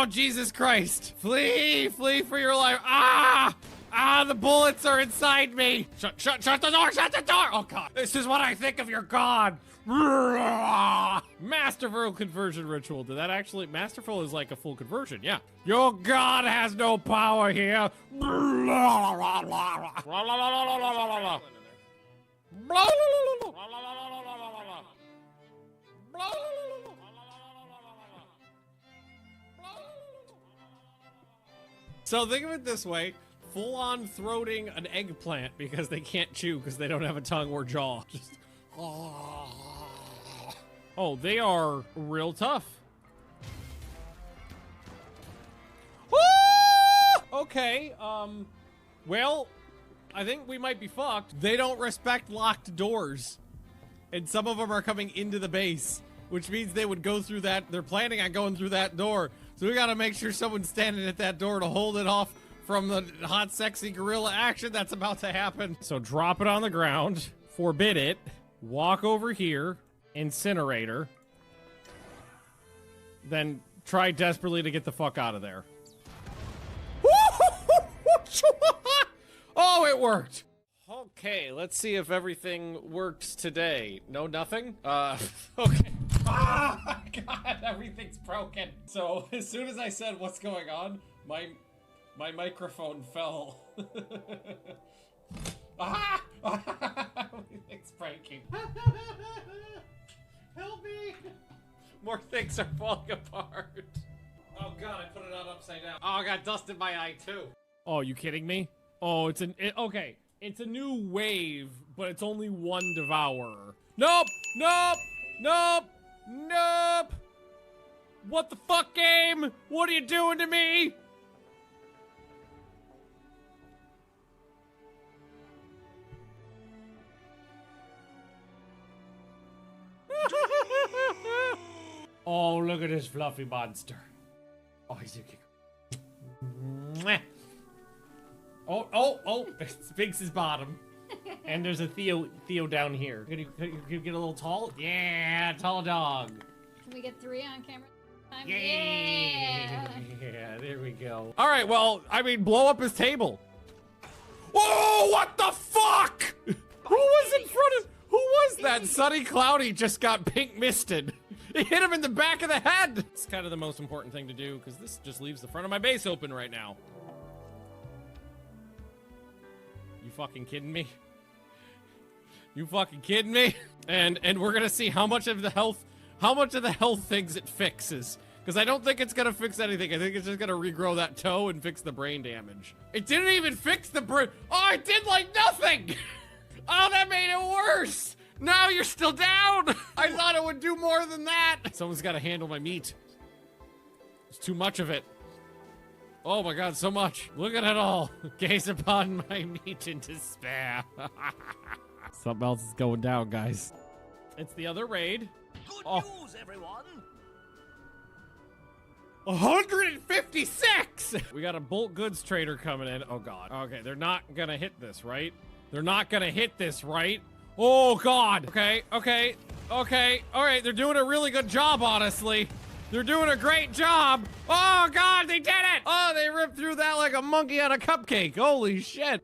Oh, Jesus Christ. Flee, flee for your life. Ah! Ah, the bullets are inside me. Shut the door, shut the door. Oh, God. This is what I think of your God. Masterful conversion ritual. Did that actually, masterful is like a full conversion, yeah. Your God has no power here. So think of it this way. Full-on throating an eggplant because they can't chew because they don't have a tongue or jaw. Just... Oh, they are real tough. Okay, well, I think we might be fucked. They don't respect locked doors. And some of them are coming into the base, which means they would go through that. They're planning on going through that door. So we gotta make sure someone's standing at that door to hold it off from the hot, sexy gorilla action that's about to happen. So drop it on the ground, forbid it, walk over here, incinerator, then try desperately to get the fuck out of there. Oh, it worked. Okay, let's see if everything works today. No, nothing? Okay. Ah, God, everything's broken. So, as soon as I said what's going on, my microphone fell. Ah! Everything's breaking. Help me! More things are falling apart. Oh God, I put it on upside down. Oh, I got dust in my eye too. Oh, you kidding me? Oh, okay. It's a new wave, but it's only one devourer. Nope! Nope! Nope! Nope! What the fuck, game? What are you doing to me? Oh, look at this fluffy monster. Oh, he's a... Oh, Sphinx is bottom. And there's a Theo down here. Can you get a little tall? Yeah, tall dog. Can we get 3 on camera? Yeah, there we go. All right, well, I mean, blow up his table. Whoa, what the fuck? Who was in front of... Who was that? Sunny Cloudy just got pink misted. It hit him in the back of the head. It's kind of the most important thing to do because this just leaves the front of my base open right now. You fucking kidding me? You fucking kidding me? And we're gonna see how much of the health things it fixes. Because I don't think it's gonna fix anything. I think it's just gonna regrow that toe and fix the brain damage. It didn't even fix the brain. Oh, it did like nothing. Oh, that made it worse. Now you're still down. I thought it would do more than that. Someone's gotta handle my meat. There's too much of it. Oh my God, so much. Look at it all. Gaze upon my meat in despair. Something else is going down, guys. It's the other raid. Good news, everyone. 156! We got a bulk goods trader coming in. Oh God. Okay, they're not gonna hit this, right? They're not gonna hit this, right? Oh God. Okay. All right, they're doing a really good job, honestly. They're doing a great job. Oh God, they did it! Oh, they ripped through that like a monkey on a cupcake. Holy shit.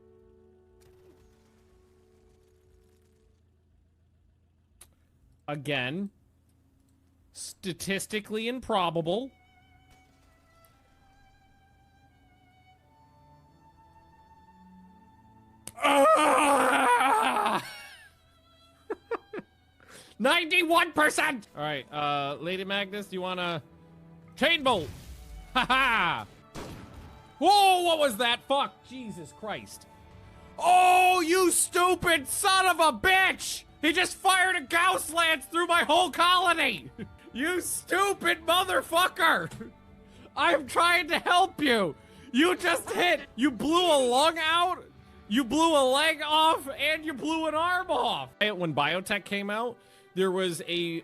Again, statistically improbable. Ah! 91%! All right, Lady Magnus, do you want to chain bolt? Haha! Whoa, what was that? Fuck, Jesus Christ. Oh, you stupid son of a bitch! He just fired a Gauss lance through my whole colony! You stupid motherfucker! I'm trying to help you! You just hit! You blew a lung out, you blew a leg off, and you blew an arm off! When biotech came out, there was a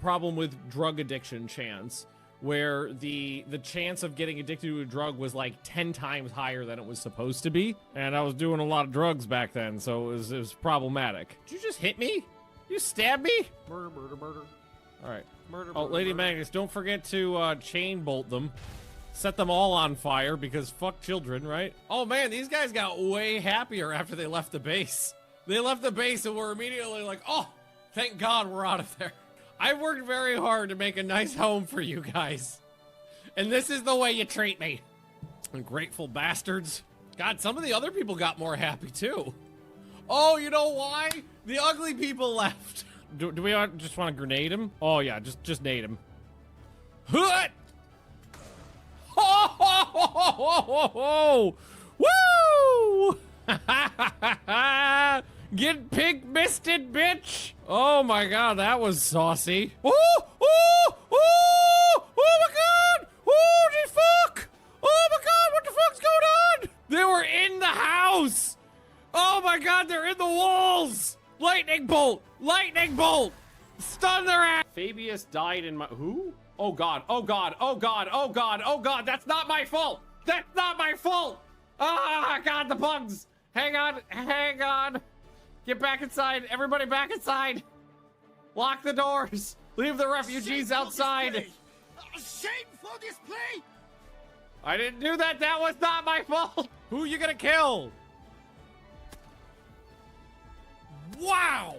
problem with drug addiction chance, where the chance of getting addicted to a drug was like 10 times higher than it was supposed to be. And I was doing a lot of drugs back then, so it was problematic. Did you just hit me? You stabbed me? Murder, murder, murder. All right. Murder, oh, Lady Magnus, don't forget to chain bolt them. Set them all on fire because fuck children, right? Oh man, these guys got way happier after they left the base. They left the base and were immediately like, oh, thank God we're out of there. I worked very hard to make a nice home for you guys. And this is the way you treat me. Ungrateful bastards. God, some of the other people got more happy too. Oh, you know why? The ugly people left. Do we just want to grenade him? Oh yeah, just nade him. What? Ho, ho, ho, ho, ho, ho. Woo! Get pig-misted, bitch! Oh my God, that was saucy. Oh, oh, oh, oh my God! Holy fuck! Oh my God, what the fuck's going on? They were in the house! Oh my God, they're in the walls! Lightning bolt! Lightning bolt! Stun their ass! Fabius died in my... Who? Oh God, oh God, oh God, oh God, oh God, that's not my fault! That's not my fault! Ah, God, the bugs! Hang on, hang on! Get back inside, everybody back inside! Lock the doors! Leave the refugees outside! Shameful display! I didn't do that, that was not my fault! Who are you gonna kill? Wow!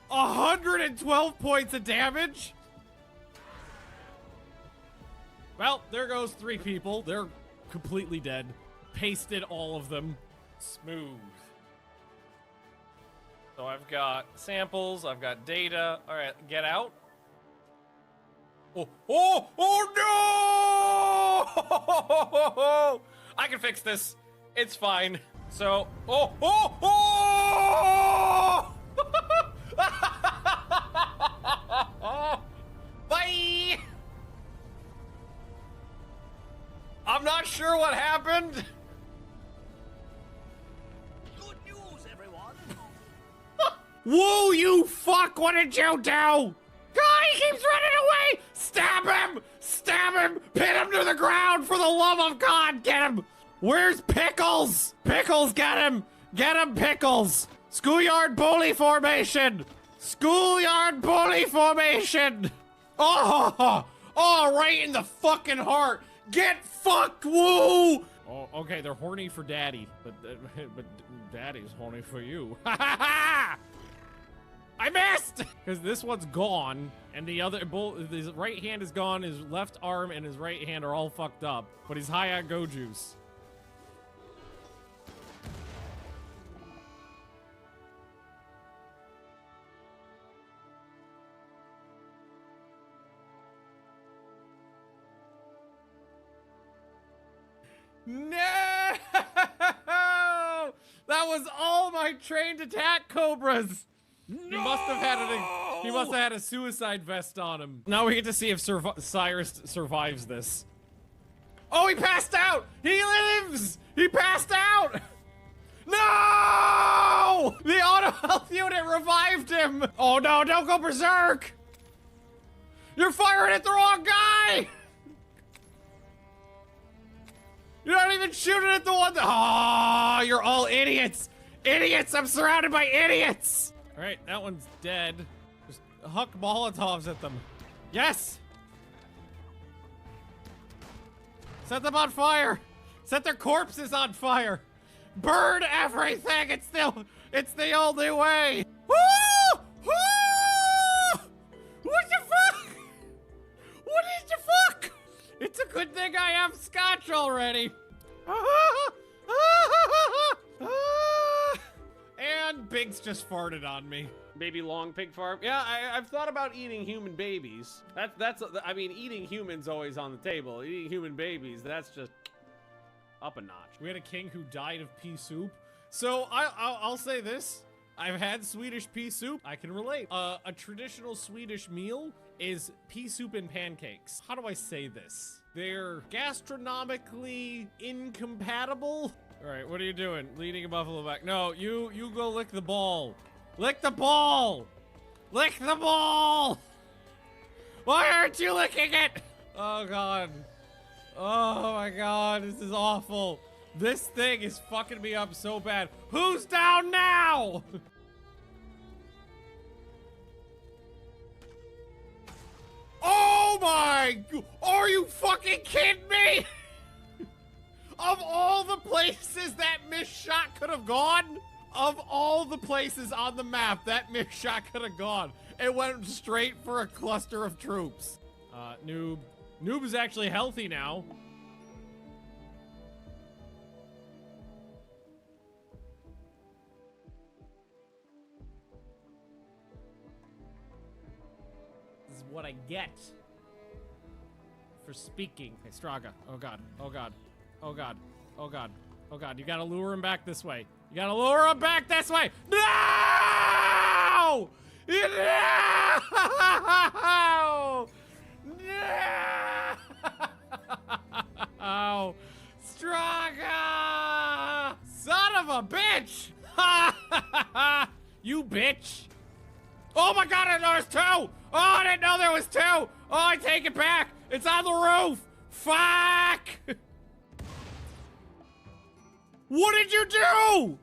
112 points of damage? Well, there goes 3 people. They're completely dead. Pasted all of them. Smooth. So I've got samples, I've got data. All right, get out. Oh, oh, oh no! I can fix this. It's fine. So, oh, oh, oh! Bye! I'm not sure what happened. Good news, everyone. Woo, you fuck! What did you do? God, he keeps running away! Stab him! Stab him! Pin him to the ground for the love of God! Get him! Where's Pickles? Pickles, get him! Get him, Pickles! Schoolyard bully formation! Schoolyard bully formation! Oh! Oh, right in the fucking heart! Get fucked, woo! Oh, okay, they're horny for daddy, but daddy's horny for you. Ha ha ha! I missed! Because this one's gone, and the other, his right hand is gone, his left arm and his right hand are all fucked up, but he's high on go juice. No! That was all my trained attack cobras. No! He must have had a suicide vest on him. Now we get to see if Cyrus survives this. Oh, he passed out! He lives! He passed out! No! The auto health unit revived him! Oh no, don't go berserk! You're firing at the wrong guy! You're not even shooting at the one that— oh, you're all idiots! Idiots! I'm surrounded by idiots! Alright, that one's dead. Just huck Molotovs at them. Yes! Set them on fire! Set their corpses on fire! Burn everything! It's the only way! Woo! Woo! What the fuck? What is the fuck? It's a good thing I have scotch already. And pigs just farted on me. Baby long pig farm. Yeah, I've thought about eating human babies. I mean, eating humans always on the table. Eating human babies, that's just up a notch. We had a king who died of pea soup. So I'll say this. I've had Swedish pea soup. I can relate. A traditional Swedish meal is pea soup and pancakes. How do I say this? They're gastronomically incompatible. All right, what are you doing? Leading a buffalo back. No, you go lick the ball. Lick the ball. Lick the ball. Why aren't you licking it? Oh God. Oh my God, this is awful. This thing is fucking me up so bad. Who's down now? Oh my, are you fucking kidding me? Of all the places that missed shot could have gone, of all the places on the map that missed shot could have gone, it went straight for a cluster of troops. Noob. Noob is actually healthy now. This is what I get for speaking. Hey, Straga. Oh god. Oh god. Oh god. Oh god. Oh god. You gotta lure him back this way. You gotta lure him back this way. No! No! No! Straga! Son of a bitch! You bitch! Oh my god, I know there's two! Oh, I didn't know there was two! Oh, I take it back! It's on the roof! Fuck! What did you do?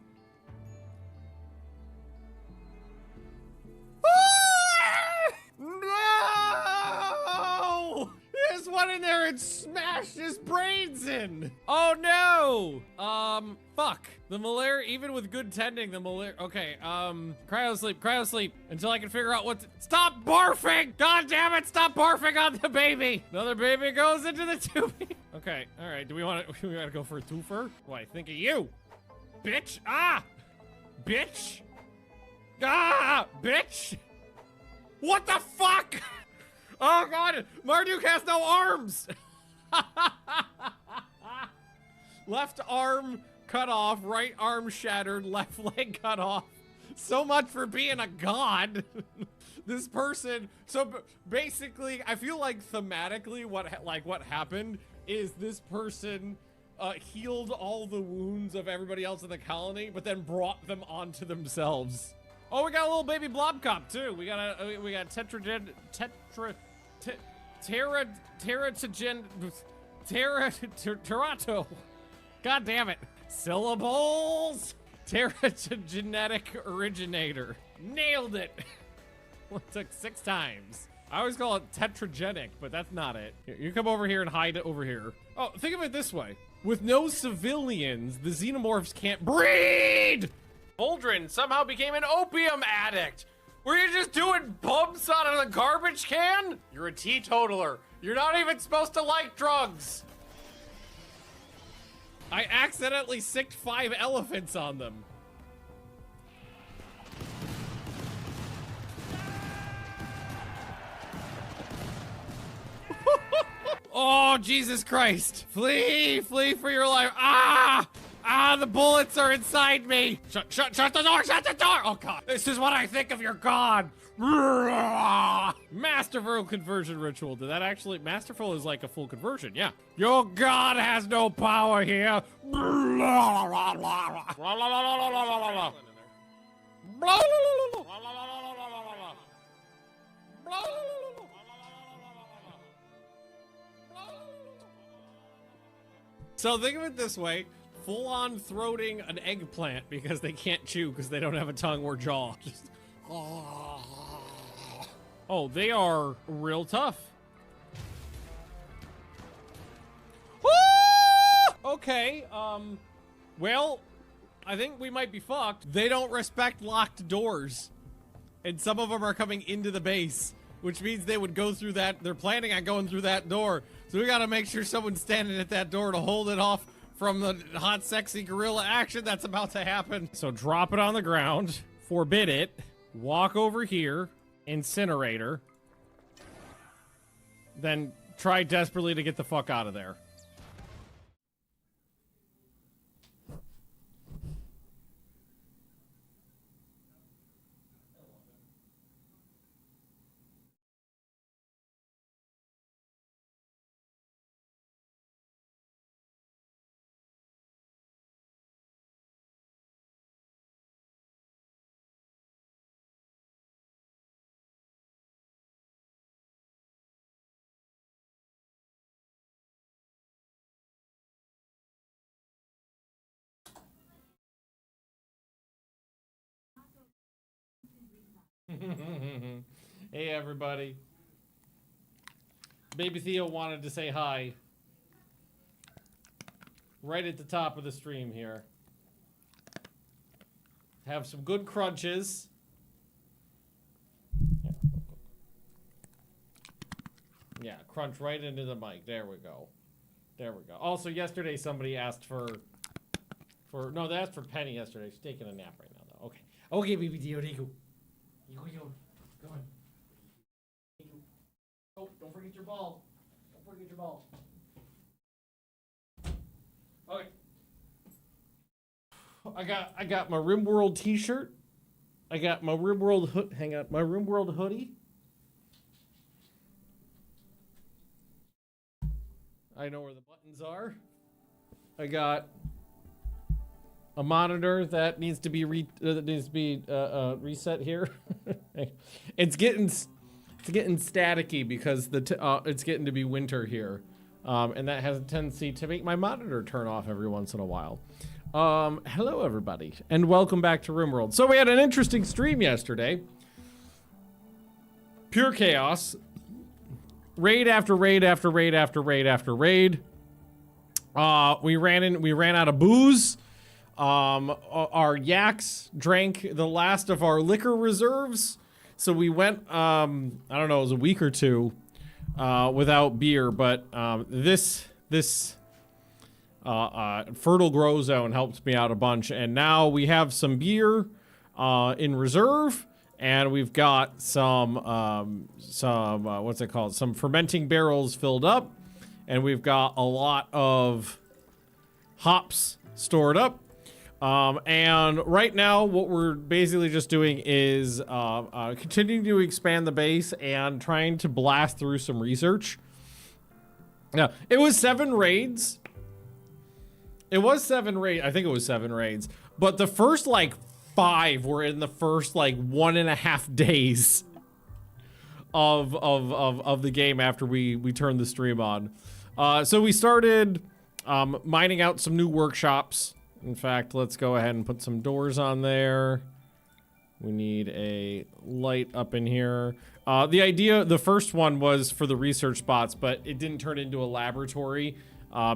No! This one in there and smashed his brains in. Oh no! Fuck. The malaria, even with good tending, the malaria. Okay, cryo sleep until I can figure out what to. Stop barfing! God damn it! Stop barfing on the baby. Another baby goes into the tubing. Okay, all right. Do we want to go for a twofer? Why? Think of you, bitch! Ah, bitch! Ah, bitch! What the fuck? Oh god, Marduk has no arms! Left arm cut off, right arm shattered, left leg cut off. So much for being a god. This person, so basically, I feel like thematically what happened is this person healed all the wounds of everybody else in the colony, but then brought them onto themselves. Oh, we got a little baby blob cop too. We got Teratogen, God damn it. Syllables. Teratogenetic originator. Nailed it. Well, it took 6 times. I always call it tetragenic, but that's not it. Here, you come over here and hide it over here. Oh, think of it this way. With no civilians, the xenomorphs can't breed! Aldrin somehow became an opium addict. Were you just doing bumps out of the garbage can? You're a teetotaler. You're not even supposed to like drugs. I accidentally sicked 5 elephants on them. Oh, Jesus Christ. Flee, flee for your life. Ah! Ah, the bullets are inside me. Shut the door, shut the door. Oh God, this is what I think of your God. Masterful conversion ritual. Did that actually, masterful is like a full conversion, yeah. Your God has no power here. So think of it this way, full-on throating an eggplant because they can't chew because they don't have a tongue or jaw. Just, oh, they are real tough. Okay, well, I think we might be fucked. They don't respect locked doors. And some of them are coming into the base, which means they would go through that. They're planning on going through that door. So we gotta make sure someone's standing at that door to hold it off from the hot, sexy gorilla action that's about to happen. So drop it on the ground, forbid it, walk over here, incinerator, then try desperately to get the fuck out of there. Hey everybody. Baby Theo wanted to say hi. Right at the top of the stream here. Have some good crunches. Yeah, crunch right into the mic. There we go. There we go. Also, yesterday somebody asked for no, they asked for Penny yesterday. She's taking a nap right now, though. Okay. Okay, baby Theo, there you go. Come on. Oh, don't forget your ball. Don't forget your ball. Okay. I got my Rimworld t-shirt. I got my Rimworld hood. Hang on, my Rimworld hoodie. I know where the buttons are. I got a monitor that needs to be reset here. It's getting staticky because it's getting to be winter here, and that has a tendency to make my monitor turn off every once in a while. Hello everybody, and welcome back to Rimworld. So we had an interesting stream yesterday. Pure chaos. Raid after raid after raid after raid after raid. We ran out of booze. Our yaks drank the last of our liquor reserves. So we went, I don't know, it was a week or two, without beer, but, this fertile grow zone helped me out a bunch. And now we have some beer, in reserve. And we've got some what's it called? Some fermenting barrels filled up. And we've got a lot of hops stored up. And right now, what we're basically just doing is continuing to expand the base and trying to blast through some research. Yeah, it was 7 raids. I think it was 7 raids. But the first, like, 5 were in the first, like, 1.5 days of the game after we turned the stream on. So we started mining out some new workshops. In fact, let's go ahead and put some doors on there. We need a light up in here. The first one was for the research spots, but it didn't turn into a laboratory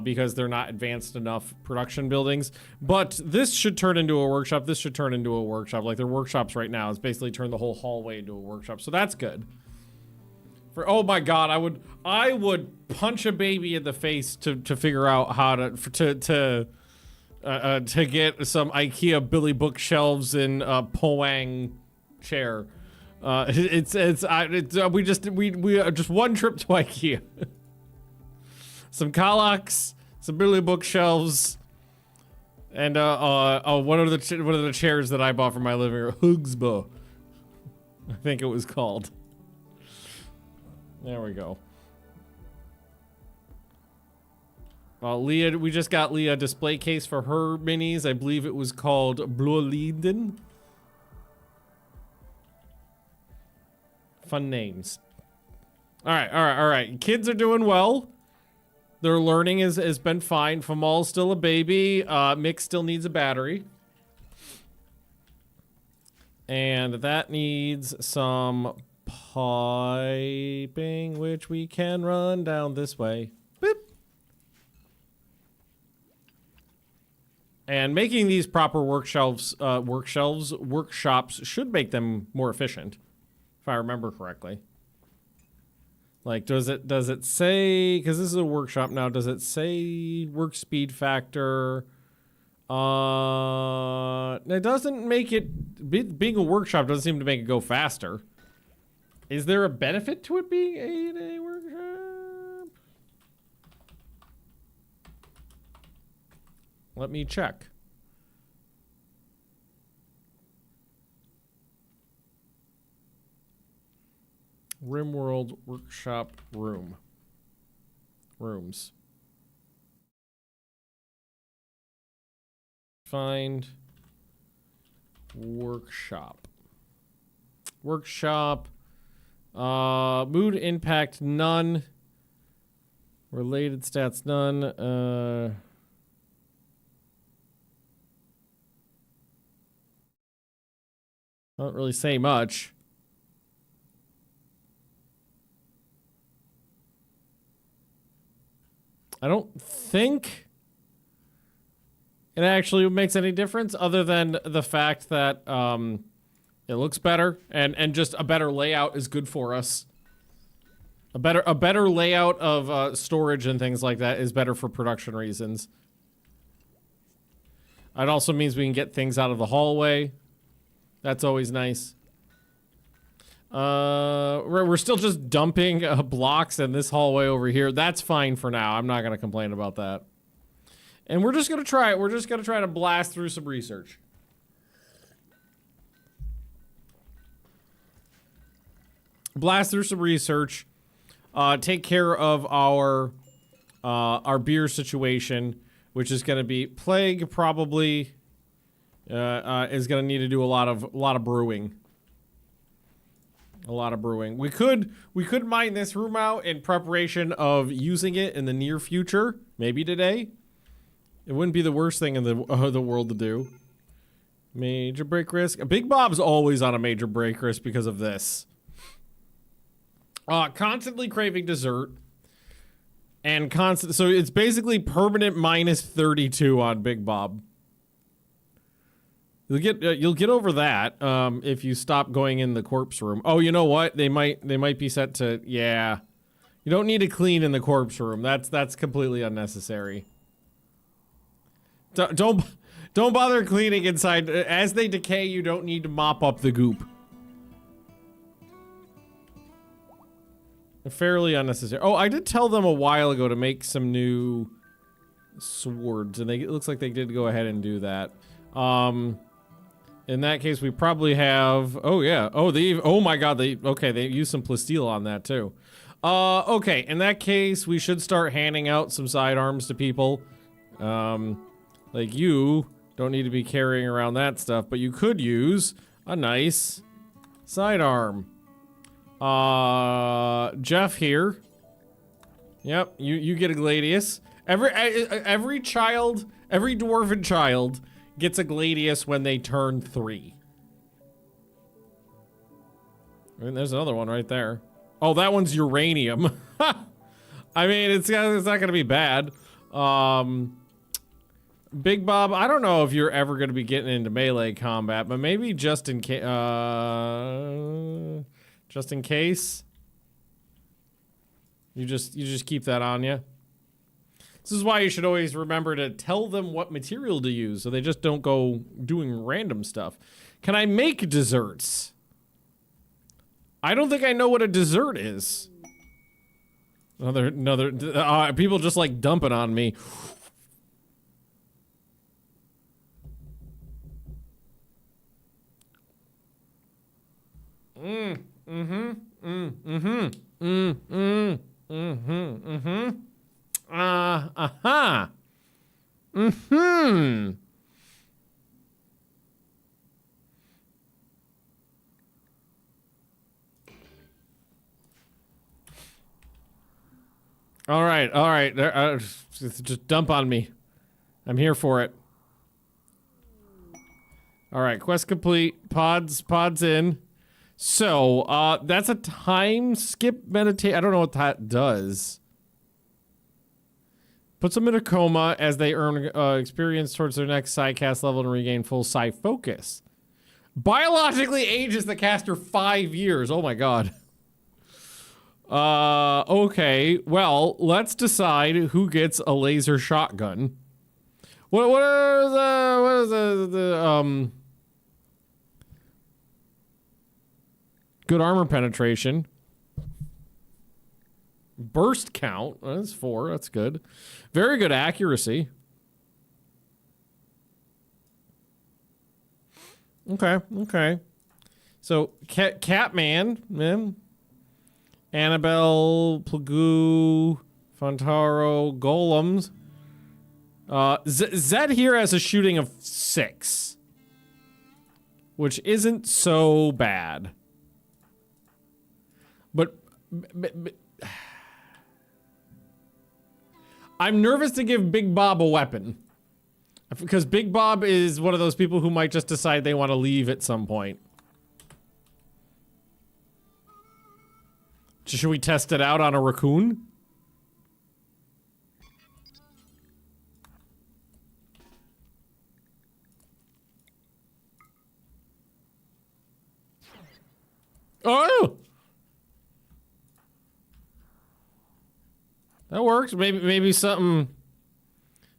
because they're not advanced enough production buildings. But this should turn into a workshop. This should turn into a workshop. Like their workshops right now is basically turned the whole hallway into a workshop. So that's good. Oh my God, I would punch a baby in the face to figure out how to get some IKEA Billy bookshelves in a Poang chair. We just one trip to IKEA. Some Kallax, some Billy bookshelves, and one of the chairs that I bought for my living room, Hugsbo, I think it was called. There we go. Leah, we just got Leah a display case for her minis. I believe it was called Blåliden. Fun names. All right. Kids are doing well. Their learning has been fine. Famal's still a baby. Mick still needs a battery. And that needs some piping, which we can run down this way. Boop. And making these proper workshops should make them more efficient, if I remember correctly. Like, does it say, because this is a workshop now, does it say work speed factor? It doesn't make it, being a workshop doesn't seem to make it go faster. Is there a benefit to it being a workshop? Let me check. Rimworld workshop room. Rooms. Find workshop. Workshop. Mood impact none. Related stats none. Don't really say much. I don't think it actually makes any difference other than the fact that it looks better and just a better layout is good for us. A better layout of storage and things like that is better for production reasons. It also means we can get things out of the hallway. That's always nice. We're still just dumping blocks in this hallway over here. That's fine for now. I'm not gonna complain about that. And we're just gonna try it. We're just gonna try to blast through some research. Blast through some research. Take care of our beer situation, which is gonna be Plague probably is gonna need to do a lot of brewing. A lot of brewing. We could mine this room out in preparation of using it in the near future. Maybe today. It wouldn't be the worst thing in the world to do. Major break risk. Big Bob's always on a major break risk because of this. Constantly craving dessert. And so it's basically permanent minus 32 on Big Bob. You'll get over that if you stop going in the corpse room. Oh, you know what? They might be set to, yeah. You don't need to clean in the corpse room. That's completely unnecessary. Don't bother cleaning inside. As they decay, you don't need to mop up the goop. Fairly unnecessary. Oh, I did tell them a while ago to make some new swords, and it looks like they did go ahead and do that. In that case, we probably have. Oh yeah. Oh my God. They used some plasteel on that too. Okay. In that case, we should start handing out some sidearms to people. Like you don't need to be carrying around that stuff, but you could use a nice sidearm. Jeff here. Yep. You get a gladius. Every child, every dwarven child gets a gladius when they turn 3. I mean, there's another one right there. Oh, that one's uranium. I mean, it's not gonna be bad. Big Bob, I don't know if you're ever gonna be getting into melee combat, but maybe just in case. Just in case. You just keep that on you. This is why you should always remember to tell them what material to use so they just don't go doing random stuff. Can I make desserts? I don't think I know what a dessert is. Another people just like dumping on me. All right. Just dump on me. I'm here for it. All right, quest complete. Pods in. So, that's a time skip meditate. I don't know what that does. Puts them in a coma as they earn experience towards their next psi cast level and regain full psi focus. Biologically ages the caster 5 years. Oh my God. Okay. Well, let's decide who gets a laser shotgun. What is the good armor penetration. Burst count. That's 4. That's good. Very good accuracy. Okay. So, Catman, man. Annabelle, Plagoo, Fontaro, Golems. Zed here has a shooting of 6. Which isn't so bad. But I'm nervous to give Big Bob a weapon. Because Big Bob is one of those people who might just decide they want to leave at some point. Should we test it out on a raccoon? That works. Maybe something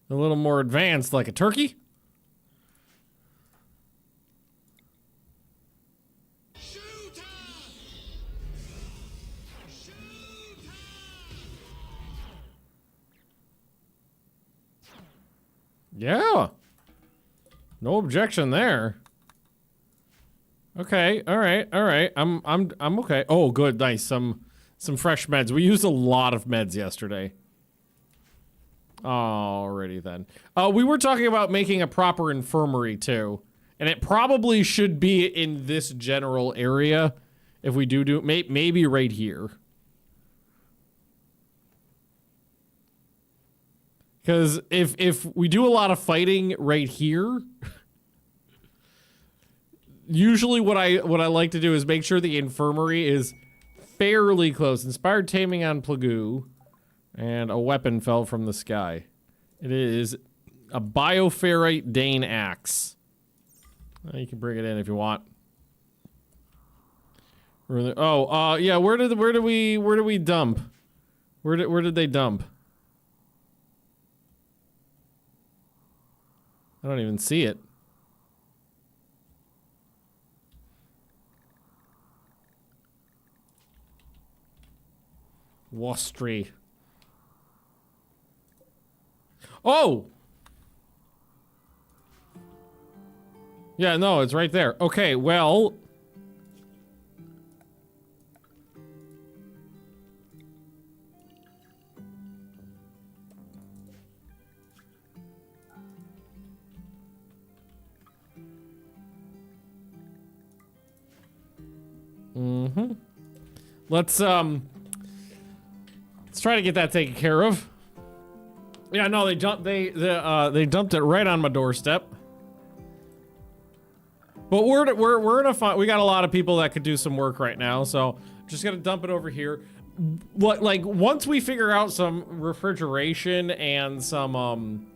a little more advanced, like a turkey. Yeah. No objection there. Okay. All right. All right. I'm okay. Oh, good. Nice. Some fresh meds. We used a lot of meds yesterday. Alrighty then. We were talking about making a proper infirmary too, and it probably should be in this general area. If we do maybe right here. Because if we do a lot of fighting right here, usually what I like to do is make sure the infirmary is fairly close. Inspired taming on Plagoo, and a weapon fell from the sky. It is a bioferrite Dane axe. You can bring it in if you want. Yeah. Where did we dump? Where did they dump? I don't even see it. Wastry. Oh! Yeah, no, it's right there. Okay, well... Let's try to get that taken care of. Yeah, no, they dumped it right on my doorstep. But we're in a fun. We got a lot of people that could do some work right now, so just gonna dump it over here. Like once we figure out some refrigeration and some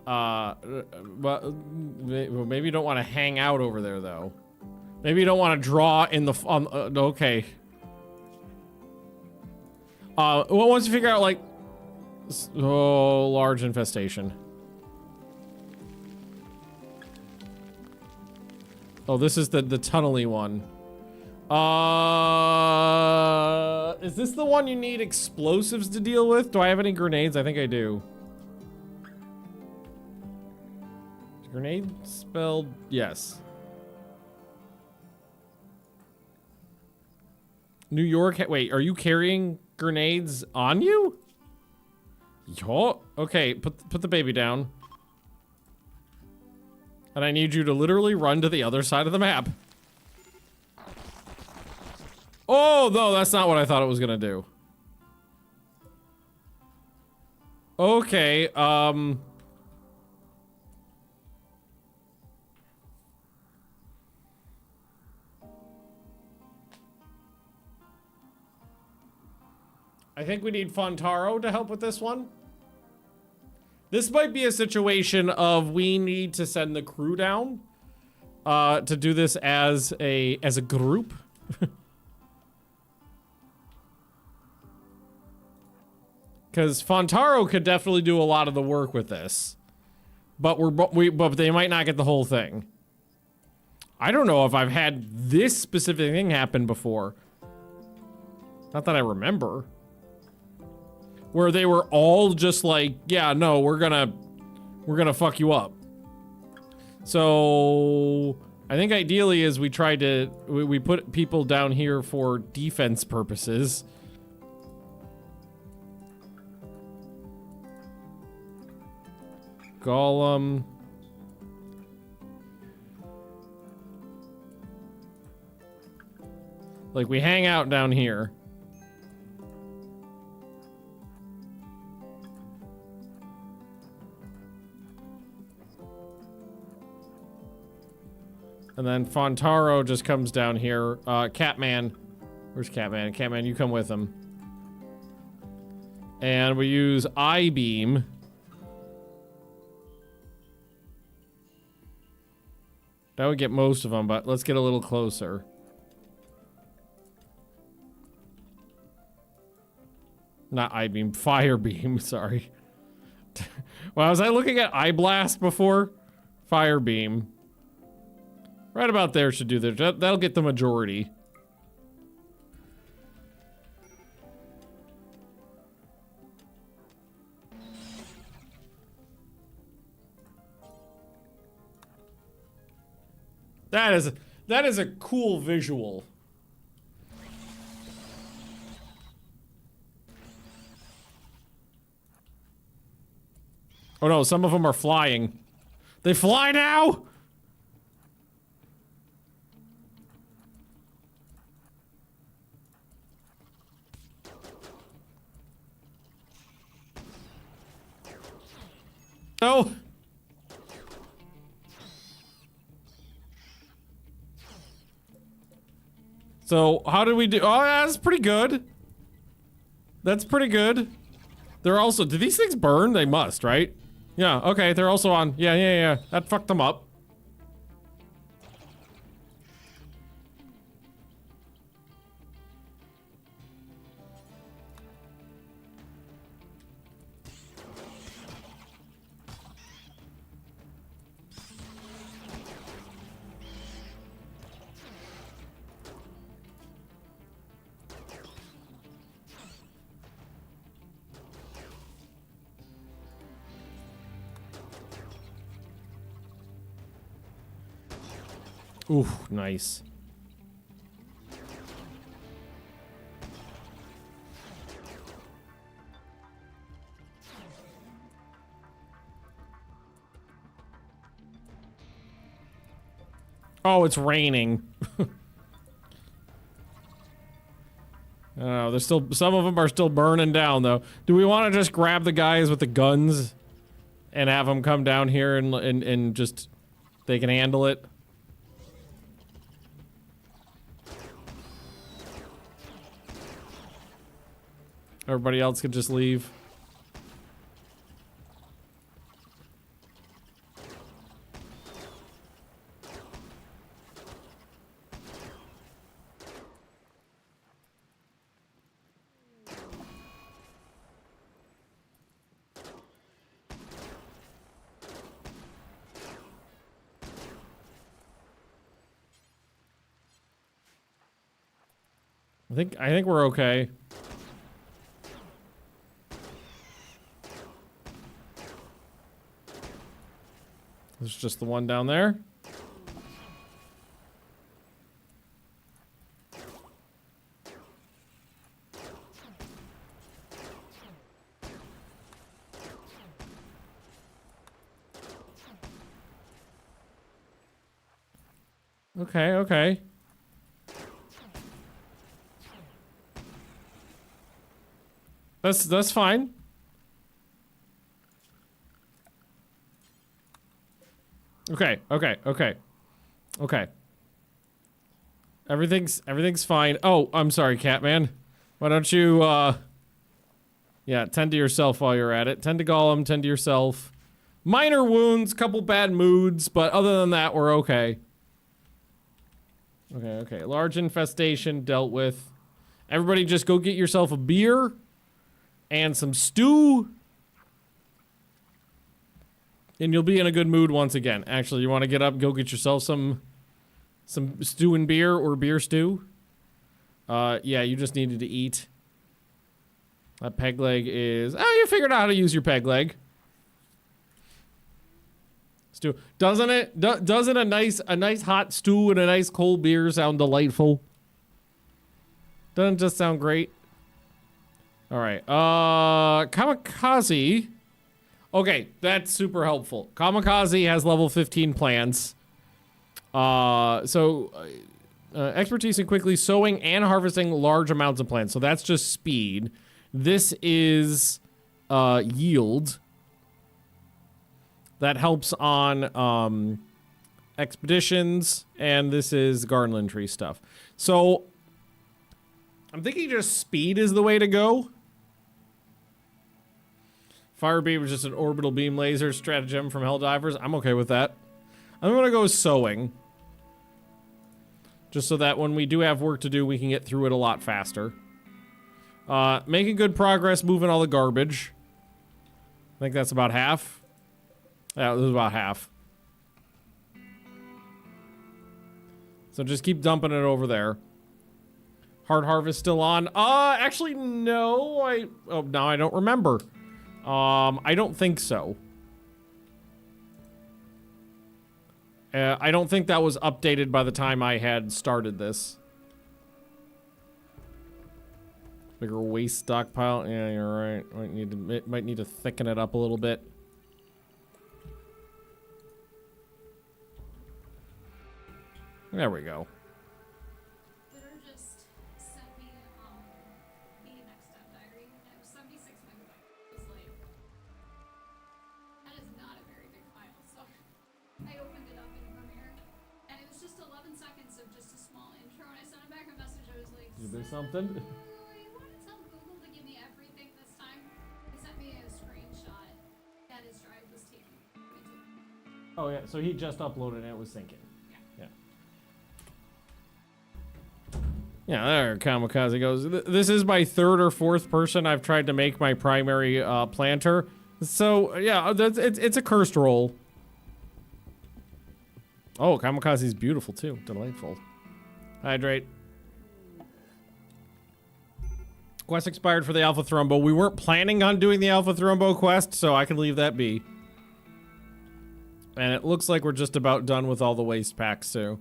but maybe you don't want to hang out over there though. Maybe you don't want to draw in the okay. Well, once you figure out like, large infestation. Oh, this is the tunnely one. Is this the one you need explosives to deal with? Do I have any grenades? I think I do. Is grenade spelled? Yes. New York, wait, are you carrying grenades on you? Yo, okay, put the baby down. And I need you to literally run to the other side of the map. Oh, no, that's not what I thought it was gonna do. Okay, I think we need Fontaro to help with this one. This might be a situation of we need to send the crew down to do this as a group. Because Fontaro could definitely do a lot of the work with this, but but they might not get the whole thing. I don't know if I've had this specific thing happen before. Not that I remember. Where they were all just like, yeah, no, we're gonna fuck you up. So I think ideally is we tried to, we put people down here for defense purposes. Golem. Like we hang out down here. And then Fontaro just comes down here. Catman. Where's Catman? Catman, you come with him. And we use I-beam. That would get most of them, but let's get a little closer. Not eye beam, fire beam, sorry. Well, was I looking at eye blast before? Fire beam. Right about there should do that. That'll get the majority. That is a cool visual. Oh no, some of them are flying. They fly now? No. So, how did we do? Oh, that's pretty good. That's pretty good. They're also, do these things burn? They must, right? Yeah, okay, they're also on. Yeah. That fucked them up. Ooh, nice. Oh, it's raining. Oh, there's still, some of them are still burning down though. Do we want to just grab the guys with the guns and have them come down here and just, they can handle it? Everybody else can just leave. I think we're okay. There's just the one down there. Okay. That's fine. Okay. Everything's fine. Oh, I'm sorry, Catman. Why don't you, yeah, tend to yourself while you're at it. Tend to Golem, tend to yourself. Minor wounds, couple bad moods, but other than that, we're okay. Okay. Large infestation dealt with. Everybody just go get yourself a beer and some stew. And you'll be in a good mood once again. Actually, you want to get up, go get yourself some stew and beer or beer stew. Yeah, you just needed to eat. That peg leg is... Oh, you figured out how to use your peg leg. Stew. Doesn't it? Doesn't a nice hot stew and a nice cold beer sound delightful? Doesn't it just sound great? All right. Kamikaze... Okay, that's super helpful. Kamikaze has level 15 plants. Expertise in quickly sowing and harvesting large amounts of plants. So that's just speed. This is yield. That helps on expeditions, and this is garden tree stuff. So I'm thinking just speed is the way to go. Fire beam is just an orbital beam laser stratagem from Helldivers. I'm okay with that. I'm gonna go sewing. Just so that when we do have work to do, we can get through it a lot faster. Making good progress moving all the garbage. I think that's about half. Yeah, this is about half. So just keep dumping it over there. Hard Harvest still on? Actually, no. Now I don't remember. I don't think so. I don't think that was updated by the time I had started this. Bigger waste stockpile. Yeah, you're right. Might need to thicken it up a little bit. There we go. Twitter just sent me the next step diary, and it was 76 megabytes. It was like, that is not a very big file, so I opened it up in Premiere, and it was just 11 seconds of just a small intro, and I sent him back a message. I was like, Is there something? You want to tell Google to give me everything this time? He sent me a screenshot that his drive was taking me to. Oh yeah, so he just uploaded and it was syncing. Yeah, there Kamikaze goes. This is my third or fourth person I've tried to make my primary planter. So, yeah, it's a cursed role. Oh, Kamikaze's beautiful, too. Delightful. Hydrate. Quest expired for the Alpha Thrumbo. We weren't planning on doing the Alpha Thrumbo quest, so I can leave that be. And it looks like we're just about done with all the waste packs, too.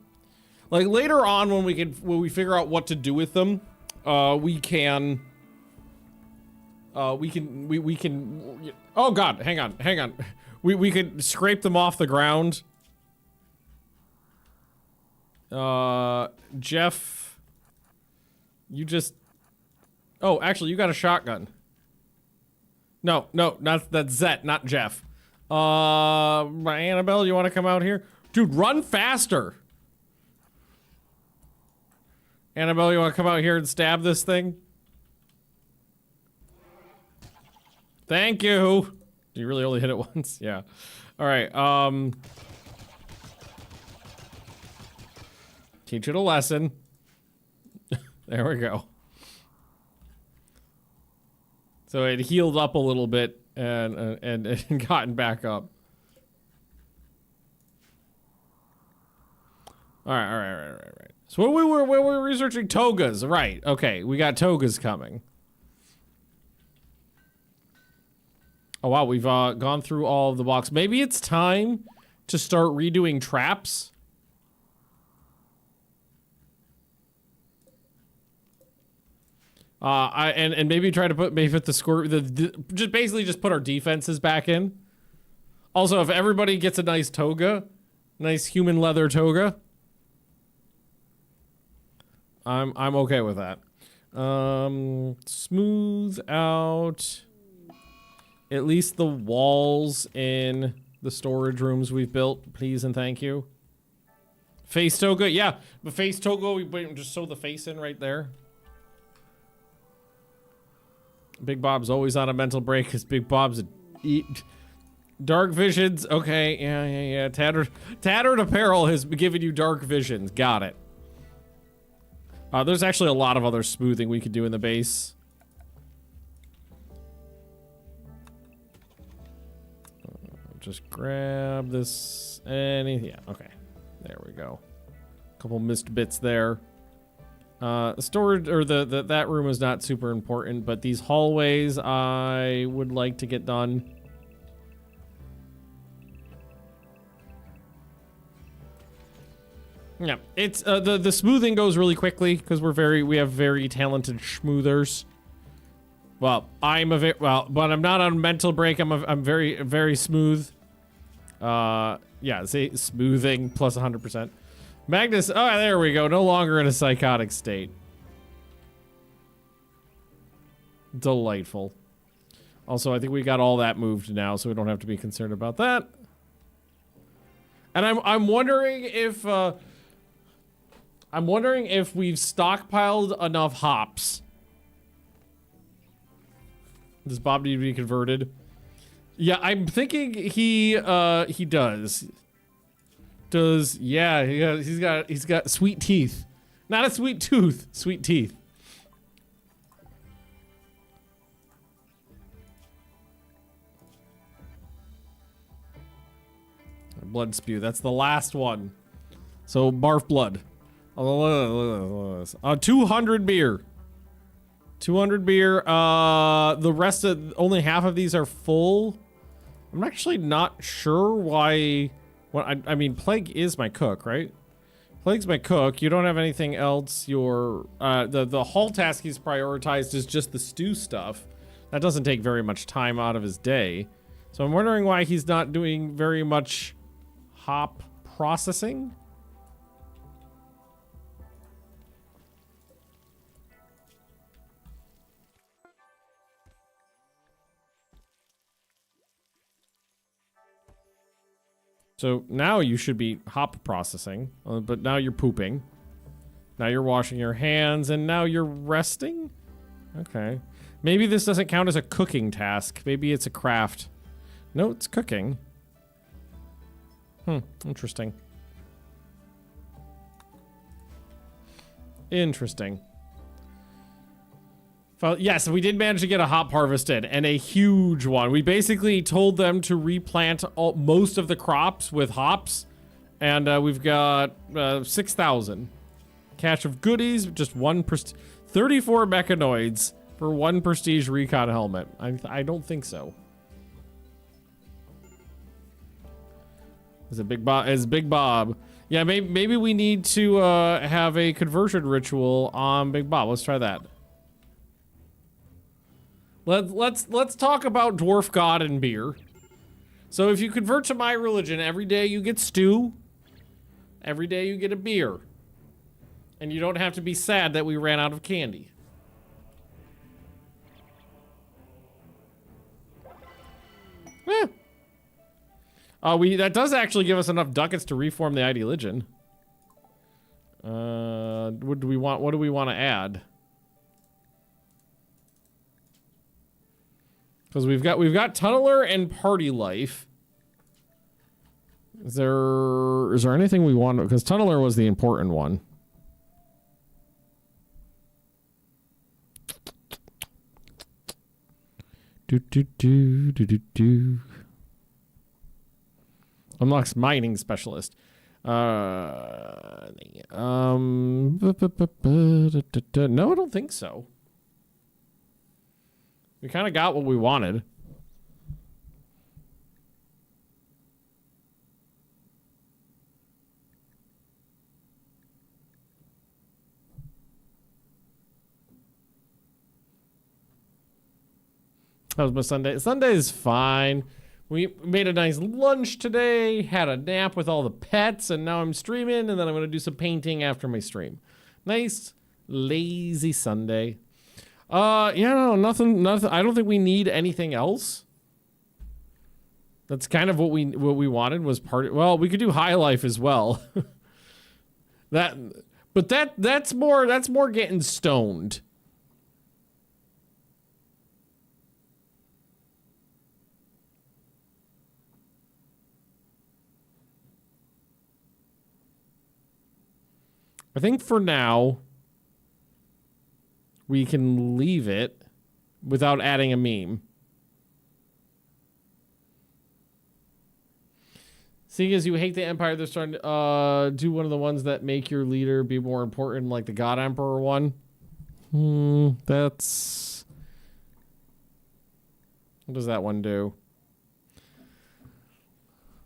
Like later on when we figure out what to do with them, we can oh god, hang on. We could scrape them off the ground. Jeff, you just, oh, actually you got a shotgun. No, that's Zet, not Jeff. Annabelle, you want to come out here? Dude, run faster. Annabelle, you want to come out here and stab this thing? Thank you. Did you really only hit it once? Yeah. All right. Teach it a lesson. There we go. So it healed up a little bit and gotten back up. All right. So we were researching togas, right? Okay, we got togas coming. Oh wow, we've gone through all of the blocks. Maybe it's time to start redoing traps. And maybe try to put the score just basically just put our defenses back in. Also, if everybody gets a nice toga, nice human leather toga. I'm okay with that. Smooth out at least the walls in the storage rooms we've built, please and thank you. Face toga, yeah, the face toga, we just sew the face in right there. Big Bob's always on a mental break because Big Bob's dark visions. Okay, yeah. Tattered apparel has given you dark visions. Got it. There's actually a lot of other smoothing we could do in the base. Just grab this. Yeah, okay. There we go. Couple missed bits there. Storage, or that room is not super important, but these hallways I would like to get done. Yeah, it's the smoothing goes really quickly because we have very talented schmoothers. Well, but I'm not on mental break. I'm very smooth. Yeah, see, smoothing plus 100%. Magnus, oh, there we go. No longer in a psychotic state. Delightful. Also, I think we got all that moved now, so we don't have to be concerned about that. And I'm wondering if we've stockpiled enough hops. Does Bob need to be converted? Yeah, I'm thinking he does. Yeah, he's got sweet teeth. Not a sweet tooth, sweet teeth. blood spew. That's the last one. So barf blood. 200 beer. 200 beer. The rest of only half of these are full. I'm actually not sure why. I mean, Plague is my cook, right? Plague's my cook. You don't have anything else. Your the hall task he's prioritized is just the stew stuff. That doesn't take very much time out of his day. So I'm wondering why he's not doing very much hop processing. So now you should be hop processing, but now you're pooping. Now you're washing your hands, and now you're resting? Okay. Maybe this doesn't count as a cooking task. Maybe it's a craft. No, it's cooking. Interesting. Interesting. Yes, we did manage to get a hop harvested, and a huge one. We basically told them to replant most of the crops with hops, and we've got 6,000. Cache of goodies, just 34 mechanoids for 1 prestige recon helmet. I don't think so. Is it Big Bob? Is Big Bob? Yeah, maybe we need to have a conversion ritual on Big Bob. Let's try that. Let's talk about dwarf god and beer. So if you convert to my religion, every day you get stew. Every day you get a beer. And you don't have to be sad that we ran out of candy. That does actually give us enough ducats to reform the Ideological. What do we want to add? Because we've got Tunneler and Party Life. Is there anything we want? Because Tunneler was the important one. Unlocks mining specialist. No, I don't think so. We kind of got what we wanted. That was my Sunday. Sunday is fine. We made a nice lunch today, had a nap with all the pets, and now I'm streaming, and then I'm going to do some painting after my stream. Nice, lazy Sunday. Yeah, no, nothing. I don't think we need anything else. That's kind of what we wanted was well, we could do High Life as well. That's more getting stoned. I think for now, we can leave it without adding a meme. Seeing as you hate the Empire, they're starting to do one of the ones that make your leader be more important, like the God Emperor one. That's... What does that one do?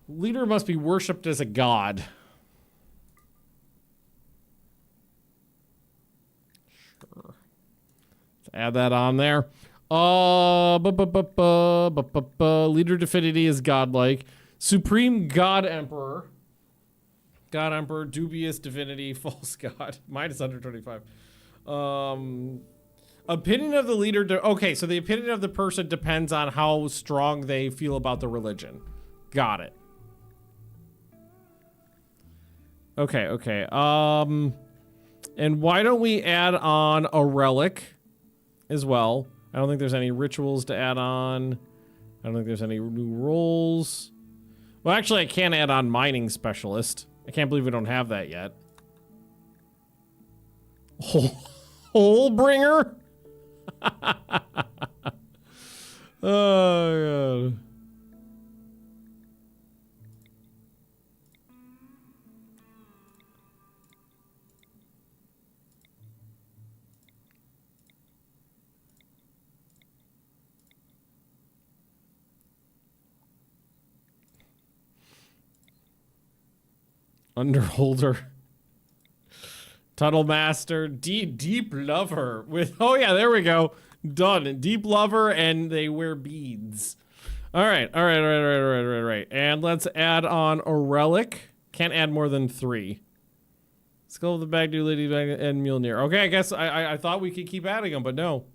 Leader must be worshipped as a god. Add that on there. Leader divinity is godlike. Supreme God Emperor. God Emperor, dubious divinity, false god. Mine is under 25. Opinion of the leader. Okay, so the opinion of the person depends on how strong they feel about the religion. Got it. Okay. And why don't we add on a relic as well? I don't think there's any rituals to add on. I don't think there's any new roles. Well, actually, I can add on mining specialist. I can't believe we don't have that yet. Hole bringer? Oh, God. Underholder. Tunnel Master. Deep Lover. With, oh yeah, there we go. Done. Deep Lover, and they wear beads. All right. And let's add on a relic. Can't add more than 3. Skull of the Bagdu, Ladybag, and Mjolnir. Okay, I guess I thought we could keep adding them, but no.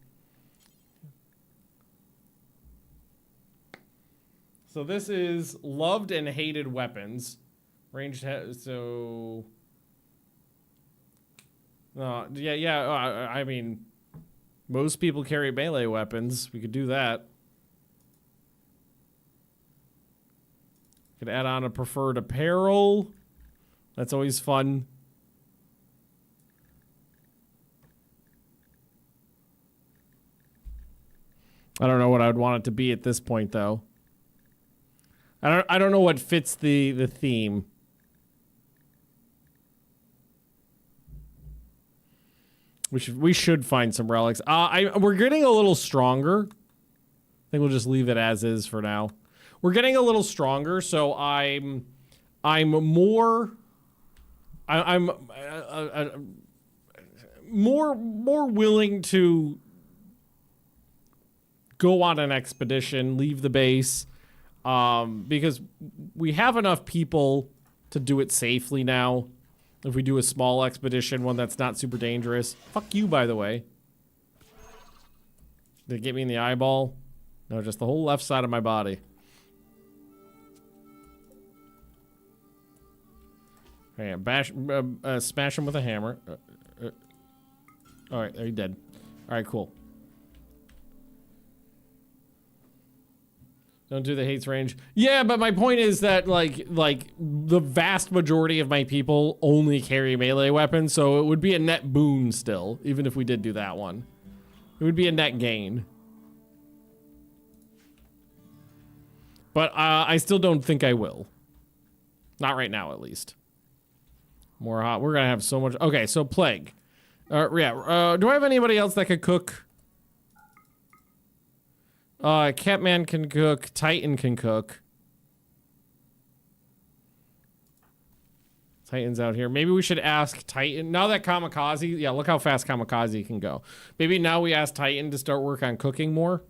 So this is loved and hated weapons. Ranged, so... I mean, most people carry melee weapons. We could do that. Could add on a preferred apparel. That's always fun. I don't know what I would want it to be at this point, though. I don't know what fits the theme. We should find some relics. We're getting a little stronger. I think we'll just leave it as is for now. We're getting a little stronger, so I'm more willing to go on an expedition, leave the base, because we have enough people to do it safely now. If we do a small expedition, one that's not super dangerous. Fuck you, by the way. Did it get me in the eyeball? No, just the whole left side of my body. Okay, smash him with a hammer. All right, there, he dead. All right, cool. Don't do the hates range. Yeah, but my point is that like the vast majority of my people only carry melee weapons, so it would be a net boon still, even if we did do that one. It would be a net gain. But I still don't think I will. Not right now, at least. More hot. We're gonna have so much. Okay, so plague. Yeah. Do I have anybody else that could cook? Catman can cook. Titan can cook. Titan's out here. Maybe we should ask Titan. Now that Kamikaze... Yeah, look how fast Kamikaze can go. Maybe now we ask Titan to start work on cooking more.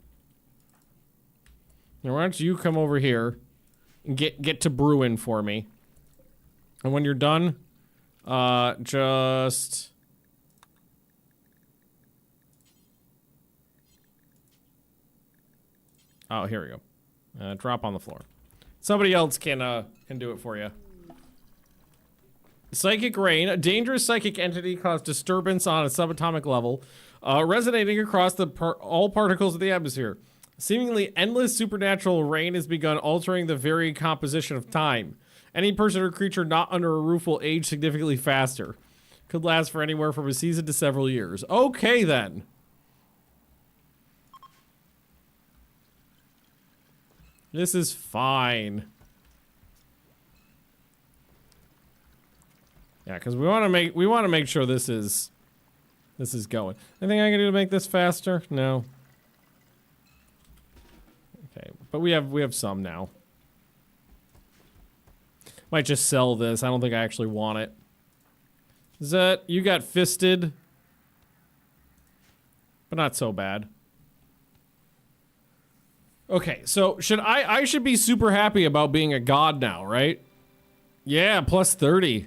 Now, why don't you come over here and get to brewing for me. And when you're done, just... Oh, here we go. Drop on the floor. Somebody else can do it for you. Psychic rain. A dangerous psychic entity caused disturbance on a subatomic level, resonating across all particles of the atmosphere. Seemingly endless supernatural rain has begun altering the very composition of time. Any person or creature not under a roof will age significantly faster. Could last for anywhere from a season to several years. Okay, then. This is fine. Yeah, because we want to make sure this is going. Anything I can do to make this faster? No. Okay, but we have some now. Might just sell this. I don't think I actually want it. Is that you got fisted? But not so bad. Okay, so I should be super happy about being a god now, right? Yeah, plus 30.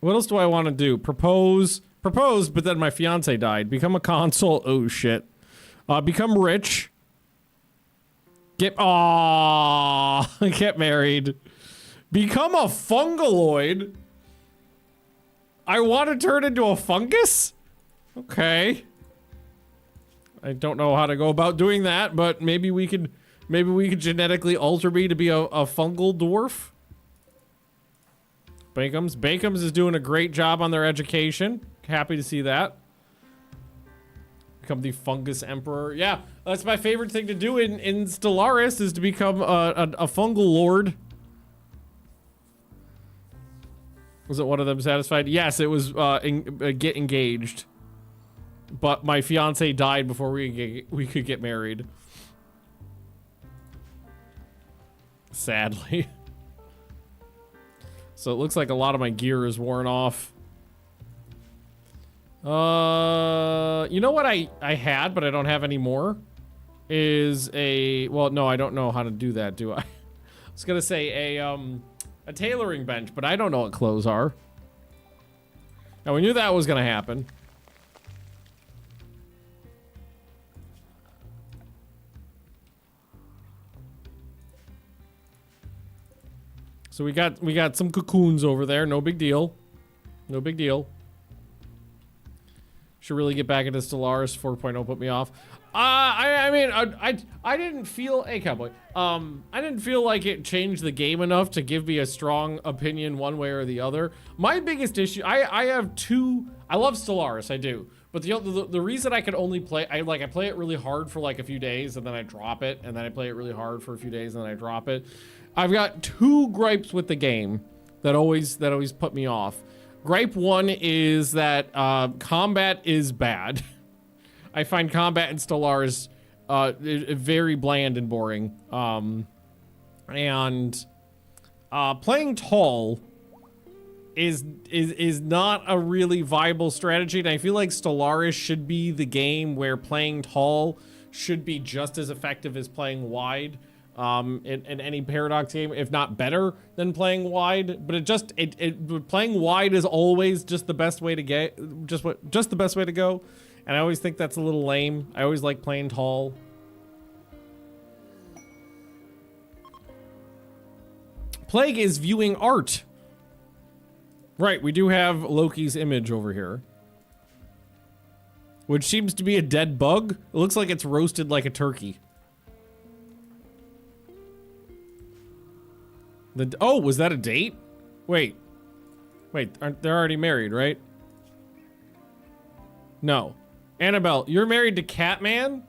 What else do I want to do? Propose, but then my fiance died. Become a consul. Oh shit. Become rich. Get married. Become a fungaloid. I want to turn into a fungus? Okay. I don't know how to go about doing that, but maybe we could genetically alter me to be a fungal dwarf. Bakems is doing a great job on their education. Happy to see that. Become the fungus emperor. Yeah, that's my favorite thing to do in Stellaris is to become a fungal lord. Was it one of them satisfied? Yes, it was get engaged. But my fiance died before we could get married. Sadly. So it looks like a lot of my gear is worn off. You know what I had, but I don't have anymore? Is a... Well, no, I don't know how to do that, do I? I was gonna say a tailoring bench, but I don't know what clothes are. Now, we knew that was gonna happen. So we got some cocoons over there. No big deal. No big deal. Should really get back into Stellaris. 4.0 put me off. I mean, I didn't feel... Hey, Cowboy. I didn't feel like it changed the game enough to give me a strong opinion one way or the other. My biggest issue... I have two... I love Stellaris, I do. But the reason I could only play... I play it really hard for like a few days, and then I drop it. And then I play it really hard for a few days, and then I drop it. I've got two gripes with the game that always put me off. Gripe one is that combat is bad. I find combat in Stellaris very bland and boring. Playing tall is not a really viable strategy, and I feel like Stellaris should be the game where playing tall should be just as effective as playing wide. In any Paradox game, if not better than playing wide, but playing wide is always just the best way to get, just the best way to go, and I always think that's a little lame. I always like playing tall. Plague is viewing art. Right, we do have Loki's image over here, which seems to be a dead bug. It looks like it's roasted like a turkey. Oh, was that a date? Wait, they're already married, right? No. Annabelle, you're married to Catman?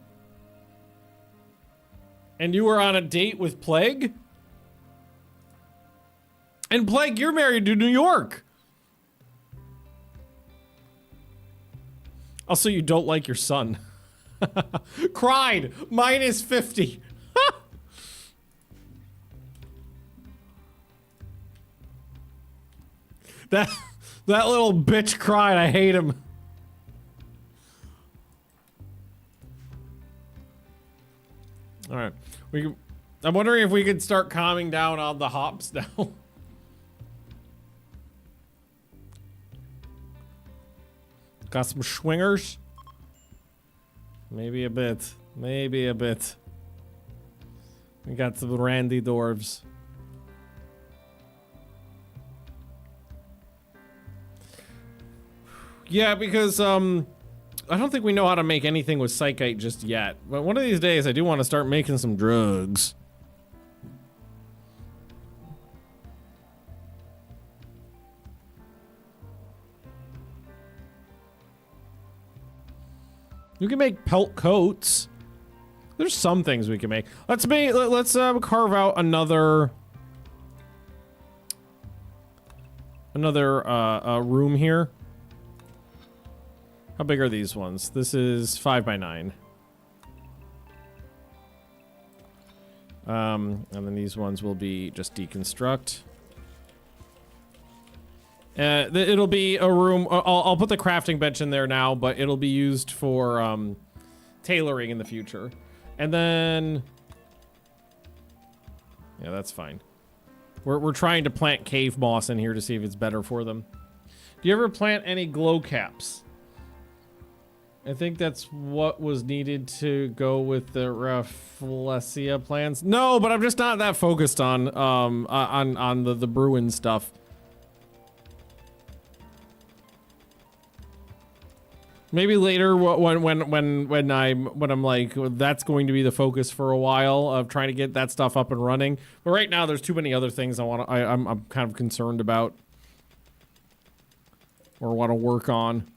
And you were on a date with Plague? And Plague, you're married to New York. Also, you don't like your son. Cried, -50. That little bitch cried. I hate him. All right, I'm wondering if we could start calming down on the hops now. Got some swingers. Maybe a bit. Maybe a bit. We got some randy dwarves. Yeah, because, I don't think we know how to make anything with Psychite just yet. But one of these days, I do want to start making some drugs. You can make pelt coats. There's some things we can make. Let's carve out another room here. How big are these ones? This is 5 by 9. And then these ones will be just deconstruct. It'll be a room. I'll put the crafting bench in there now, but it'll be used for tailoring in the future. And then, yeah, that's fine. We're trying to plant cave moss in here to see if it's better for them. Do you ever plant any glow caps? I think that's what was needed to go with the Rafflesia plans. No, but I'm just not that focused on the Bruin stuff. Maybe later when I'm like, that's going to be the focus for a while of trying to get that stuff up and running. But right now there's too many other things I'm kind of concerned about or want to work on.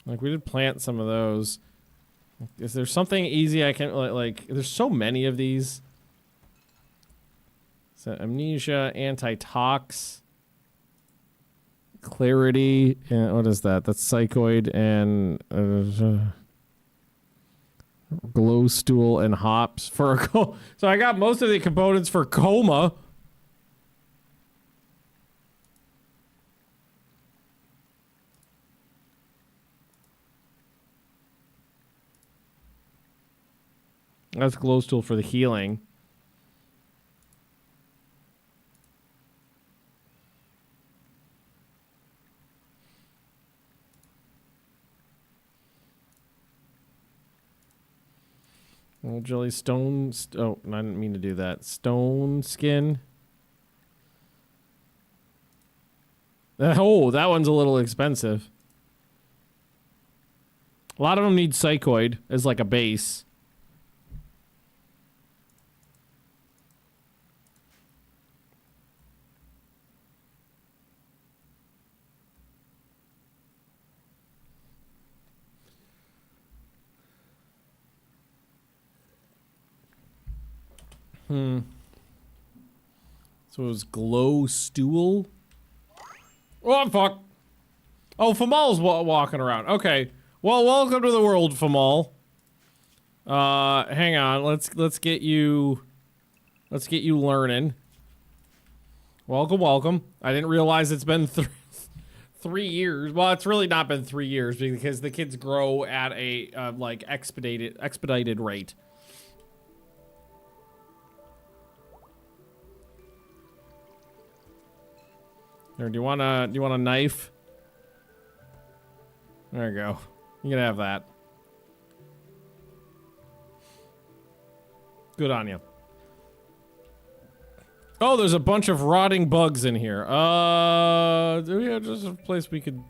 Like, we did plant some of those. Is there something easy I can, like, there's so many of these. So, amnesia, anti-tox, clarity, and what is that? That's psychoid and, Glow stool and hops for a so I got most of the components for coma. That's glow stool for the healing. Old jelly stone. Oh, I didn't mean to do that. Stone skin. Oh, that one's a little expensive. A lot of them need psychoid as like a base. So it was glow stool. Oh, fuck. Oh, Famal's walking around. Okay. Well, welcome to the world, Famal. Hang on. Let's get you learning. Welcome. I didn't realize it's been 3 years. Well, it's really not been 3 years because the kids grow at a like expedited rate. Here, do you want a knife? There you go. You can have that. Good on you. Oh, there's a bunch of rotting bugs in here. Do we have just a place we could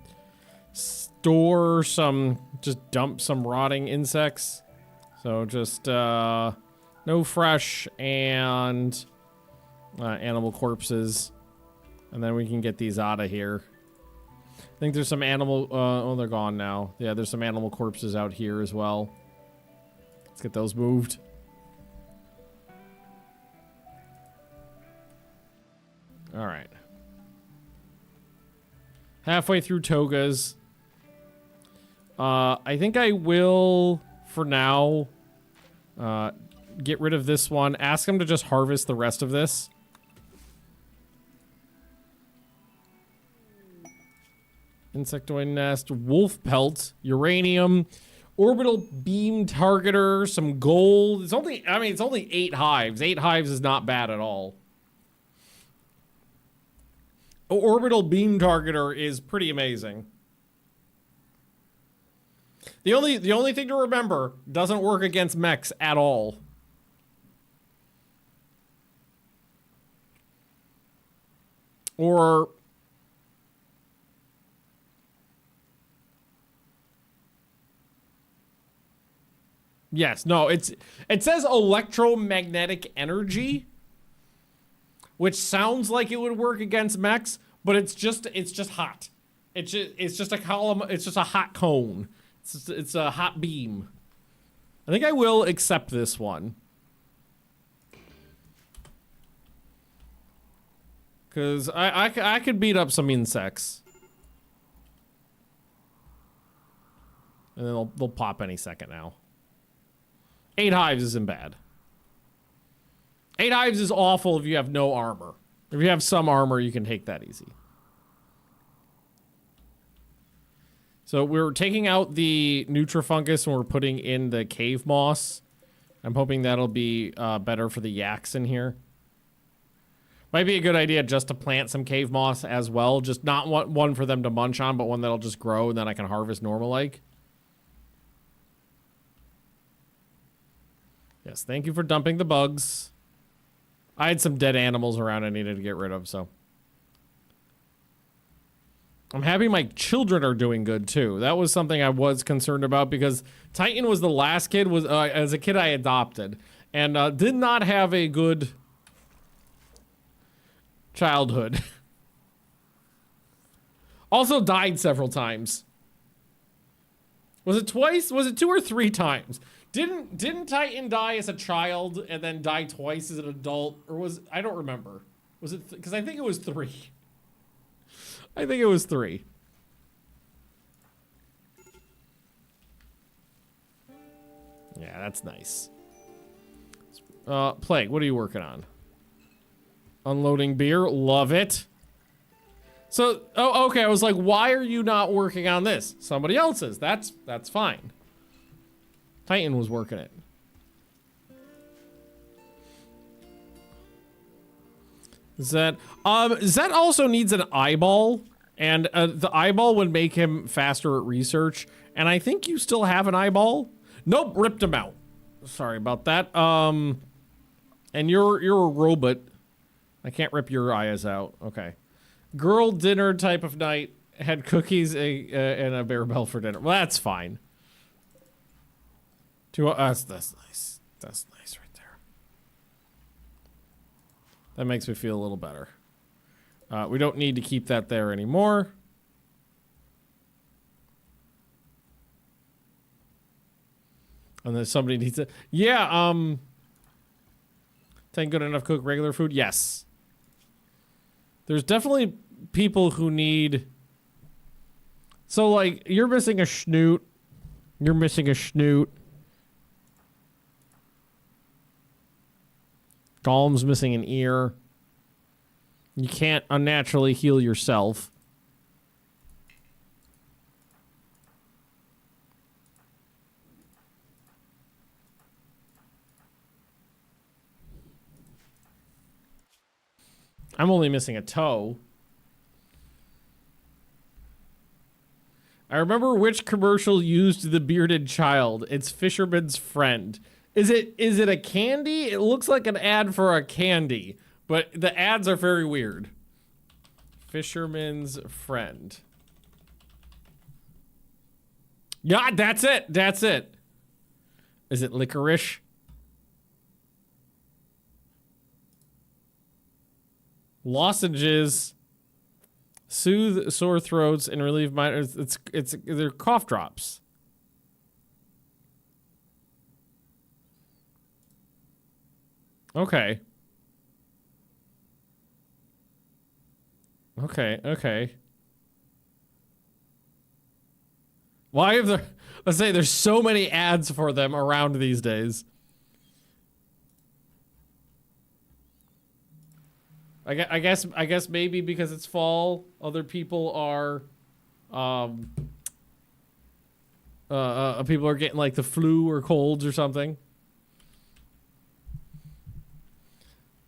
store some, just dump some rotting insects? So just, no fresh and animal corpses. And then we can get these out of here. I think there's some animal, oh, they're gone now. Yeah, there's some animal corpses out here as well. Let's get those moved. All right. Halfway through Toga's. I think I will, for now, get rid of this one. Ask him to just harvest the rest of this. Insectoid nest, wolf pelt, uranium, orbital beam targeter, some gold. It's only, I mean, it's only 8 hives. 8 hives is not bad at all. Orbital beam targeter is pretty amazing. The only thing to remember, doesn't work against mechs at all. Or yes, no, it says electromagnetic energy, which sounds like it would work against mechs, but it's just hot. It's just a column, it's just a hot cone. It's a hot beam. I think I will accept this one. Cause I could beat up some insects. And then they'll pop any second now. 8 hives isn't bad. 8 hives is awful if you have no armor. If you have some armor, you can take that easy. So we're taking out the Nutrifungus and we're putting in the cave moss. I'm hoping that'll be better for the yaks in here. Might be a good idea just to plant some cave moss as well. Just not one for them to munch on, but one that'll just grow and then I can harvest normal like. Yes, thank you for dumping the bugs. I had some dead animals around I needed to get rid of, so. I'm happy my children are doing good, too. That was something I was concerned about because Titan was the last kid, as a kid I adopted. And did not have a good childhood. Also died several times. Was it twice? Was it 2 or 3 times? Didn't Titan die as a child and then die twice as an adult? Or was, I don't remember. Was it, because I think it was 3. I think it was 3. Yeah, that's nice. Plague, what are you working on? Unloading beer, love it. So, oh, okay, I was like, why are you not working on this? Somebody else is. That's fine. Titan was working it. Zed also needs an eyeball, and the eyeball would make him faster at research. And I think you still have an eyeball. Nope, ripped him out. Sorry about that. And you're a robot. I can't rip your eyes out. Okay. Girl dinner type of night. Had cookies and a bear bell for dinner. Well, that's fine. That's nice. That's nice right there. That makes me feel a little better. We don't need to keep that there anymore. And then somebody needs to... Yeah, 10 good enough cook regular food? Yes. There's definitely people who need... So, like, you're missing a schnoot. You're missing a schnoot. Golem's missing an ear. You can't unnaturally heal yourself. I'm only missing a toe. I remember which commercial used the bearded child. It's Fisherman's Friend. Is it a candy? It looks like an ad for a candy, but the ads are very weird. Fisherman's Friend. Yeah, that's it. That's it. Is it licorice? Lozenges soothe sore throats and relieve minor. They're cough drops. Okay. Okay. Why have there? Let's say there's so many ads for them around these days. I guess maybe because it's fall, other people are, people are getting like the flu or colds or something.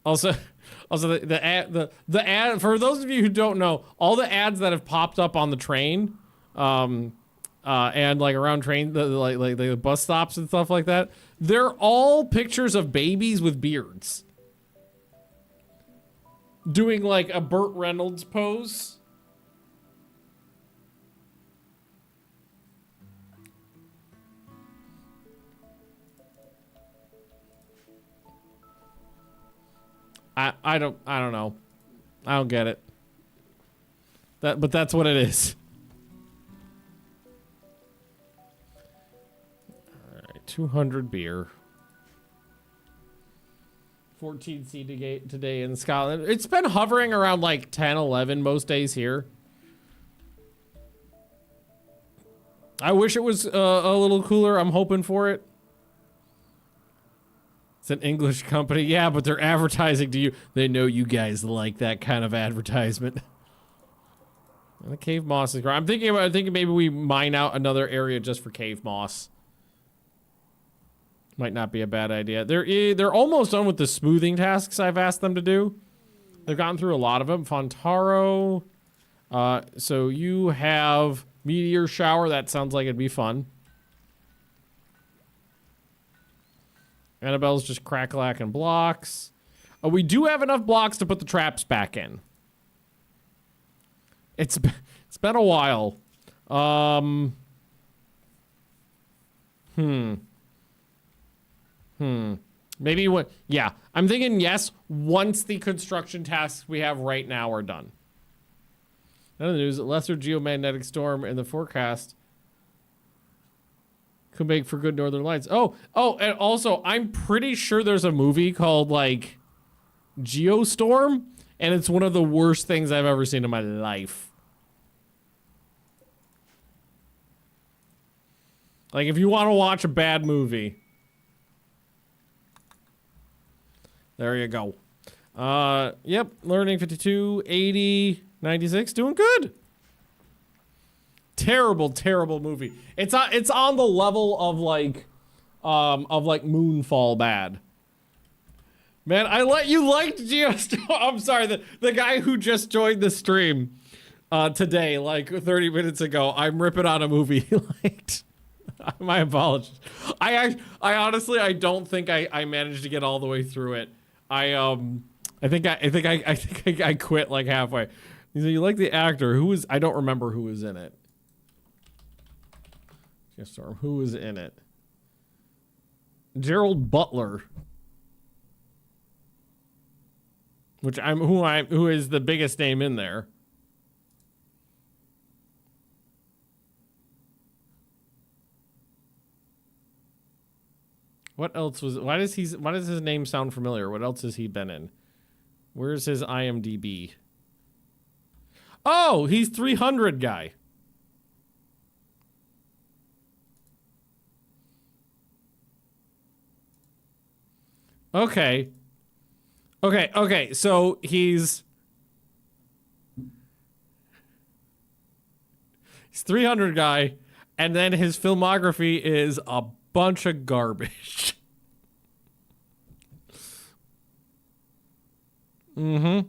Also the ad for those of you who don't know, all the ads that have popped up on the train, and like around train, like the bus stops and stuff like that, they're all pictures of babies with beards. Doing like a Burt Reynolds pose. I don't know. I don't get it. But that's what it is. All right, 200 beer. 14C today in Scotland. It's been hovering around like 10, 11 most days here. I wish it was a little cooler. I'm hoping for it. It's an English company. Yeah, but they're advertising to you. They know you guys like that kind of advertisement. And the cave moss is growing. I'm thinking maybe we mine out another area just for cave moss. Might not be a bad idea. They're almost done with the smoothing tasks I've asked them to do. They've gotten through a lot of them. Fontaro. So you have meteor shower. That sounds like it'd be fun. Annabelle's just crack-a-lacking blocks. We do have enough blocks to put the traps back in. It's been a while. Maybe what? Yeah, I'm thinking yes. Once the construction tasks we have right now are done. Another news: lesser geomagnetic storm in the forecast could make for good northern lights. Oh, and also I'm pretty sure there's a movie called like Geostorm, and it's one of the worst things I've ever seen in my life. Like if you want to watch a bad movie, There you go. Yep, learning 52, 80, 96, doing good. Terrible, terrible movie. It's on the level of like Moonfall bad. Man, you liked Geostorm. I'm sorry, the guy who just joined the stream today, like 30 minutes ago, I'm ripping on a movie he liked. My apologies. I honestly, I don't think I managed to get all the way through it. I think I quit like halfway. So you like the actor? I don't remember who was in it. Geostorm, who was in it? Gerald Butler. Who is the biggest name in there. What else was, why does his name sound familiar? What else has he been in? Where's his IMDb? Oh, he's 300 guy. Okay. Okay, so he's 300 guy, and then his filmography is a bunch of garbage. Mm-hmm.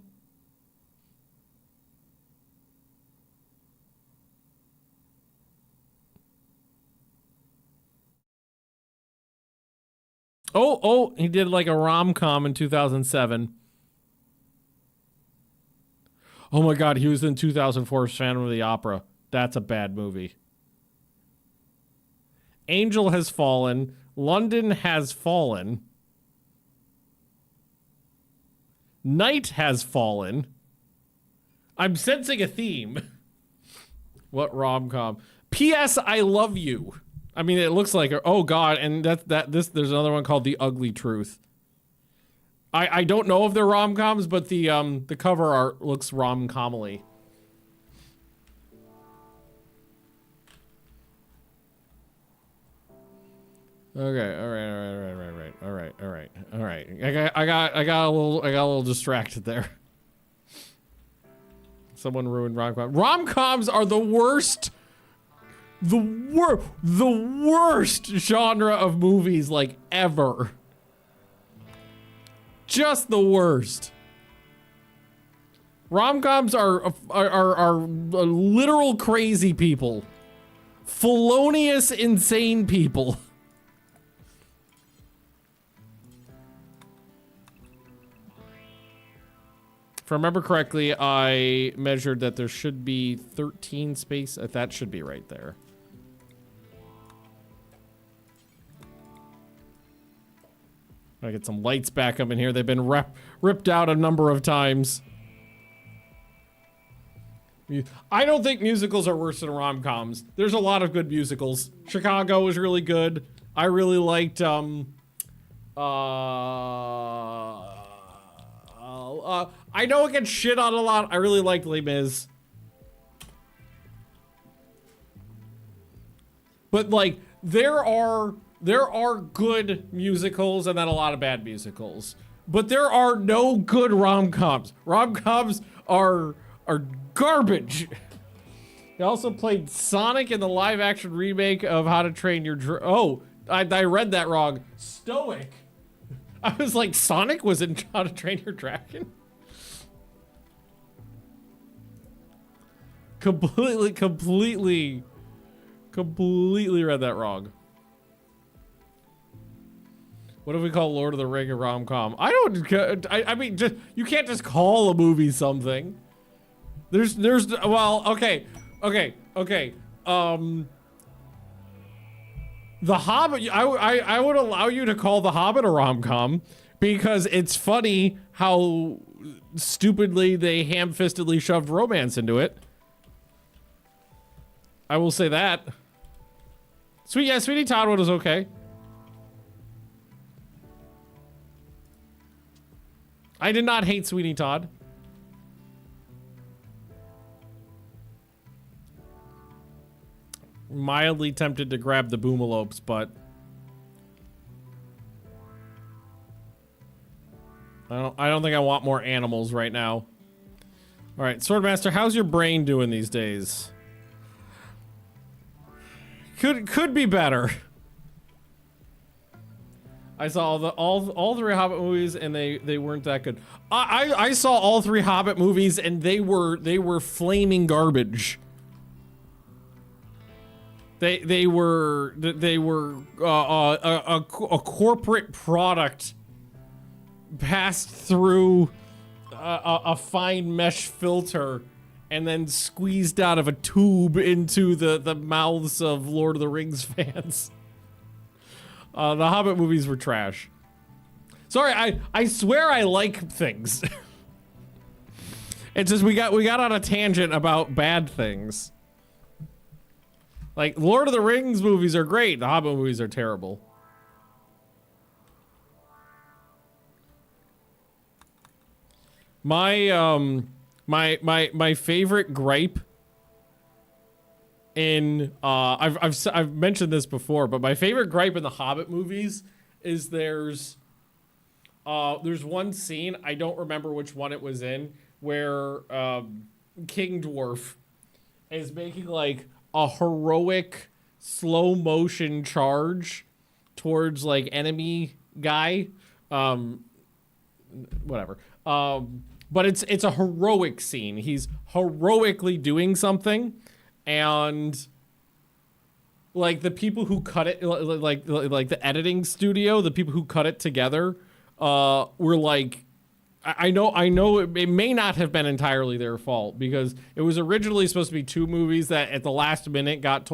Oh, he did like a rom-com in 2007. Oh my god, he was in 2004's Phantom of the Opera. That's a bad movie. Angel Has Fallen. London Has Fallen. Night Has Fallen. I'm sensing a theme. What rom-com? P.S. I Love You. I mean, it looks like, oh god, and there's another one called The Ugly Truth. I don't know if they're rom-coms, but the cover art looks rom-com-y. Okay, all right. I got a little distracted there. Someone ruined rom-com. Rom-coms are the worst. The worst genre of movies, like, ever. Just the worst. Rom-coms are literal crazy people. Felonious, insane people. If I remember correctly, I measured that there should be 13 space. That should be right there. I get some lights back up in here. They've been ripped out a number of times. I don't think musicals are worse than rom-coms. There's a lot of good musicals. Chicago was really good. I really liked, I know it gets shit on a lot. I really liked Les Mis. But, like, there are good musicals and then a lot of bad musicals. But there are no good rom-coms. Rom-coms are garbage. He also played Sonic in the live-action remake of How to Train Your Dragon. Oh, I read that wrong. Stoic. I was like, Sonic was in How to Train Your Dragon? Completely read that wrong. What do we call Lord of the Ring a rom-com? I mean, just, you can't just call a movie something. Well, okay. The Hobbit, I would allow you to call The Hobbit a rom-com because it's funny how stupidly they ham-fistedly shoved romance into it. I will say that. Sweeney Todd one was okay. I did not hate Sweeney Todd. Mildly tempted to grab the boomalopes, but I don't think I want more animals right now. All right, Swordmaster, how's your brain doing these days? Could be better. I saw all three Hobbit movies and they weren't that good. I saw all three Hobbit movies and they were flaming garbage. They were a corporate product passed through a fine mesh filter and then squeezed out of a tube into the mouths of Lord of the Rings fans. The Hobbit movies were trash. Sorry, I swear I like things. It's just we got on a tangent about bad things. Like, Lord of the Rings movies are great, the Hobbit movies are terrible. My my favorite gripe in I've mentioned this before, but my favorite gripe in the Hobbit movies is there's one scene, I don't remember which one it was in, where King Dwarf is making like a heroic slow motion charge towards like enemy guy, whatever. But it's a heroic scene. He's heroically doing something, and like the people who cut it, like the editing studio, the people who cut it together, were like, I know it may not have been entirely their fault, because it was originally supposed to be 2 movies that at the last minute got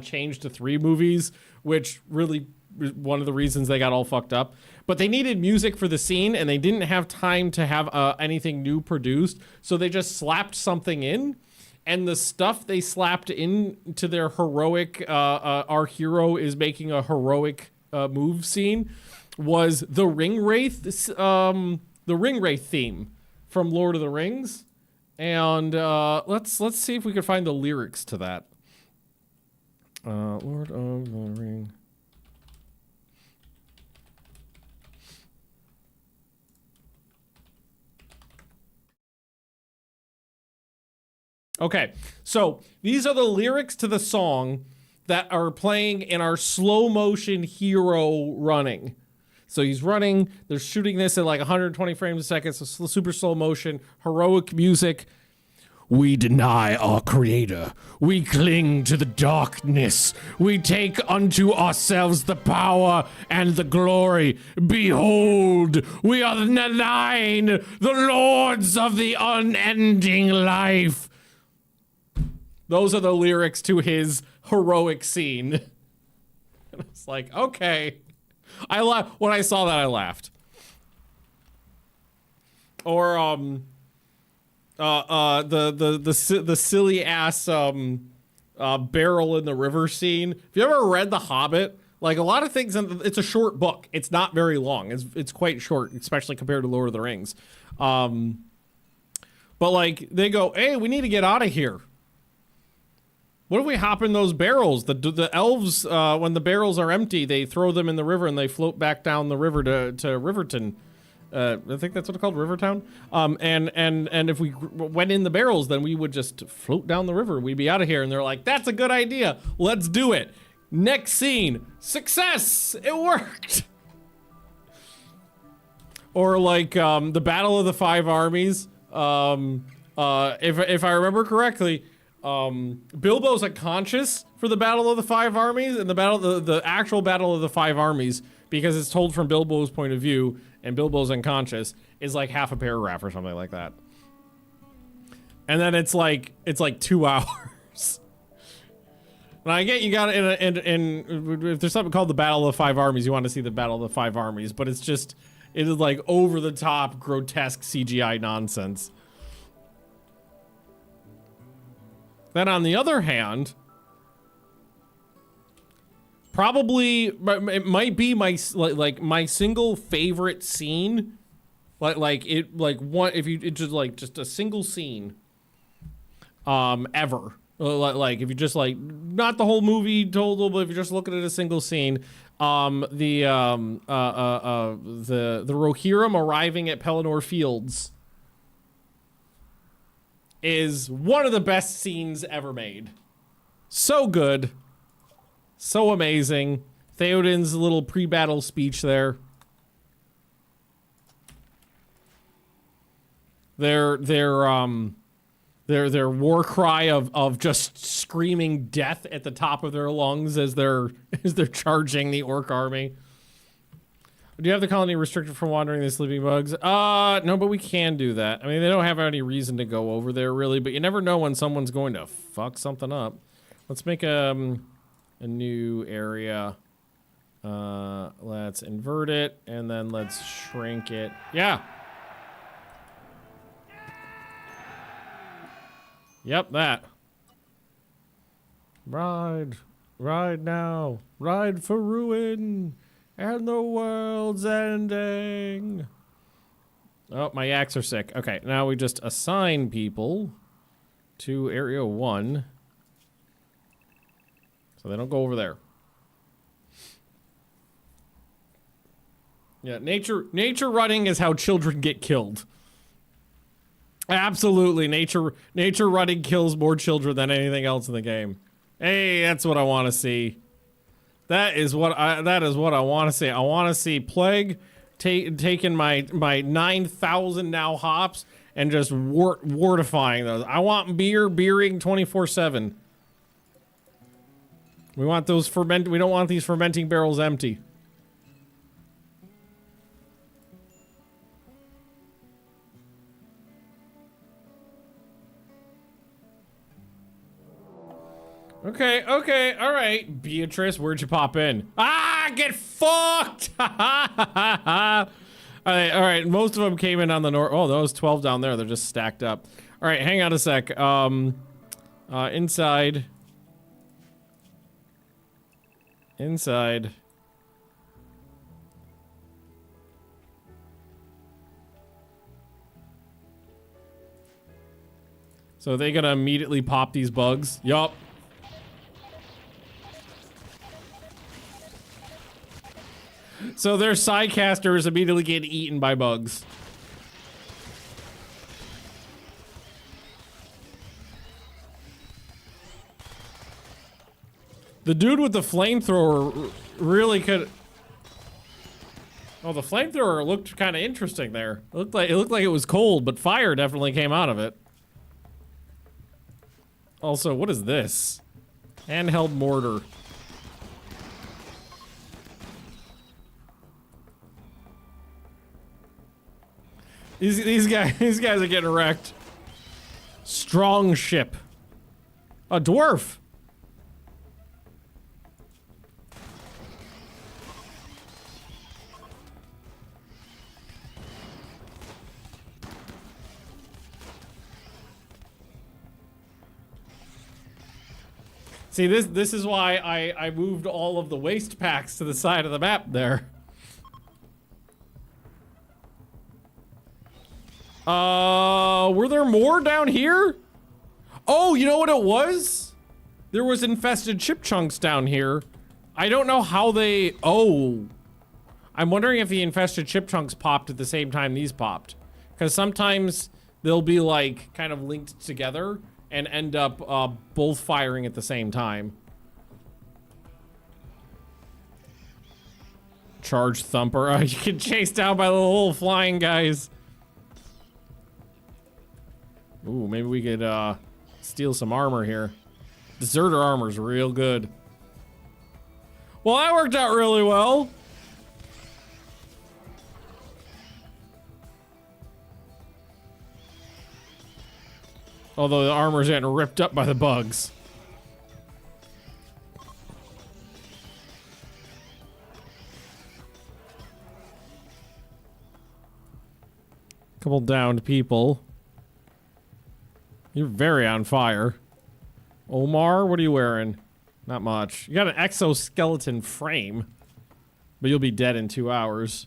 changed to 3 movies, which really was one of the reasons they got all fucked up. But they needed music for the scene, and they didn't have time to have anything new produced, so they just slapped something in, and the stuff they slapped into their heroic, our hero is making a heroic move scene, was the Ringwraith theme from Lord of the Rings, and let's see if we can find the lyrics to that. Lord of the Ring. Okay, so these are the lyrics to the song that are playing in our slow motion hero running. So he's running, they're shooting this at like 120 frames a second, so super slow motion, heroic music. We deny our creator. We cling to the darkness. We take unto ourselves the power and the glory. Behold, we are the 9, the lords of the unending life. Those are the lyrics to his heroic scene. And it's like, okay. When I saw that, I laughed. Or the silly ass barrel in the river scene. If you ever read The Hobbit, like a lot of things, it's a short book. It's not very long. It's quite short, especially compared to Lord of the Rings. But like they go, hey, we need to get out of here. What if we hop in those barrels? The elves, when the barrels are empty, they throw them in the river and they float back down the river to Riverton. I think that's what it's called, Rivertown. And if we went in the barrels, then we would just float down the river. We'd be out of here. And they're like, that's a good idea. Let's do it. Next scene, success. It worked. Or like the Battle of the 5 Armies. If I remember correctly, Bilbo's unconscious for the Battle of the 5 Armies, and the actual Battle of the 5 Armies, because it's told from Bilbo's point of view and Bilbo's unconscious, is like half a paragraph or something like that. And then it's like 2 hours. And I get you got it and if there's something called the Battle of the 5 Armies, you want to see the Battle of the 5 Armies, but it is like over the top grotesque CGI nonsense. Then on the other hand, probably it might be my single favorite scene, just a single scene, ever Like if you just like not the whole movie total, but if you're just looking at a single scene, the Rohirrim arriving at Pelennor Fields is one of the best scenes ever made. So good, so amazing. Theoden's little pre-battle speech there. Their war cry of just screaming death at the top of their lungs as they're charging the orc army. Do you have the colony restricted from wandering the sleeping bugs? No, but we can do that. I mean, they don't have any reason to go over there really, but you never know when someone's going to fuck something up. Let's make a new area. Let's invert it and then let's shrink it. Yeah. Yep, that. Ride now, ride for ruin, and the world's ending. Oh, my yaks are sick. Okay, now we just assign people to Area 1. So they don't go over there. Yeah, nature running is how children get killed. Absolutely, nature running kills more children than anything else in the game. Hey, that's what I want to see. That is what I want to see. I want to see Plague taking my 9,000 now hops and just wartifying those. I want beering 24/7. We want those we don't want these fermenting barrels empty. Okay, all right. Beatrice, where'd you pop in? Ah, get fucked! all right. Most of them came in on the north. Oh, those 12 down there, they're just stacked up. All right, hang on a sec. Inside. So are they gonna immediately pop these bugs? Yup. So their sidecasters immediately get eaten by bugs. The dude with the flamethrower really could. Oh, the flamethrower looked kind of interesting there. It looked like it was cold, but fire definitely came out of it. Also, what is this? Handheld mortar. These guys are getting wrecked. Strong ship. A dwarf. See, this is why I moved all of the waste packs to the side of the map there. Were there more down here? Oh, you know what it was? There was infested chip chunks down here. I don't know how they... Oh. I'm wondering if the infested chip chunks popped at the same time these popped. Because sometimes they'll be like kind of linked together and end up both firing at the same time. Charge thumper. Oh, you get chased down by the little flying guys. Ooh, maybe we could steal some armor here. Deserter armor's real good. Well, that worked out really well. Although the armor's getting ripped up by the bugs. Couple downed people. You're very on fire. Omar, what are you wearing? Not much. You got an exoskeleton frame, but you'll be dead in 2 hours.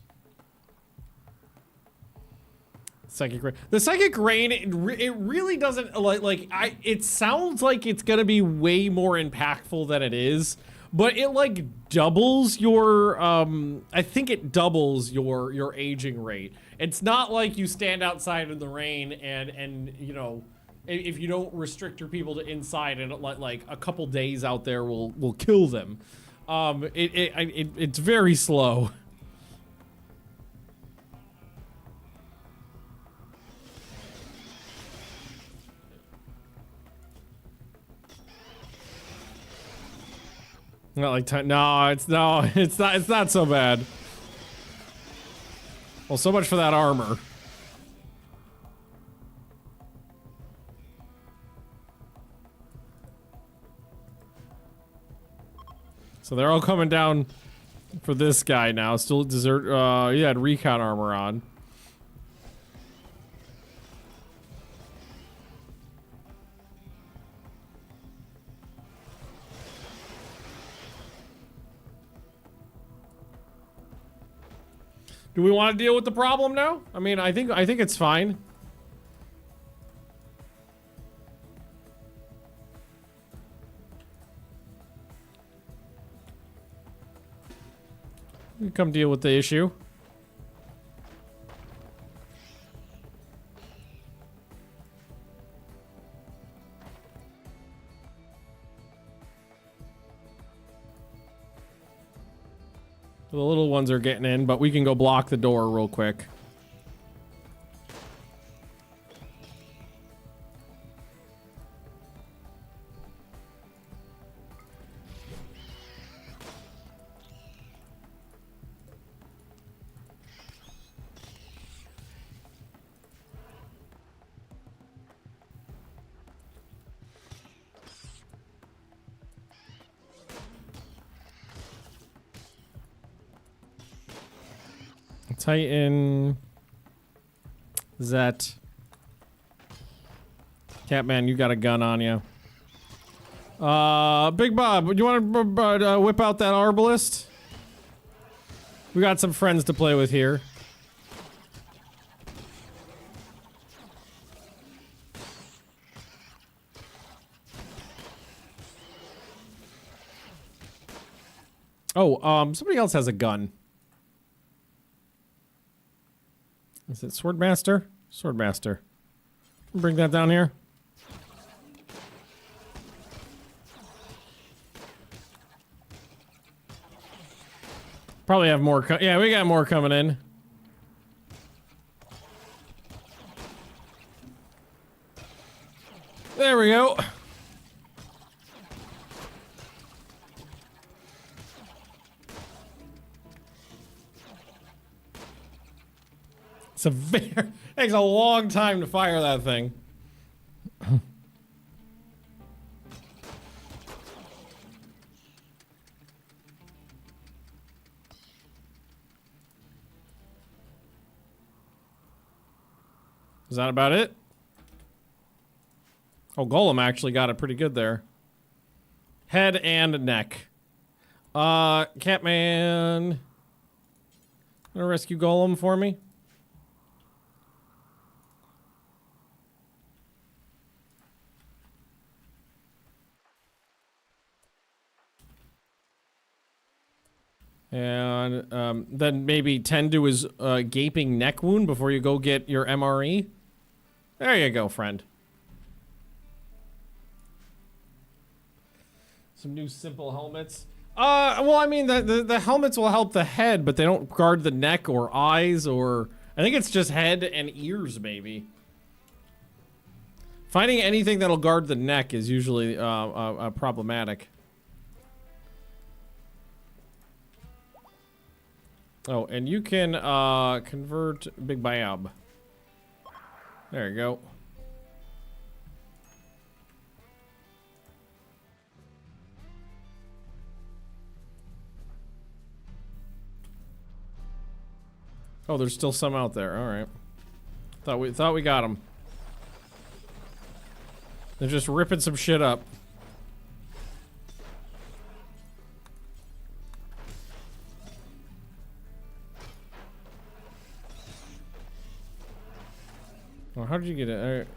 Psychic rain. The psychic rain, it really doesn't it sounds like it's gonna be way more impactful than it is, but it like doubles your I think it doubles your aging rate. It's not like you stand outside in the rain and you know, if you don't restrict your people to inside, and like a couple days out there will kill them. It's very slow. Not like time. No, it's not so bad. Well, so much for that armor. So they're all coming down for this guy now. Still desert. He had recon armor on. Do we want to deal with the problem now? I mean, I think it's fine. We can come deal with the issue. The little ones are getting in, but we can go block the door real quick. Titan. Zet. Catman, you got a gun on you. Big Bob, do you want to whip out that arbalist? We got some friends to play with here. Oh, somebody else has a gun. Is it Swordmaster? Swordmaster. Bring that down here. Probably have more. Yeah, we got more coming in. There we go. It's a very, takes a long time to fire that thing. Is that about it? Oh, Golem actually got it pretty good there. Head and neck. Catman. Gonna rescue Golem for me? And then maybe tend to his gaping neck wound before you go get your MRE. There you go, friend. Some new simple helmets. Well, I mean, the helmets will help the head, but they don't guard the neck or eyes, or I think it's just head and ears, maybe. Finding anything that'll guard the neck is usually problematic. Oh, and you can convert Big Bab. There you go. Oh, there's still some out there. All right. Thought we got them. They're just ripping some shit up. Well, how did you get it?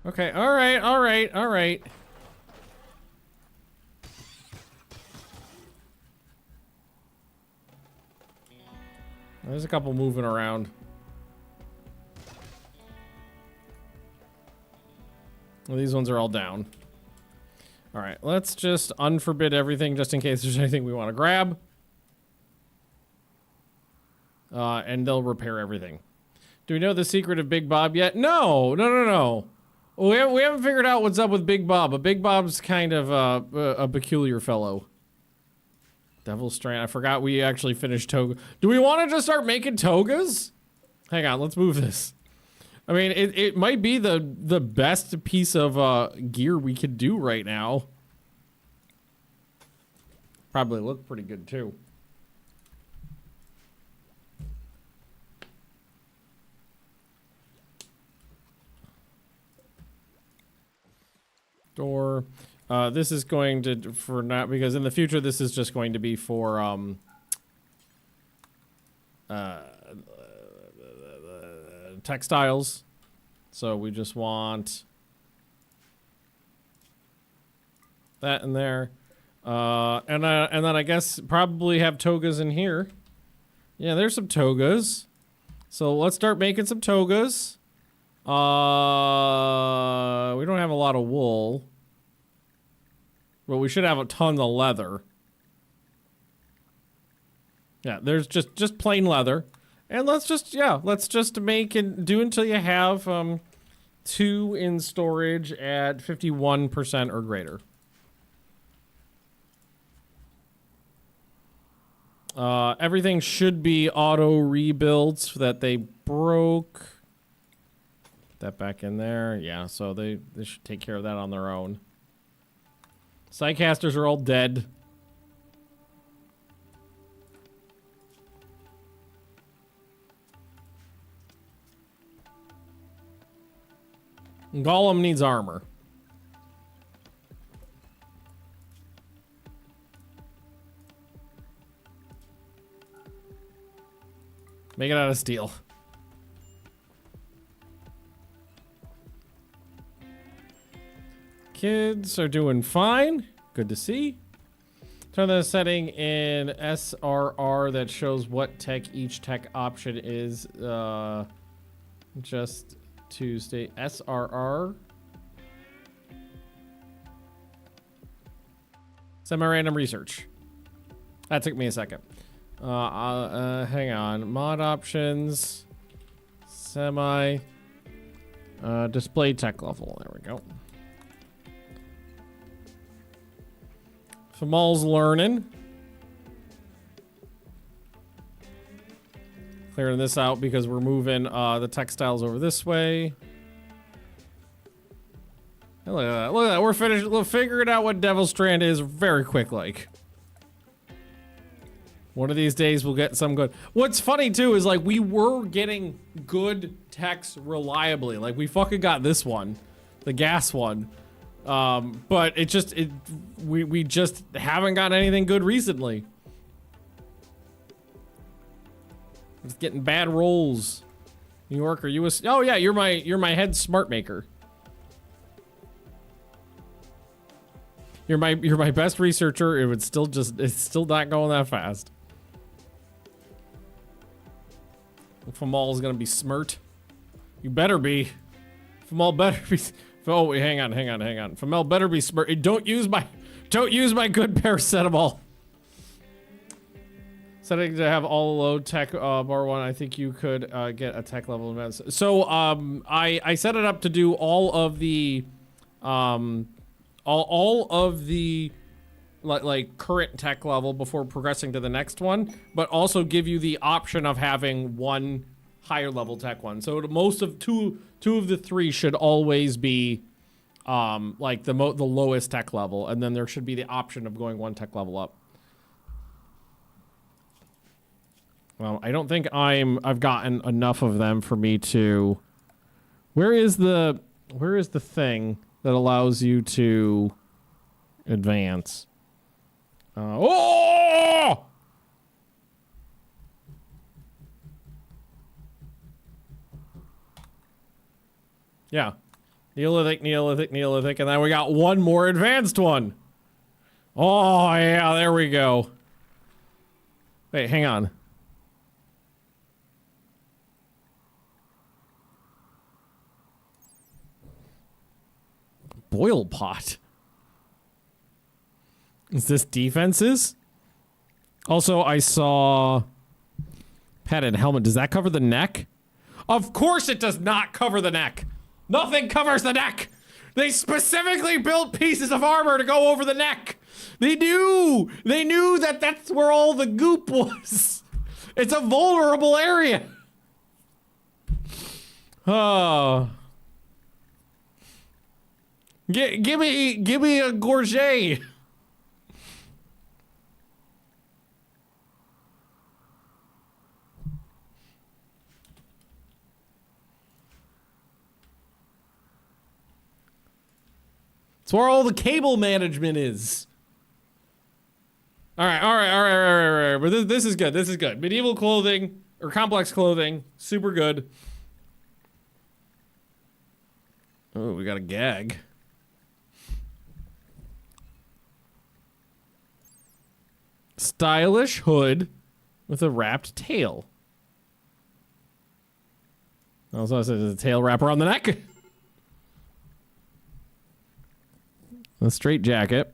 Okay, alright. There's a couple moving around. Well, these ones are all down. Alright, let's just unforbid everything just in case there's anything we want to grab. And they'll repair everything. Do we know the secret of Big Bob yet? No. We haven't figured out what's up with Big Bob, but Big Bob's kind of a peculiar fellow. Devil's Strand. I forgot we actually finished toga. Do we want to just start making togas? Hang on, let's move this. I mean, it might be the best piece of gear we could do right now. Probably look pretty good too. Door. This is going to, for not, because in the future this is just going to be for textiles. So we just want that in there. And then I guess probably have togas in here. Yeah, there's some togas. So let's start making some togas. We don't have a lot of wool. But we should have a ton of leather. Yeah, there's just plain leather. And let's just make and do until you have 2 in storage at 51% or greater. Everything should be auto rebuilds that they broke. That back in there. Yeah, so they should take care of that on their own. Psycasters are all dead. Golem needs armor. Make it out of steel. Kids are doing fine. Good to see. Turn the setting in SRR that shows what tech each tech option is. Just to state SRR. Semi-random research. That took me a second. Hang on. Mod options. Semi. Display tech level. There we go. Famal's learning. Clearing this out because we're moving the textiles over this way. Hey, look at that. Look at that. We're finished. We're figuring out what Devil's Strand is very quick, like. One of these days we'll get some good. What's funny too is like we were getting good techs reliably. Like we fucking got this one, the gas one. But we just haven't got anything good recently. It's getting bad rolls. New York, are you a? Oh yeah, you're my head smart maker. You're my best researcher. It's still not going that fast. Famal is gonna be smart. You better be. Famal better be. Oh wait, hang on. Famal better be smart. Don't use my good paracetamol. Setting to have all low tech bar 1. I think you could get a tech level events. So I set it up to do all of the like current tech level before progressing to the next one, but also give you the option of having one higher level tech one. So most of two of the 3 should always be like the lowest tech level, and then there should be the option of going 1 tech level up. Well, I don't think I've gotten enough of them for me to. Where is the thing that allows you to advance? Oh! Yeah. Neolithic, Neolithic, Neolithic, and then we got one more advanced one. Oh, yeah, there we go. Wait, hang on. Boil pot. Is this defenses? Also, I saw padded helmet. Does that cover the neck? Of course it does not cover the neck. Nothing covers the neck. They specifically built pieces of armor to go over the neck. They knew that that's where all the goop was. It's a vulnerable area. Oh. Give me a gorget. It's where all the cable management is. All right. But this is good. This is good. Medieval clothing or complex clothing, super good. Oh, we got a gag. Stylish hood with a wrapped tail. Also, I said there's a tail wrapper on the neck. A straight jacket.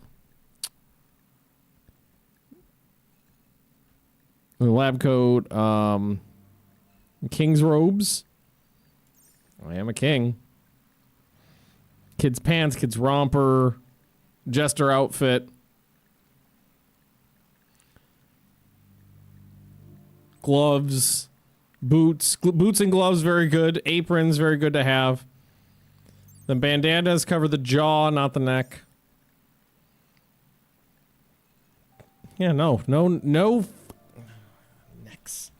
A lab coat. King's robes. I am a king. Kid's pants, kid's romper. Jester outfit. Gloves. Boots. Boots and gloves, very good. Aprons, very good to have. The bandanas cover the jaw, not the neck. Yeah, no. Necks.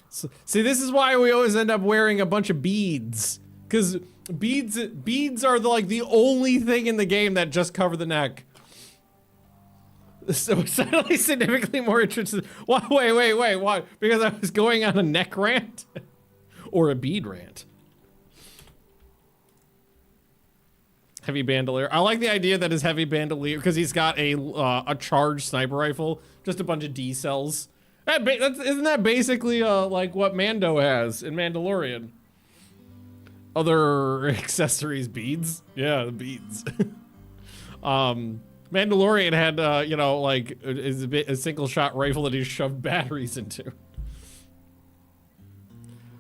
So, see, this is why we always end up wearing a bunch of beads. Because beads are the only thing in the game that just cover the neck. So suddenly significantly more interested. Wait, why? Because I was going on a neck rant? Or a bead rant? Heavy bandolier. I like the idea that his heavy bandolier, because he's got a charged sniper rifle, just a bunch of D cells. Isn't that basically like what Mando has in Mandalorian? Other accessories, beads. Yeah, the beads. Mandalorian had a single shot rifle that he shoved batteries into.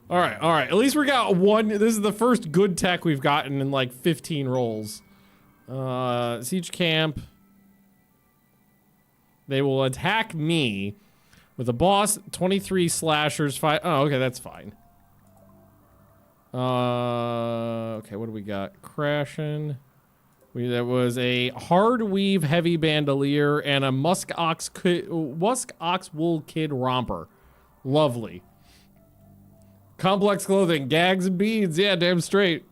All right. At least we got one. This is the first good tech we've gotten in like 15 rolls. Siege camp. They will attack me with a boss, 23 slashers, 5. Oh, okay, that's fine. Okay, what do we got? Crashing. There was a hard weave heavy bandolier and a musk ox wool kid romper. Lovely. Complex clothing, gags and beads. Yeah, damn straight.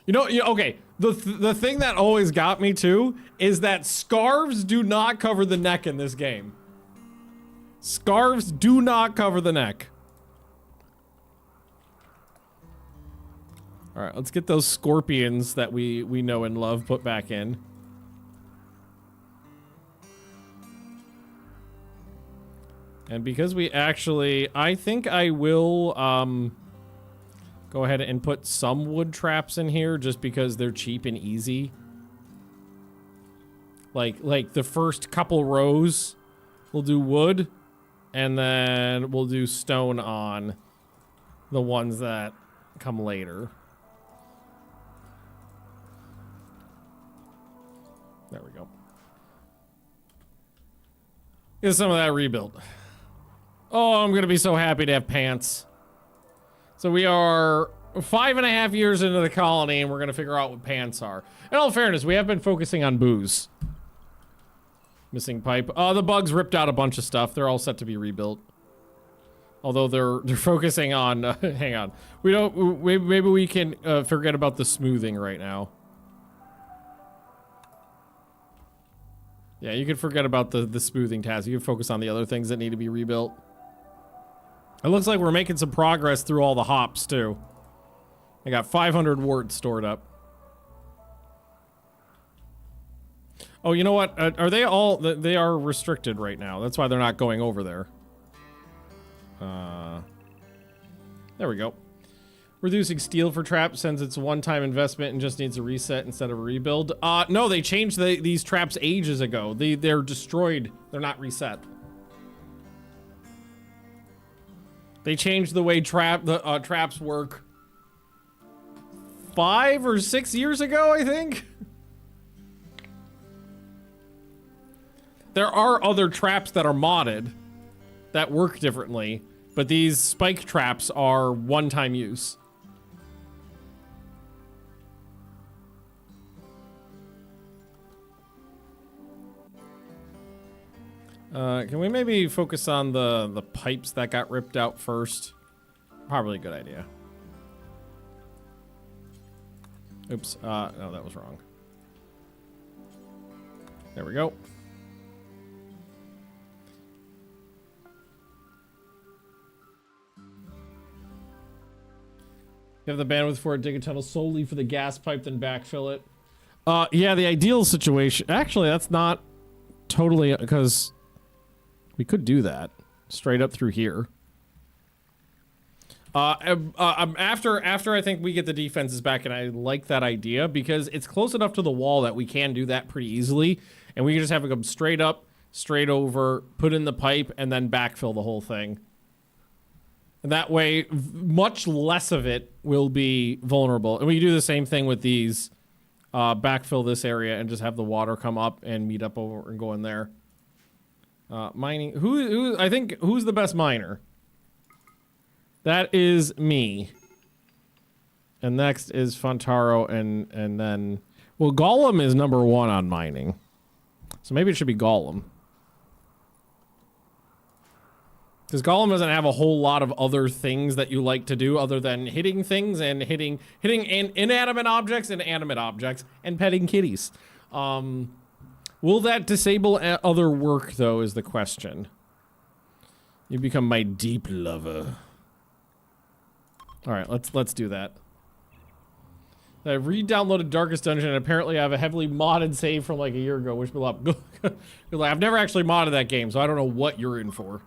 Okay. The thing that always got me too is that scarves do not cover the neck in this game. Scarves do not cover the neck. All right, let's get those scorpions that we know and love put back in. And because we actually, I think I will go ahead and put some wood traps in here just because they're cheap and easy. Like the first couple rows, we'll do wood, and then we'll do stone on the ones that come later. There we go. Get some of that rebuild. Oh, I'm gonna be so happy to have pants. So we are 5.5 years into the colony, and we're gonna figure out what pants are. In all fairness, we have been focusing on booze. Missing pipe. The bugs ripped out a bunch of stuff. They're all set to be rebuilt. Although they're focusing on. Hang on. Maybe we can forget about the smoothing right now. Yeah, you can forget about the smoothing task. You can focus on the other things that need to be rebuilt. It looks like we're making some progress through all the hops, too. I got 500 warts stored up. Oh, you know what? Are they all... They are restricted right now. That's why they're not going over there. There we go. Reducing steel for traps since it's a one-time investment and just needs a reset instead of a rebuild. No, they changed these traps ages ago. They're destroyed. They're not reset. They changed the way traps work 5 or 6 years ago, I think. There are other traps that are modded that work differently, but these spike traps are one-time use. Can we maybe focus on the pipes that got ripped out first? Probably a good idea. Oops, no, that was wrong. There we go. You have the bandwidth for it, dig a tunnel solely for the gas pipe, then backfill it. Yeah, the ideal situation... Actually, that's not totally... Because we could do that. Straight up through here. After I think we get the defenses back, and I like that idea, because it's close enough to the wall that we can do that pretty easily, and we can just have it come straight up, straight over, put in the pipe, and then backfill the whole thing. And that way, much less of it will be vulnerable. And we can do the same thing with these. Backfill this area and just have the water come up and meet up over and go in there. Mining. I think, who's the best miner? That is me. And next is Fontaro, and then... Well, Gollum is number 1 on mining. So maybe it should be Gollum. Because Gollum doesn't have a whole lot of other things that you like to do other than hitting things and hitting inanimate objects and animate objects and petting kitties. Will that disable other work, though, is the question. You become my deep lover. All right, let's do that. I re-downloaded Darkest Dungeon, and apparently I have a heavily modded save from like a year ago. Wish me luck. I've never actually modded that game, so I don't know what you're in for.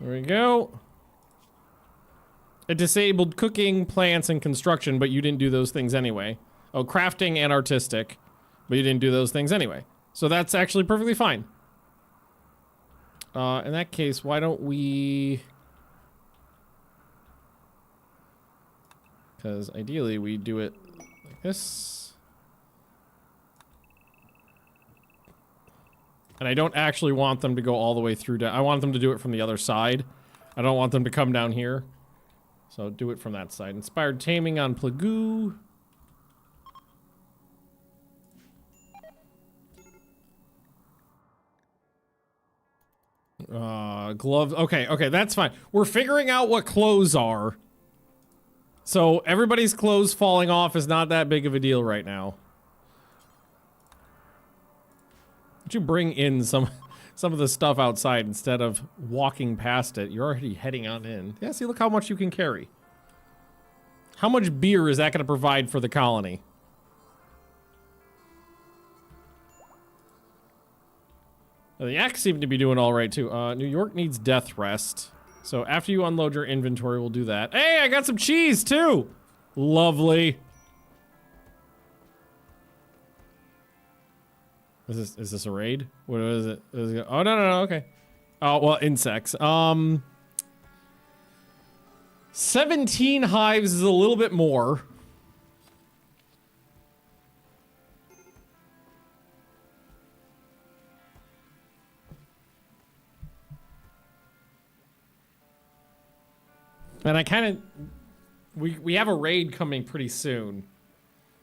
There we go. It disabled cooking, plants, and construction, but you didn't do those things anyway. Oh, crafting and artistic, but you didn't do those things anyway. So that's actually perfectly fine. In that case, why don't we... Because ideally we do it like this. And I don't actually want them to go all the way through. I want them to do it from the other side. I don't want them to come down here. So do it from that side. Inspired taming on Plagoo. Gloves. Okay, that's fine. We're figuring out what clothes are. So everybody's clothes falling off is not that big of a deal right now. Would you bring in some of the stuff outside instead of walking past it? You're already heading on in. Yeah, see, look how much you can carry. How much beer is that going to provide for the colony? The Yak seem to be doing all right, too. New York needs death rest. So after you unload your inventory, we'll do that. Hey, I got some cheese, too! Lovely. Is this a raid? What is it? Oh, no, okay. Oh, well, insects. 17 hives is a little bit more. And I kind of... We have a raid coming pretty soon.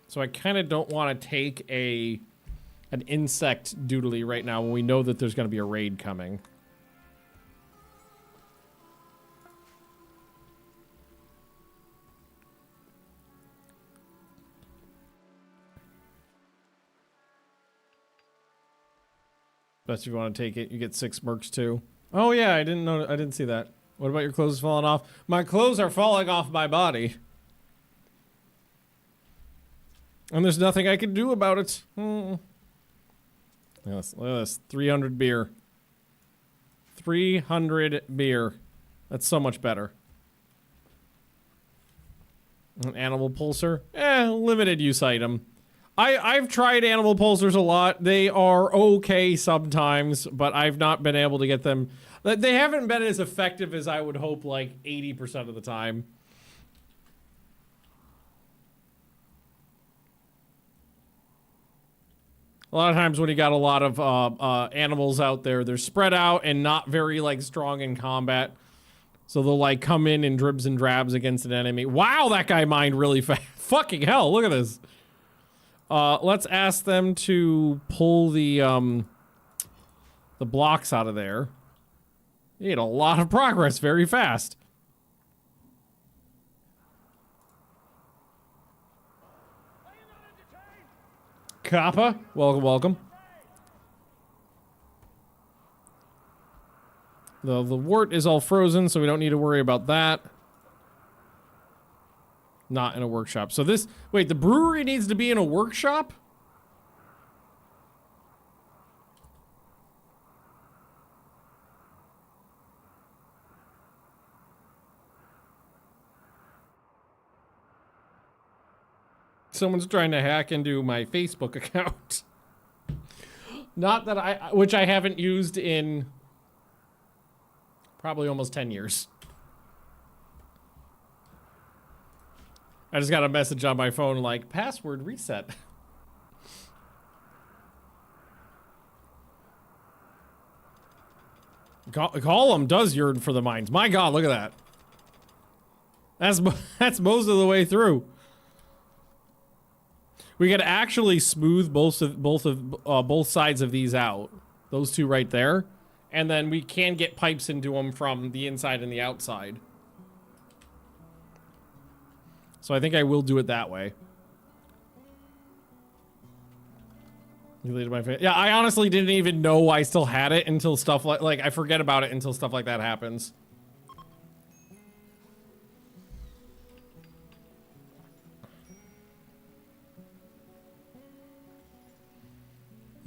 So I kind of don't want to take an insect doodly right now when we know that there's going to be a raid coming. Best if you want to take it, you get 6 mercs too. Oh yeah, I didn't see that. What about your clothes falling off? My clothes are falling off my body. And there's nothing I can do about it. Yes, look at this. 300 beer. 300 beer. That's so much better. An animal pulsar? Limited use item. I've tried animal pulsars a lot. They are okay sometimes, but I've not been able to get them. They haven't been as effective as I would hope, like 80% of the time. A lot of times when you got a lot of animals out there, they're spread out and not very like strong in combat. So they'll like come in dribs and drabs against an enemy. Wow, that guy mined really fast. Fucking hell, look at this. Let's ask them to pull the blocks out of there. You made a lot of progress very fast. Kappa, welcome, welcome. The wart is all frozen, so we don't need to worry about that. Not in a workshop. So this, wait, the brewery needs to be in a workshop? Someone's trying to hack into my Facebook account. Not that which I haven't used in probably almost 10 years. I just got a message on my phone like, password reset. Gollum does yearn for the mines. My God, look at that. That's most of the way through. We could actually smooth both sides of these out. Those two right there. And then we can get pipes into them from the inside and the outside. So I think I will do it that way. Yeah, I honestly didn't even know I still had it until stuff like I forget about it until stuff like that happens.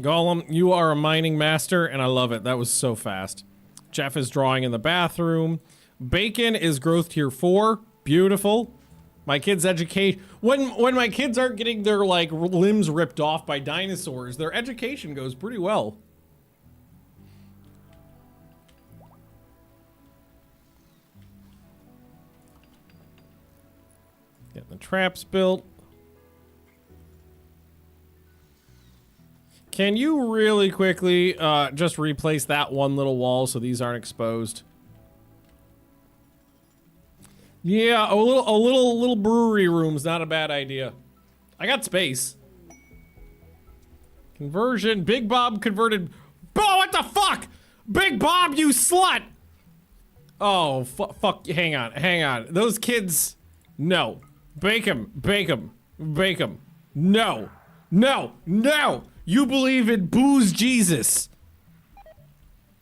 Gollum, you are a mining master, and I love it. That was so fast. Jeff is drawing in the bathroom. Bacon is growth tier 4. Beautiful. My kids educate when my kids aren't getting their like limbs ripped off by dinosaurs, their education goes pretty well. Getting the traps built. Can you really quickly just replace that one little wall so these aren't exposed? Yeah, a little brewery room's not a bad idea. I got space. Conversion. Big Bob converted. Oh, what the fuck? Big Bob, you slut! Oh, fuck. Hang on. Those kids. No. Bake 'em. No. You believe in booze Jesus.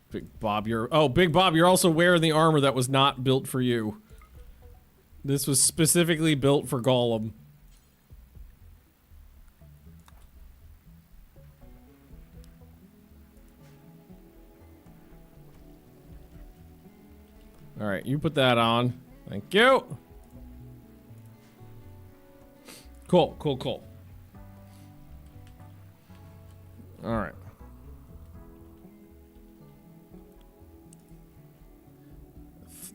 Big Bob, Big Bob, you're also wearing the armor that was not built for you. This was specifically built for Gollum. Alright, you put that on. Thank you. Cool. Alright.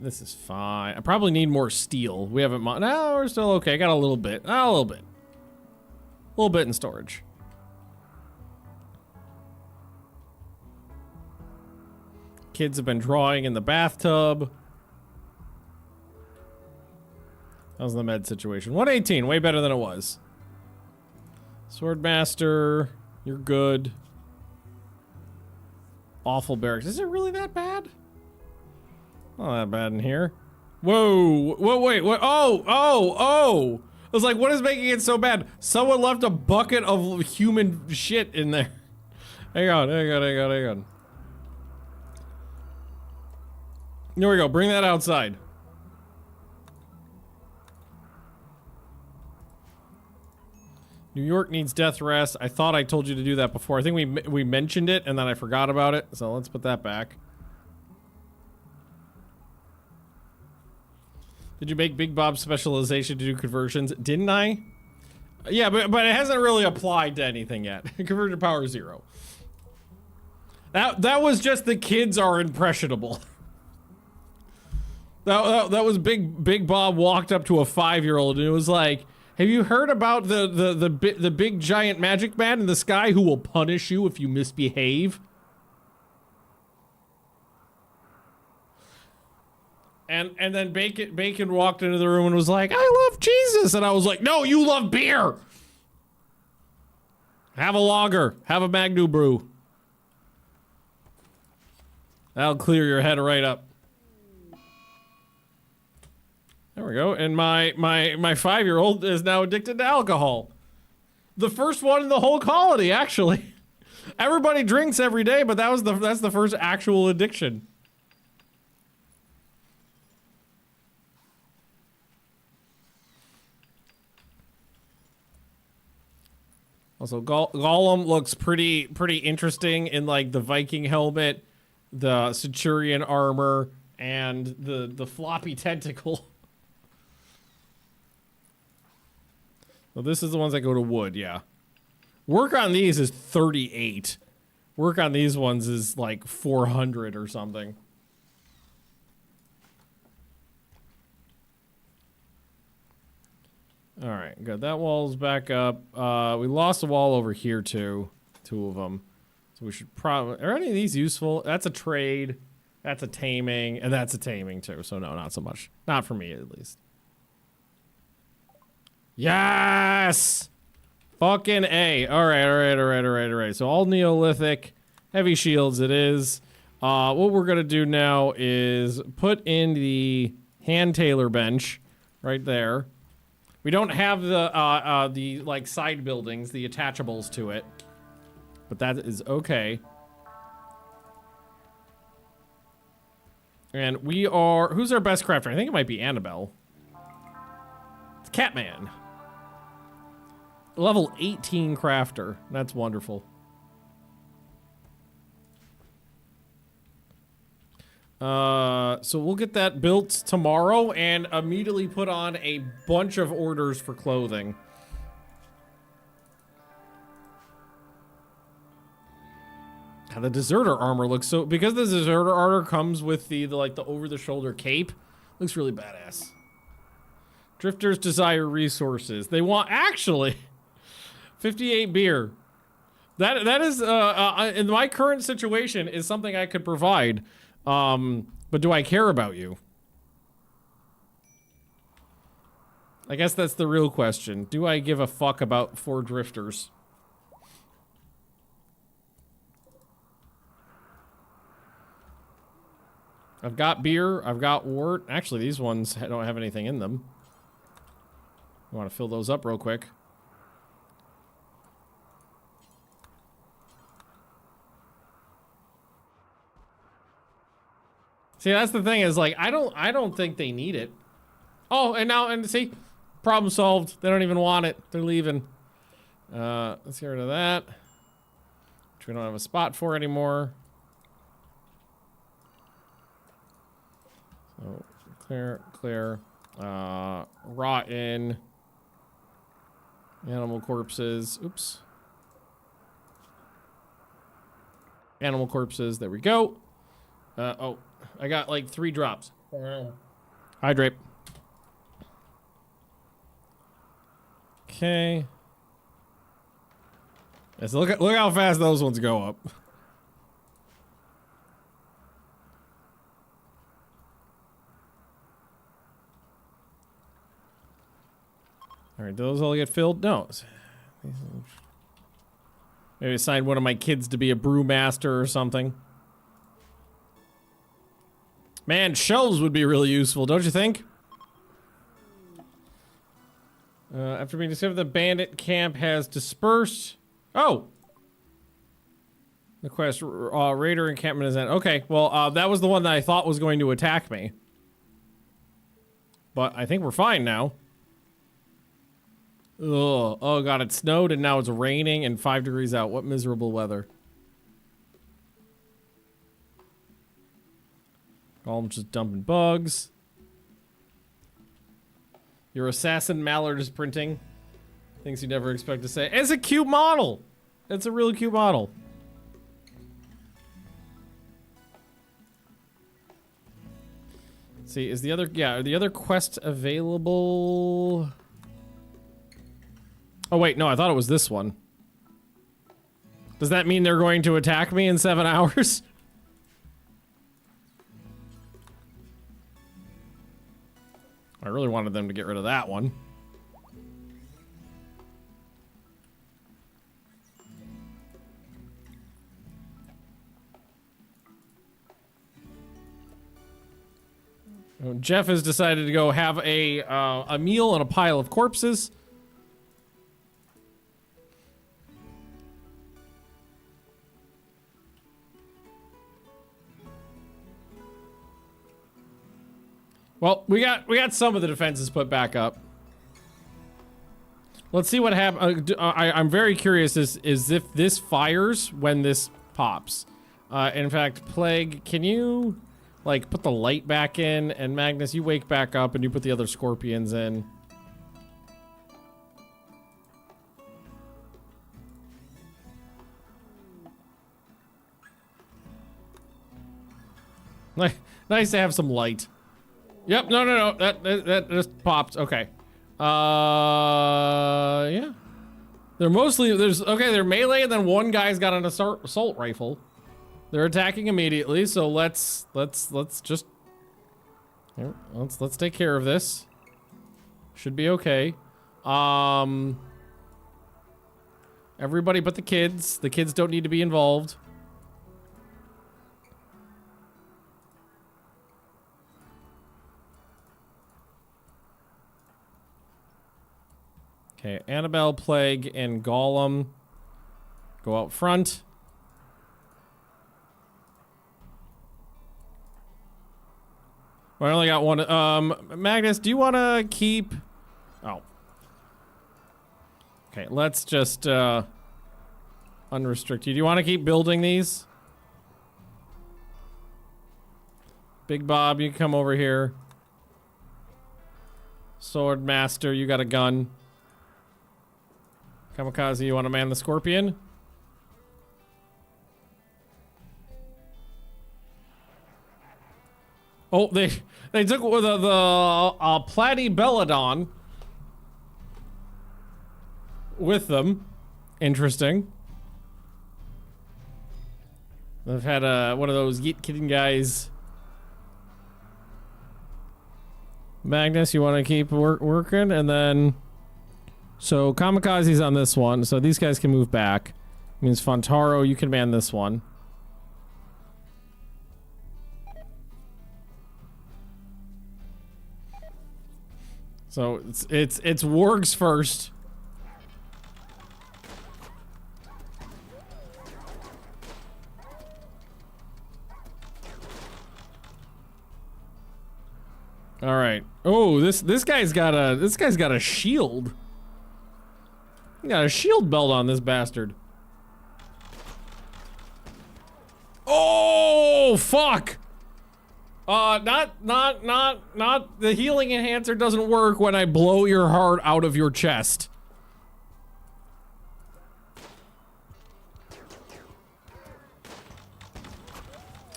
This is fine. I probably need more steel. We haven't... No, we're still okay. Got a little bit. A little bit. A little bit in storage. Kids have been drawing in the bathtub. How's the med situation? 118. Way better than it was. Swordmaster. You're good. Awful barracks. Is it really that bad? Not that bad in here. Whoa. Wait, what? Oh. I was like, what is making it so bad? Someone left a bucket of human shit in there. Hang on. There we go. Bring that outside. New York needs death rest. I thought I told you to do that before. I think we mentioned it and then I forgot about it. So let's put that back. Did you make Big Bob's specialization to do conversions? Didn't I? Yeah, but it hasn't really applied to anything yet. Conversion power 0. That was just the kids are impressionable. That was Big Bob walked up to a 5-year-old and it was like, have you heard about the big giant magic man in the sky who will punish you if you misbehave? And then Bacon walked into the room and was like, I love Jesus. And I was like, no, you love beer. Have a lager. Have a Magnum brew. That'll clear your head right up. There we go. And my 5-year-old is now addicted to alcohol. The first one in the whole colony, actually. Everybody drinks every day, but that's the first actual addiction. Also, Gollum looks pretty interesting in like the Viking helmet, the Centurion armor, and the floppy tentacle. Well, this is the ones that go to wood, yeah. Work on these is 38. Work on these ones is like 400 or something. All right, good. That wall's back up. We lost a wall over here too. 2 of them. So we should probably... Are any of these useful? That's a trade. That's a taming. And that's a taming too. So no, not so much. Not for me, at least. Yes! Fucking A. Alright. So all Neolithic. Heavy shields it is. What we're gonna do now is put in the hand tailor bench. Right there. We don't have the like side buildings, the attachables to it. But that is okay. And we are... Who's our best crafter? I think it might be Annabelle. It's Catman. Level 18 crafter. That's wonderful. So we'll get that built tomorrow and immediately put on a bunch of orders for clothing. Now, the deserter armor looks so... Because the deserter armor comes with the over-the-shoulder cape, looks really badass. Drifters desire resources. They want... Actually... 58 beer. That is, in my current situation, is something I could provide. But do I care about you? I guess that's the real question. Do I give a fuck about 4 drifters? I've got beer, I've got wort. Actually, these ones don't have anything in them. I want to fill those up real quick. See, that's the thing is like I don't think they need it. Oh, and see, problem solved. They don't even want it. They're leaving. Let's get rid of that. Which we don't have a spot for anymore. So clear. Rotten. Animal corpses. Oops. Animal corpses. There we go. Oh. I got like 3 drops. Hydrate. Okay. Yeah, so look how fast those ones go up. All right, do those all get filled? No. Maybe assign one of my kids to be a brewmaster or something. Man, shelves would be really useful, don't you think? After being discovered, the bandit camp has dispersed. Oh! The quest, Raider encampment is in. Okay, well, that was the one that I thought was going to attack me. But I think we're fine now. Ugh. Oh god, it snowed and now it's raining and 5 degrees out. What miserable weather. I'm just dumping bugs. Your assassin mallard is printing. Things you never expect to say. It's a cute model. It's a really cute model. Let's see, is the other, yeah, are the other quests available? Oh wait, no, I thought it was this one. Does that mean they're going to attack me in 7 hours? I really wanted them to get rid of that one. Jeff has decided to go have a meal on a pile of corpses. Well, we got some of the defenses put back up. Let's see what happens. I'm very curious is if this fires when this pops. In fact, Plague, can you like put the light back in? And Magnus, you wake back up and you put the other scorpions in. Nice to have some light. Yep, no. That just popped. Okay. Yeah. They're mostly, they're melee and then one guy's got an assault rifle. They're attacking immediately, so let's just, here, let's take care of this. Should be okay. Everybody but the kids. The kids don't need to be involved. Okay, Annabelle, Plague, and Golem go out front. I only got one. Magnus, do you want to keep... Oh. Okay, let's just, unrestrict you. Do you want to keep building these? Big Bob, you come over here. Sword Master, you got a gun. Kamikaze, you want to man the scorpion? Oh, they took the Platybelodon with them. Interesting. They've had one of those Yeet Kitten guys. Magnus, you want to keep working, and then. So Kamikaze's on this one, so these guys can move back. Means Fontaro, you can man this one. So it's wargs first. All right. Oh, this guy's got a shield. He got a shield belt on this bastard. Oh, fuck. Not the healing enhancer doesn't work when I blow your heart out of your chest.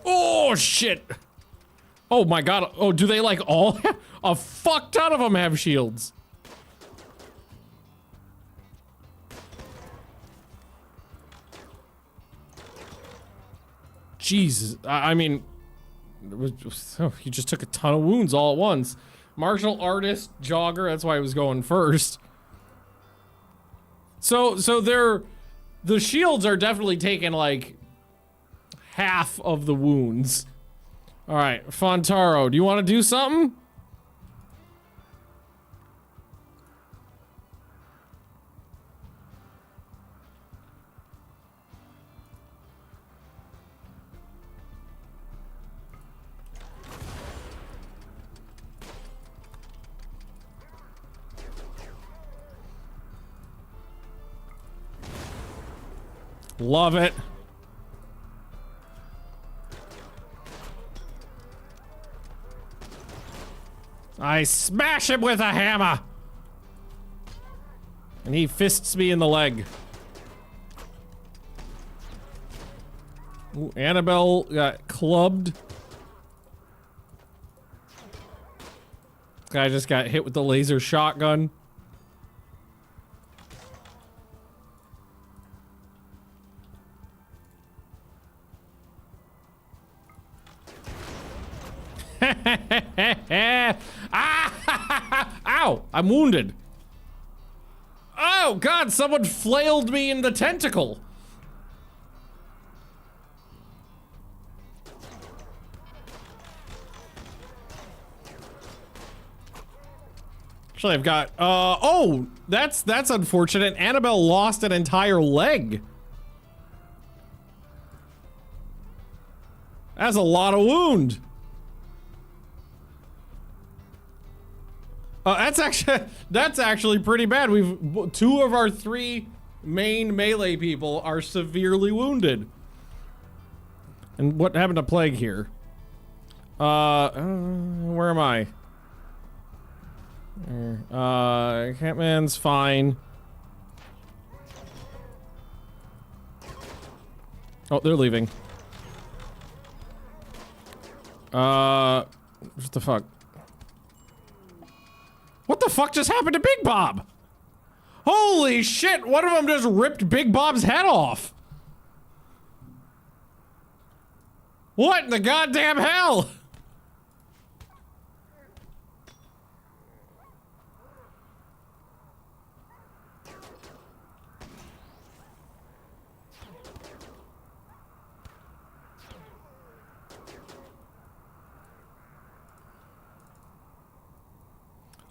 Oh, shit. Oh my god. Oh, do they like all a fuck ton of them have shields? Jesus, I mean, he just took a ton of wounds all at once. Martial artist, jogger, that's why he was going first. So the shields are definitely taking like half of the wounds. All right, Fontaro, do you want to do something? Love it. I smash him with a hammer. And he fists me in the leg. Ooh, Annabelle got clubbed. This guy just got hit with the laser shotgun. Ah! Ow! I'm wounded. Oh God! Someone flailed me in the tentacle. Actually, I've got. Oh, that's unfortunate. Annabelle lost an entire leg. That's a lot of wound. That's actually pretty bad. We've 2 of our 3 main melee people are severely wounded. And what happened to Plague here? Where am I? Catman's fine. Oh, they're leaving. What the fuck? What the fuck just happened to Big Bob? Holy shit, one of them just ripped Big Bob's head off. What in the goddamn hell?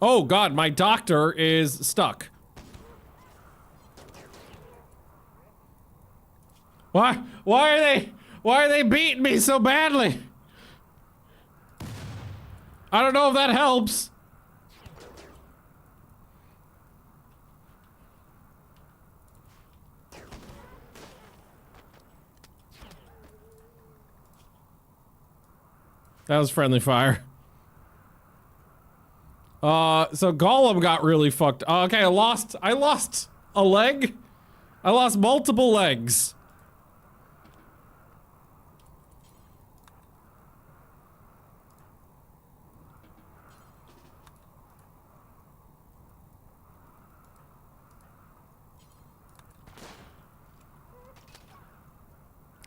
Oh God, my doctor is stuck. Why are they beating me so badly? I don't know if that helps. That was friendly fire. So Gollum got really fucked. Okay, I lost a leg. I lost multiple legs.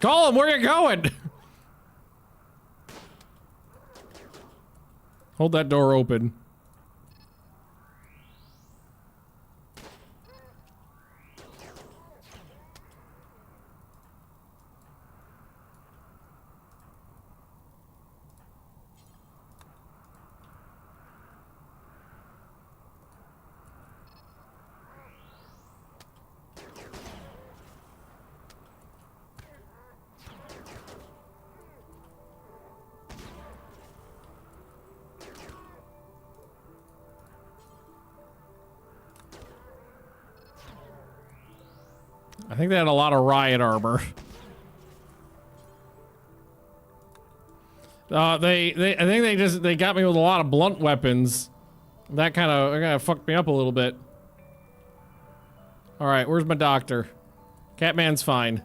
Gollum, where you going? Hold that door open. I think they had a lot of riot armor. I think they got me with a lot of blunt weapons. That kind of fucked me up a little bit. All right, where's my doctor? Catman's fine.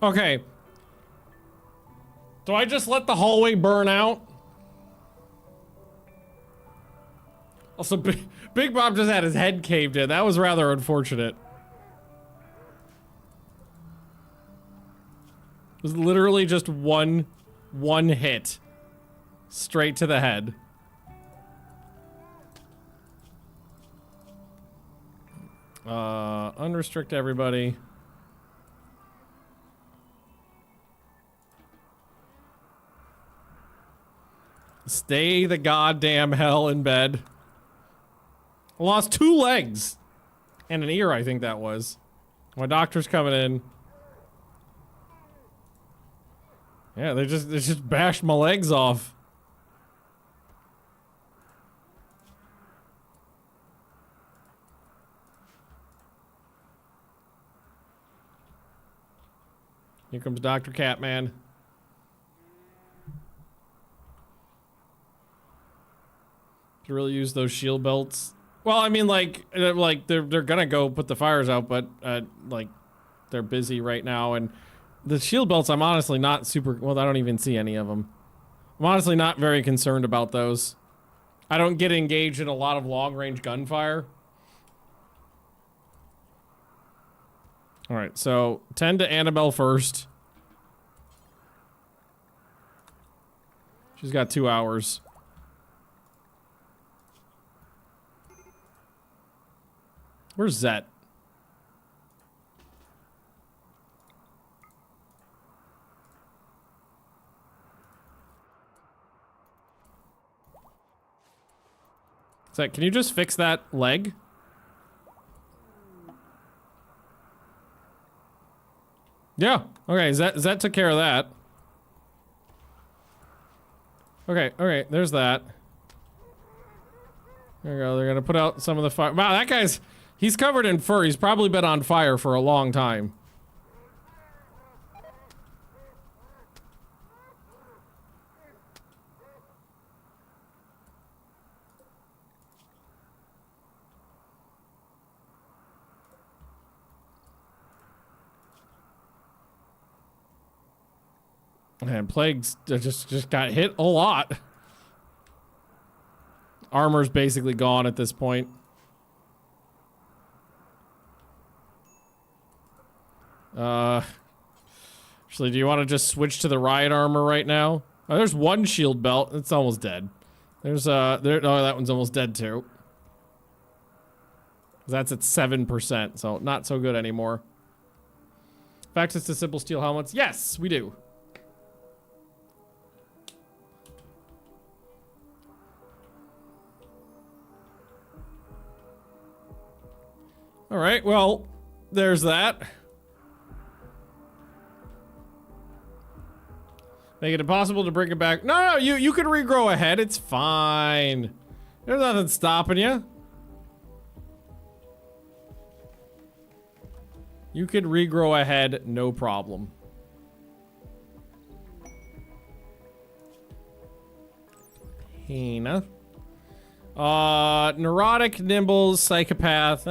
Okay. Do I just let the hallway burn out? Also, Big Bob just had his head caved in. That was rather unfortunate. It was literally just one hit. Straight to the head. Unrestrict everybody. Stay the goddamn hell in bed. I lost 2 legs. And an ear, I think that was. My doctor's coming in. Yeah, they just bashed my legs off. Here comes Dr. Catman. To really use those shield belts. Well, I mean, like they're gonna go put the fires out, but like they're busy right now, and the shield belts, I'm honestly not super. Well, I don't even see any of them. I'm honestly not very concerned about those. I don't get engaged in a lot of long-range gunfire. All right, so 10 to Annabelle first. She's got 2 hours. Where's Zet? Zet, can you just fix that leg? Yeah, okay, Zet took care of that. Okay, there's that. There we go, they're gonna put out some of the fire. Wow, that guy's, he's covered in fur. He's probably been on fire for a long time. And Plague's just got hit a lot. Armor's basically gone at this point. Actually, do you want to just switch to the riot armor right now? Oh, there's one shield belt. It's almost dead. There's oh, that one's almost dead too. That's at 7%, so not so good anymore. Access to simple steel helmets. Yes, we do. All right, well, there's that. Make it impossible to bring it back. No, you can regrow a head. It's fine. There's nothing stopping you. You can regrow a head, no problem. Hina. Neurotic, nimble, psychopath.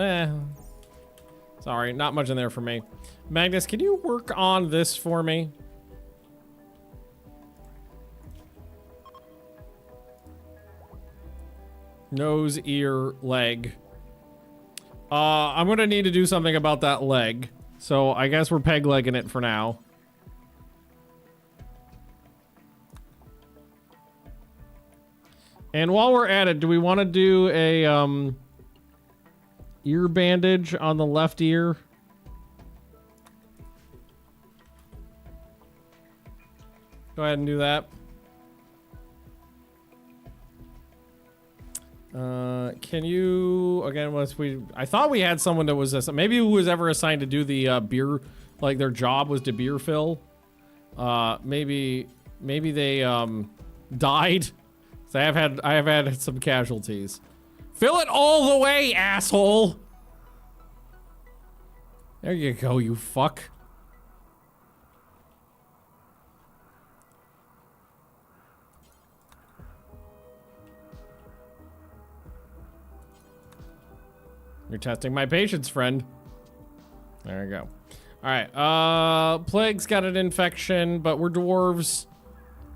Sorry, not much in there for me. Magnus, can you work on this for me? Nose, ear, leg. I'm gonna need to do something about that leg. So I guess we're peg-legging it for now. And while we're at it, do we want to do a ear bandage on the left ear? Go ahead and do that. Can you, again, I thought we had someone that was, maybe who was ever assigned to do the beer, like their job was to beer fill. Maybe they died. So I have had some casualties. Fill it all the way, asshole! There you go, you fuck. You're testing my patience, friend. There you go. Alright, Plague's got an infection, but we're dwarves.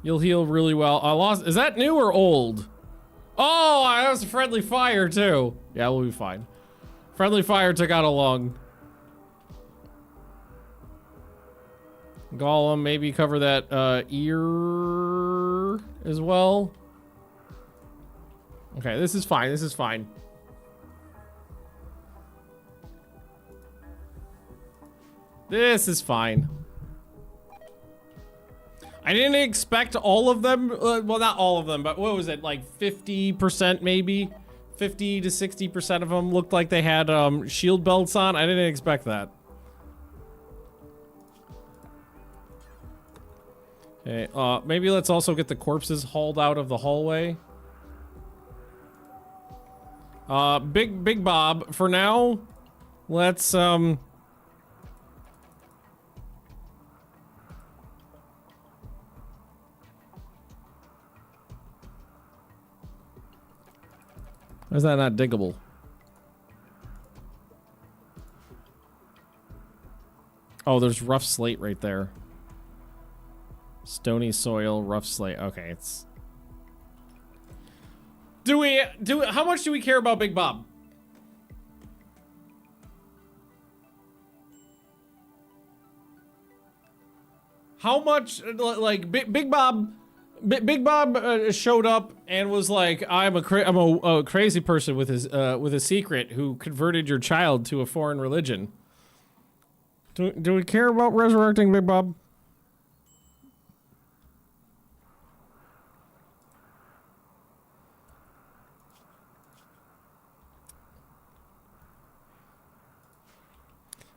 You'll heal really well. Is that new or old? Oh, that was a friendly fire too. Yeah, we'll be fine. Friendly fire took out a lung. Golem, maybe cover that ear as well. Okay, this is fine. This is fine. This is fine. I didn't expect all of them. Well, not all of them, but what was it? Like 50% maybe? 50 to 60% of them looked like they had shield belts on. I didn't expect that. Okay, maybe let's also get the corpses hauled out of the hallway. Big Bob, for now, let's, Why is that not diggable? Oh, there's rough slate right there. Stony soil, rough slate. Okay, it's... How much do we care about Big Bob? How much, like, Big Bob showed up and was like, I'm a crazy person with a secret who converted your child to a foreign religion. Do we care about resurrecting Big Bob?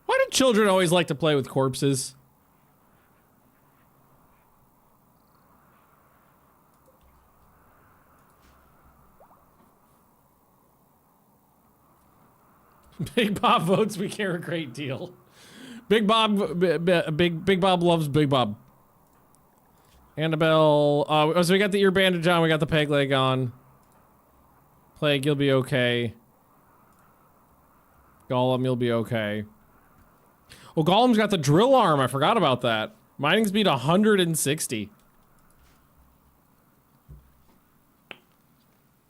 Why do children always like to play with corpses? Big Bob votes we care a great deal. Big Bob loves Big Bob. Annabelle, so we got the ear bandage on, we got the peg leg on. Plague, you'll be okay. Golem, you'll be okay. Oh, Golem's got the drill arm, I forgot about that. Mining speed 160.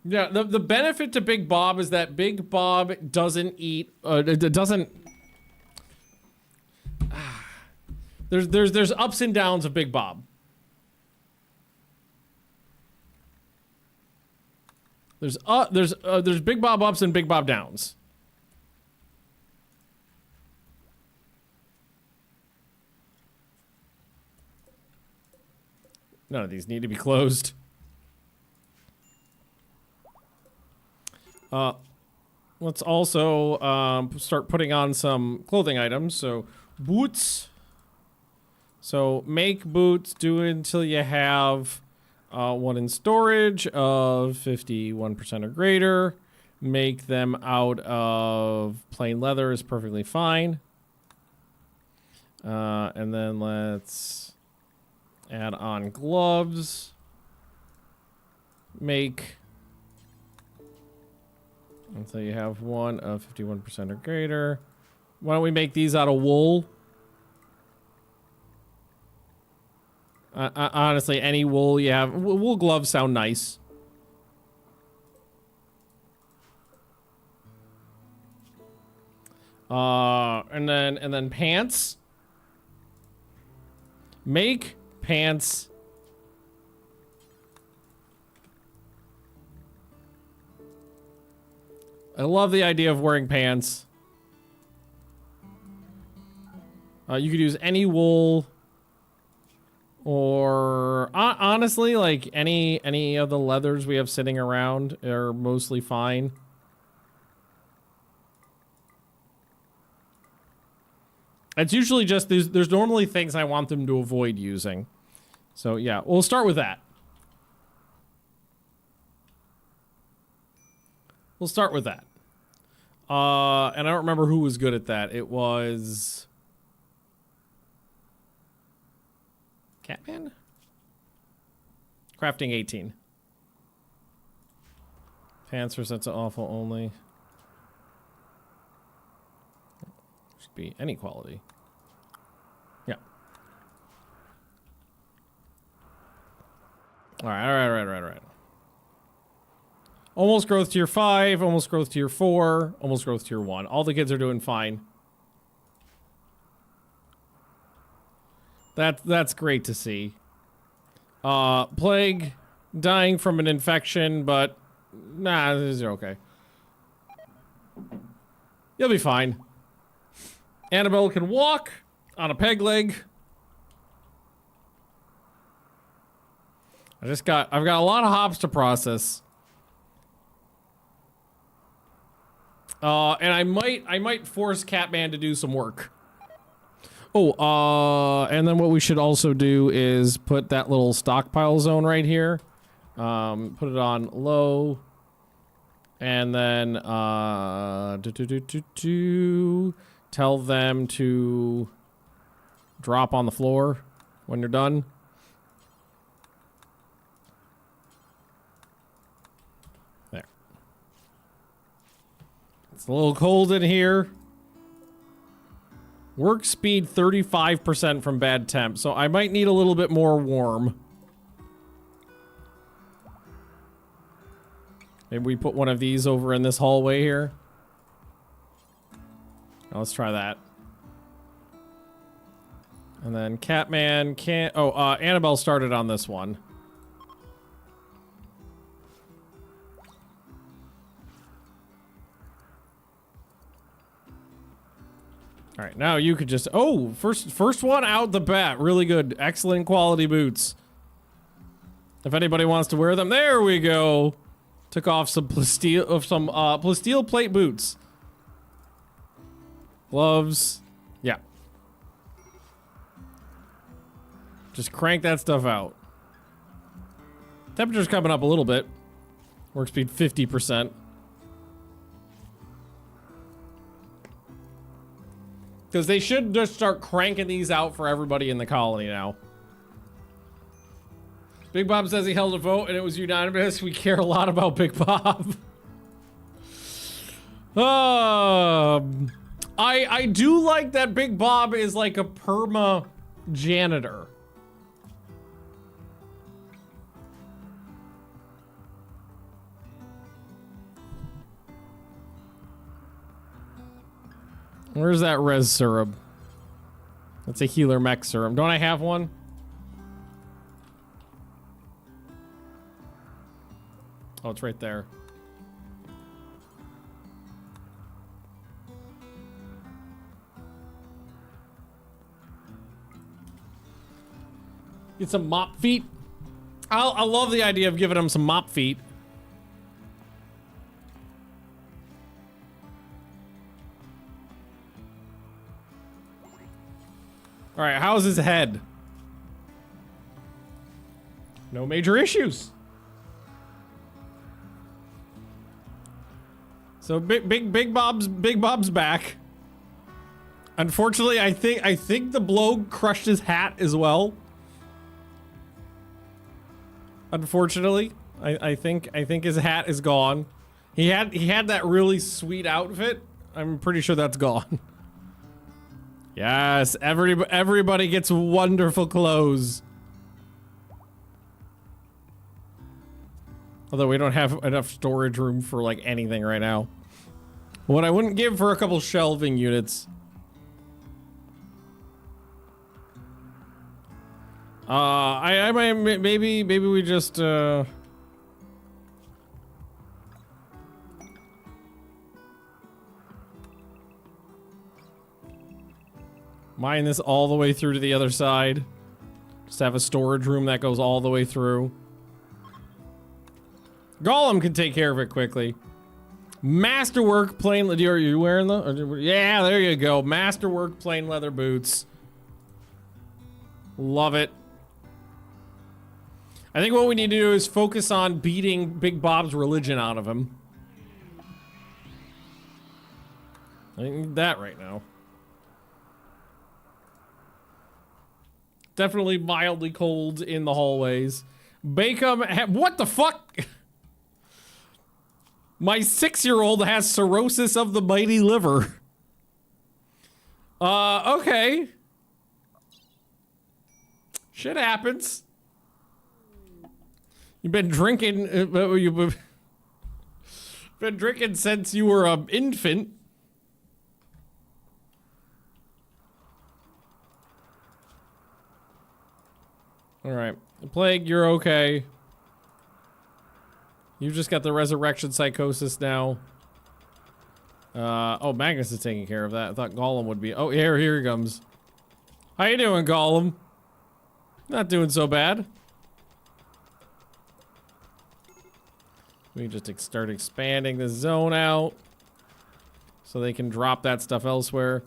Yeah, the benefit to Big Bob is that Big Bob doesn't eat, there's ups and downs of Big Bob. There's Big Bob ups and Big Bob downs. None of these need to be closed. Let's also start putting on some clothing items. So boots. So make boots, do it until you have one in storage of 51% or greater. Make them out of plain leather is perfectly fine. And then let's add on gloves. Make until you have one of 51% or greater. Why don't we make these out of wool? Honestly, any wool you have. Wool gloves sound nice. And then pants. Make pants. I love the idea of wearing pants. You could use any wool, or honestly, like any of the leathers we have sitting around are mostly fine. It's usually just there's normally things I want them to avoid using. So yeah, we'll start with that. We'll start with that. And I don't remember who was good at that. It was Catman? Crafting 18. Pants are set to awful only. Should be any quality. Yeah. Alright. Almost growth tier 5, almost growth tier 4, almost growth tier 1. All the kids are doing fine. That's great to see. Plague, dying from an infection, but nah, these are okay. You'll be fine. Annabelle can walk on a peg leg. I've got a lot of hops to process. And I might force Catman to do some work. Oh, and then what we should also do is put that little stockpile zone right here. Put it on low. And then, tell them to drop on the floor when you're done. There. It's a little cold in here. Work speed 35% from bad temp, so I might need a little bit more warm. Maybe we put one of these over in this hallway here. Now let's try that. And then Catman can't... Oh, Annabelle started on this one. All right, now you could just... Oh, first one out the bat. Really good. Excellent quality boots. If anybody wants to wear them, there we go. Took off some plasteel plate boots. Gloves. Yeah. Just crank that stuff out. Temperature's coming up a little bit. Work speed 50%. Because they should just start cranking these out for everybody in the colony now. Big Bob says he held a vote and it was unanimous. We care a lot about Big Bob. I do like that Big Bob is like a perma janitor. Where's that res syrup? That's a healer mech serum. Don't I have one? Oh, it's right there. Get some mop feet. I love the idea of giving them some mop feet. All right, how's his head? No major issues. So Big Bob's back. Unfortunately, I think the blow crushed his hat as well. Unfortunately, I think his hat is gone. He had that really sweet outfit. I'm pretty sure that's gone. Yes, everybody gets wonderful clothes. Although we don't have enough storage room for like anything right now. What I wouldn't give for a couple shelving units. I might maybe we just mine this all the way through to the other side. Just have a storage room that goes all the way through. Gollum can take care of it quickly. Masterwork plain leather. Are you wearing the? Yeah, there you go. Masterwork plain leather boots. Love it. I think what we need to do is focus on beating Big Bob's religion out of him. I need that right now. Definitely mildly cold in the hallways. Bacon, what the fuck? My 6-year-old has cirrhosis of the mighty liver. Okay. Shit happens. You've been drinking, you've been drinking since you were an infant. All right, Plague, you're okay. You just got the resurrection psychosis now. Oh, Magnus is taking care of that. I thought Gollum would be. Oh, here he comes. How you doing, Gollum? Not doing so bad. We just start expanding the zone out so they can drop that stuff elsewhere.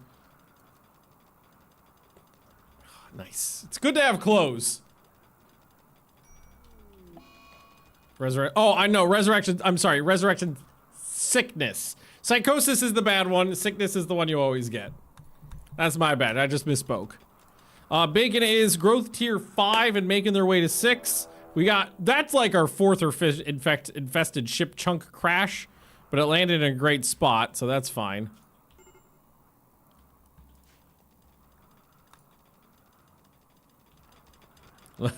Nice. It's good to have clothes. Oh, I know. Resurrection. I'm sorry. Resurrection sickness. Psychosis is the bad one. Sickness is the one you always get. That's my bad. I just misspoke. Bacon is growth tier 5 and making their way to 6. We got, that's like our 4th or 5th infested ship chunk crash. But it landed in a great spot, so that's fine.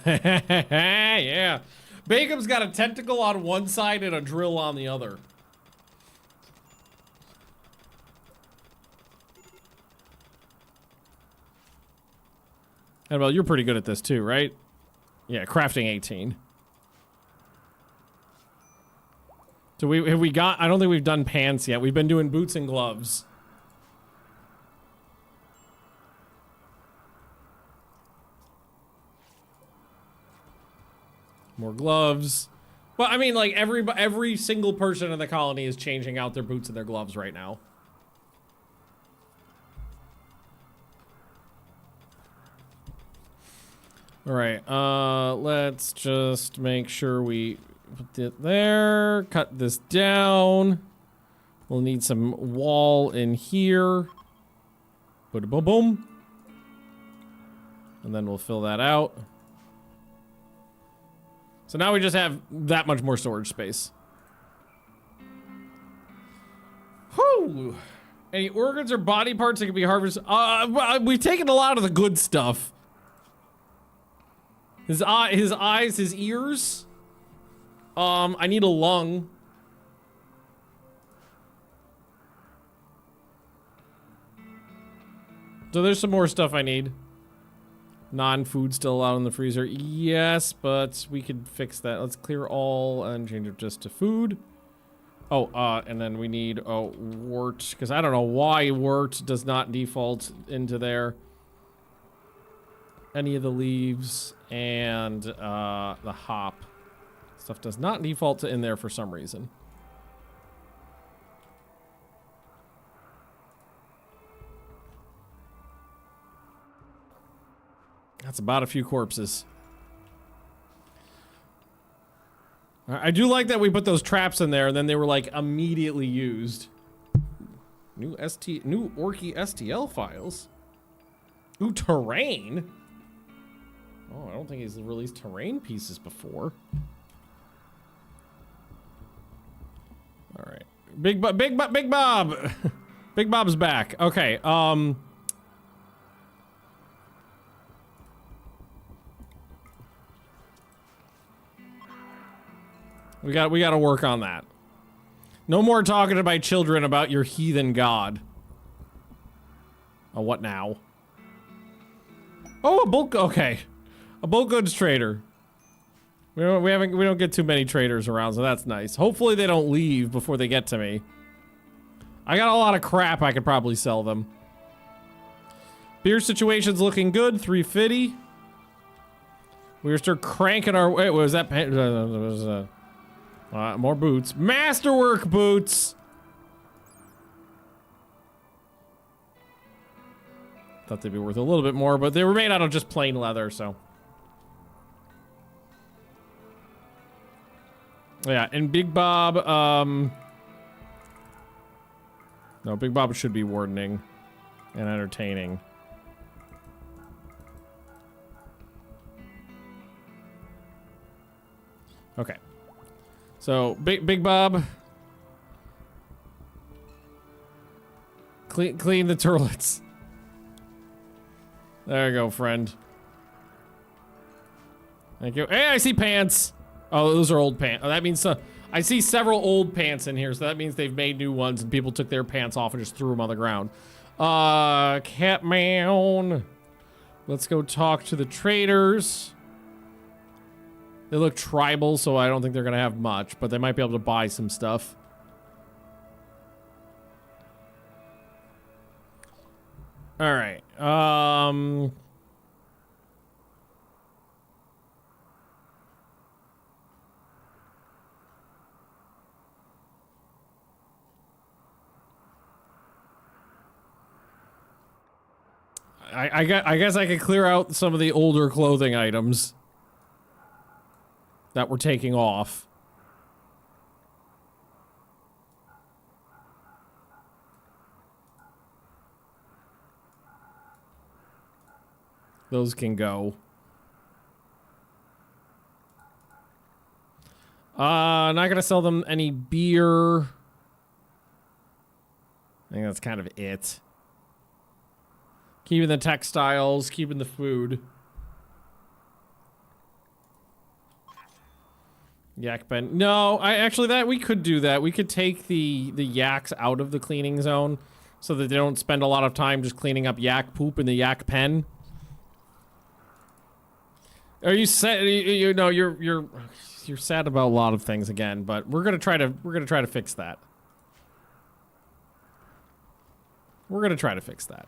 Yeah. Bacon's got a tentacle on one side and a drill on the other. Annabelle, you're pretty good at this too, right? Yeah, crafting 18. So have we got, I don't think we've done pants yet. We've been doing boots and gloves. More gloves. Well, I mean, like, every single person in the colony is changing out their boots and their gloves right now. All right, let's just make sure we put it there. Cut this down. We'll need some wall in here. Boom, boom, boom. And then we'll fill that out. So now we just have that much more storage space. Whew. Any organs or body parts that can be harvested? We've taken a lot of the good stuff. His eyes, his ears. I need a lung. So there's some more stuff I need. Non-food still allowed in the freezer. Yes, but we could fix that. Let's clear all and change it just to food. Oh, and then we need wort, because I don't know why wort does not default into there. Any of the leaves and the hop stuff does not default to in there for some reason. That's about a few corpses. I do like that we put those traps in there and then they were like immediately used. New Orky STL files. Ooh, terrain. Oh, I don't think he's released terrain pieces before. All right, Big Bob, Big Bob's back. Okay, we got to work on that. No more talking to my children about your heathen god. Oh, what now? Oh, a bulk. Okay. A bulk goods trader. We don't get too many traders around, so that's nice. Hopefully they don't leave before they get to me. I got a lot of crap I could probably sell them. Beer situation's looking good. 350. We were still cranking our. Wait, was that? More boots. Masterwork boots. Thought they'd be worth a little bit more, but they were made out of just plain leather, so. Yeah, and Big Bob, no, Big Bob should be wardening and entertaining. Okay. So, Big Bob. Clean the toilets. There you go, friend. Thank you. Hey, I see pants. Oh, those are old pants. Oh, that means I see several old pants in here, so that means they've made new ones and people took their pants off and just threw them on the ground. Catman. Let's go talk to the traders. They look tribal, so I don't think they're gonna have much, but they might be able to buy some stuff. All right. I guess I could clear out some of the older clothing items that we're taking off. Those can go. Not gonna sell them any beer. I think that's kind of it. Keeping the textiles, keeping the food. Yak pen. No, we could do that. We could take the yaks out of the cleaning zone so that they don't spend a lot of time just cleaning up yak poop in the yak pen. Are you sad? You know, you're sad about a lot of things again, but we're gonna try to fix that. We're gonna try to fix that.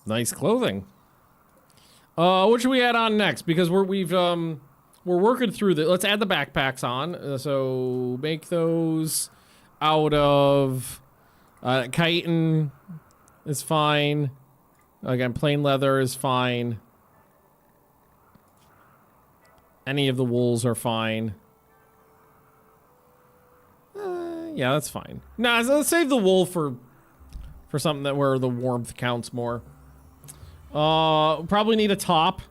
Nice clothing. What should we add on next? Because we're working through the. Let's add the backpacks on. So make those out of chitin is fine. Again, plain leather is fine. Any of the wools are fine. Yeah, that's fine. Nah, so let's save the wool for something that where the warmth counts more. Probably need a top.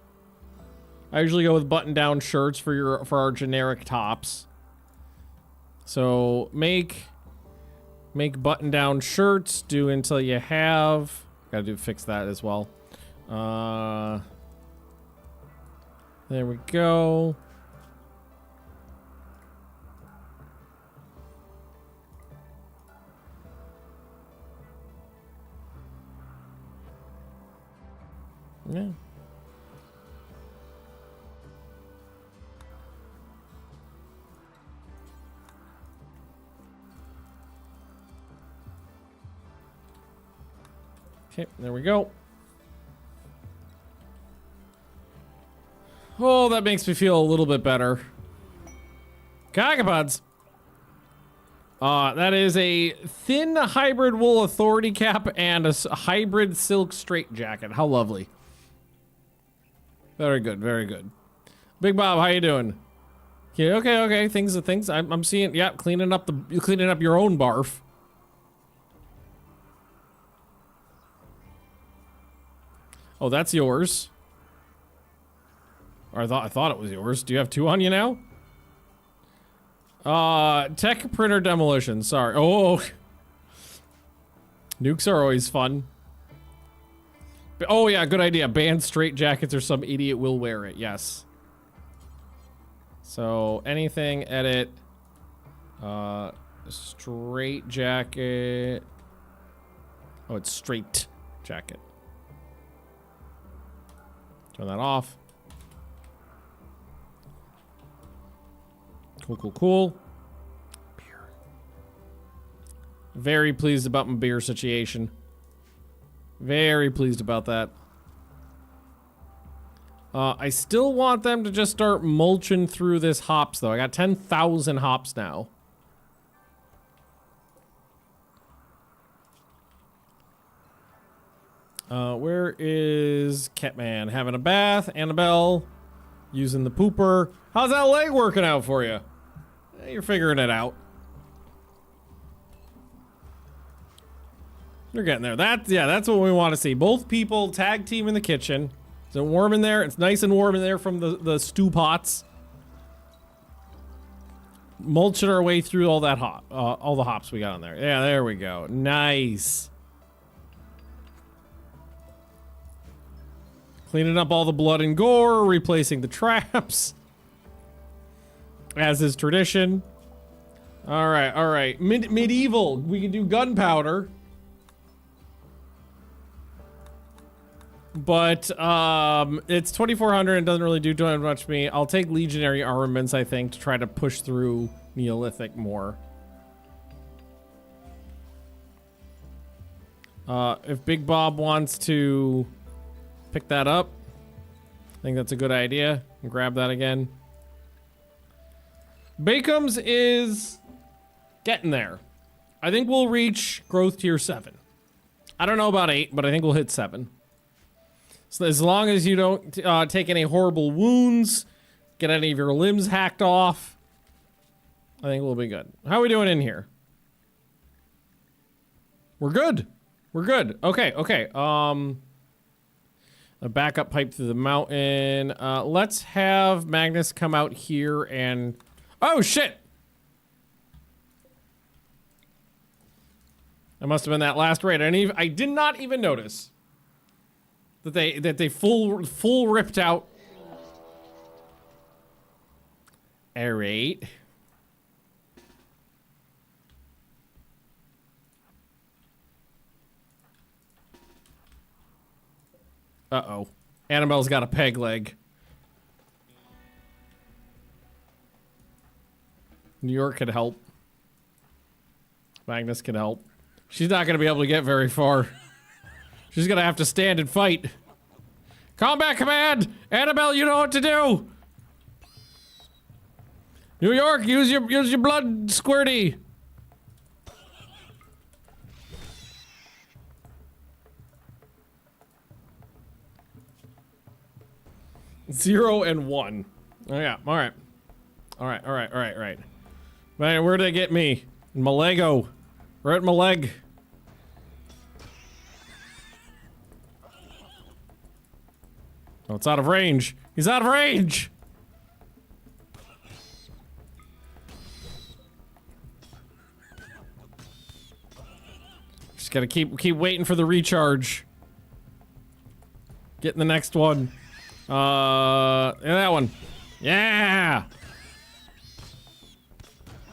I usually go with button-down shirts for our generic tops. So make button-down shirts. Do until you have. Gotta fix that as well. There we go. Yeah. Okay, there we go. Oh, that makes me feel a little bit better. Cagapods. That is a thin hybrid wool authority cap and a hybrid silk straight jacket. How lovely. Very good, very good. Big Bob, how you doing? Yeah, okay. Things. I'm seeing. Yeah, cleaning up your own barf. Oh, that's yours. Or I thought it was yours. Do you have two on you now? Tech printer demolition. Sorry. Oh, nukes are always fun. Oh yeah, good idea. Ban straight jackets or some idiot will wear it. Yes. So anything, edit. Straight jacket. Oh, it's straight jacket. Turn that off. Cool. Beer. Very pleased about my beer situation. Very pleased about that. I still want them to just start mulching through this hops, though. I got 10,000 hops now. Where is Catman? Having a bath. Annabelle. Using the pooper. How's that leg working out for you? You're figuring it out. You're getting there. That's what we want to see. Both people tag team in the kitchen. Is it warm in there? It's nice and warm in there from the stew pots. Mulching our way through all that all the hops we got on there. Yeah, there we go. Nice. Cleaning up all the blood and gore, replacing the traps. As is tradition. All right. Medieval. We can do gunpowder. But it's 2,400 and doesn't really do too much for me. I'll take legionary armaments, I think, to try to push through Neolithic more. If Big Bob wants to pick that up, I think that's a good idea. Grab that again. Bakeums is getting there. I think we'll reach growth tier 7. I don't know about 8, but I think we'll hit 7. So as long as you don't take any horrible wounds, get any of your limbs hacked off, I think we'll be good. How are we doing in here? We're good. Okay. A backup pipe through the mountain. Let's have Magnus come out here and... Oh, shit! That must have been that last raid. I did not even notice that they full ripped out. Alright. Uh-oh. Annabelle's got a peg leg. New York could help. Magnus can help. She's not gonna be able to get very far. She's gonna have to stand and fight. Combat command! Annabelle, you know what to do! New York, use your blood squirty! 0 and 1. Oh yeah, alright. Alright. Man, where'd they get me? In my Lego. Right at my leg. Oh, it's out of range. He's out of range! Just gotta keep waiting for the recharge. Getting the next one. Yeah, that one. Yeah!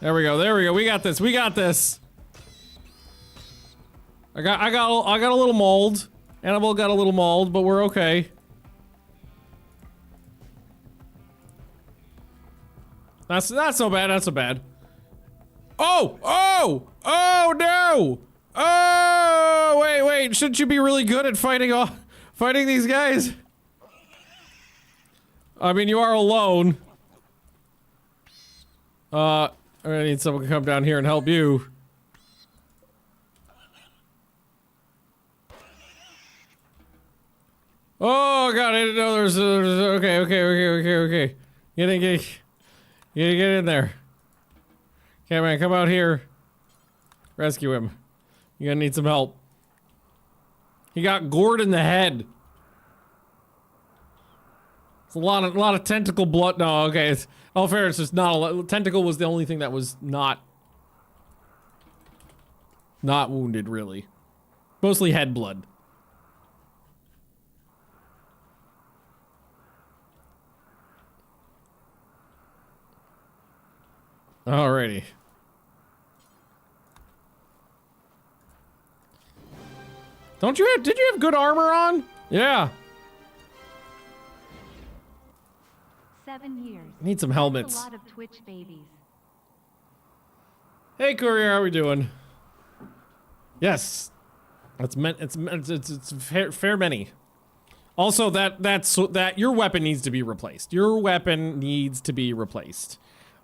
There we go. We got this. I got a little mold. Annabelle got a little mold, but we're okay. That's not so bad. Oh no! Oh, wait. Shouldn't you be really good at fighting these guys? I mean, you are alone. I need someone to come down here and help you. Oh god, I didn't know there's okay. Get in there. Okay, man, come out here. Rescue him. You're gonna need some help. He got gored in the head. It's a lot of tentacle blood. No, okay. It's all fair. It's just not a lot. Tentacle was the only thing that was not wounded, really. Mostly head blood. Alrighty. Did you have good armor on? Yeah. 7 years. Need some helmets. That's a lot of Twitch babies. Hey, Courier, how we doing? Yes. It's fair many. Also, that your weapon needs to be replaced.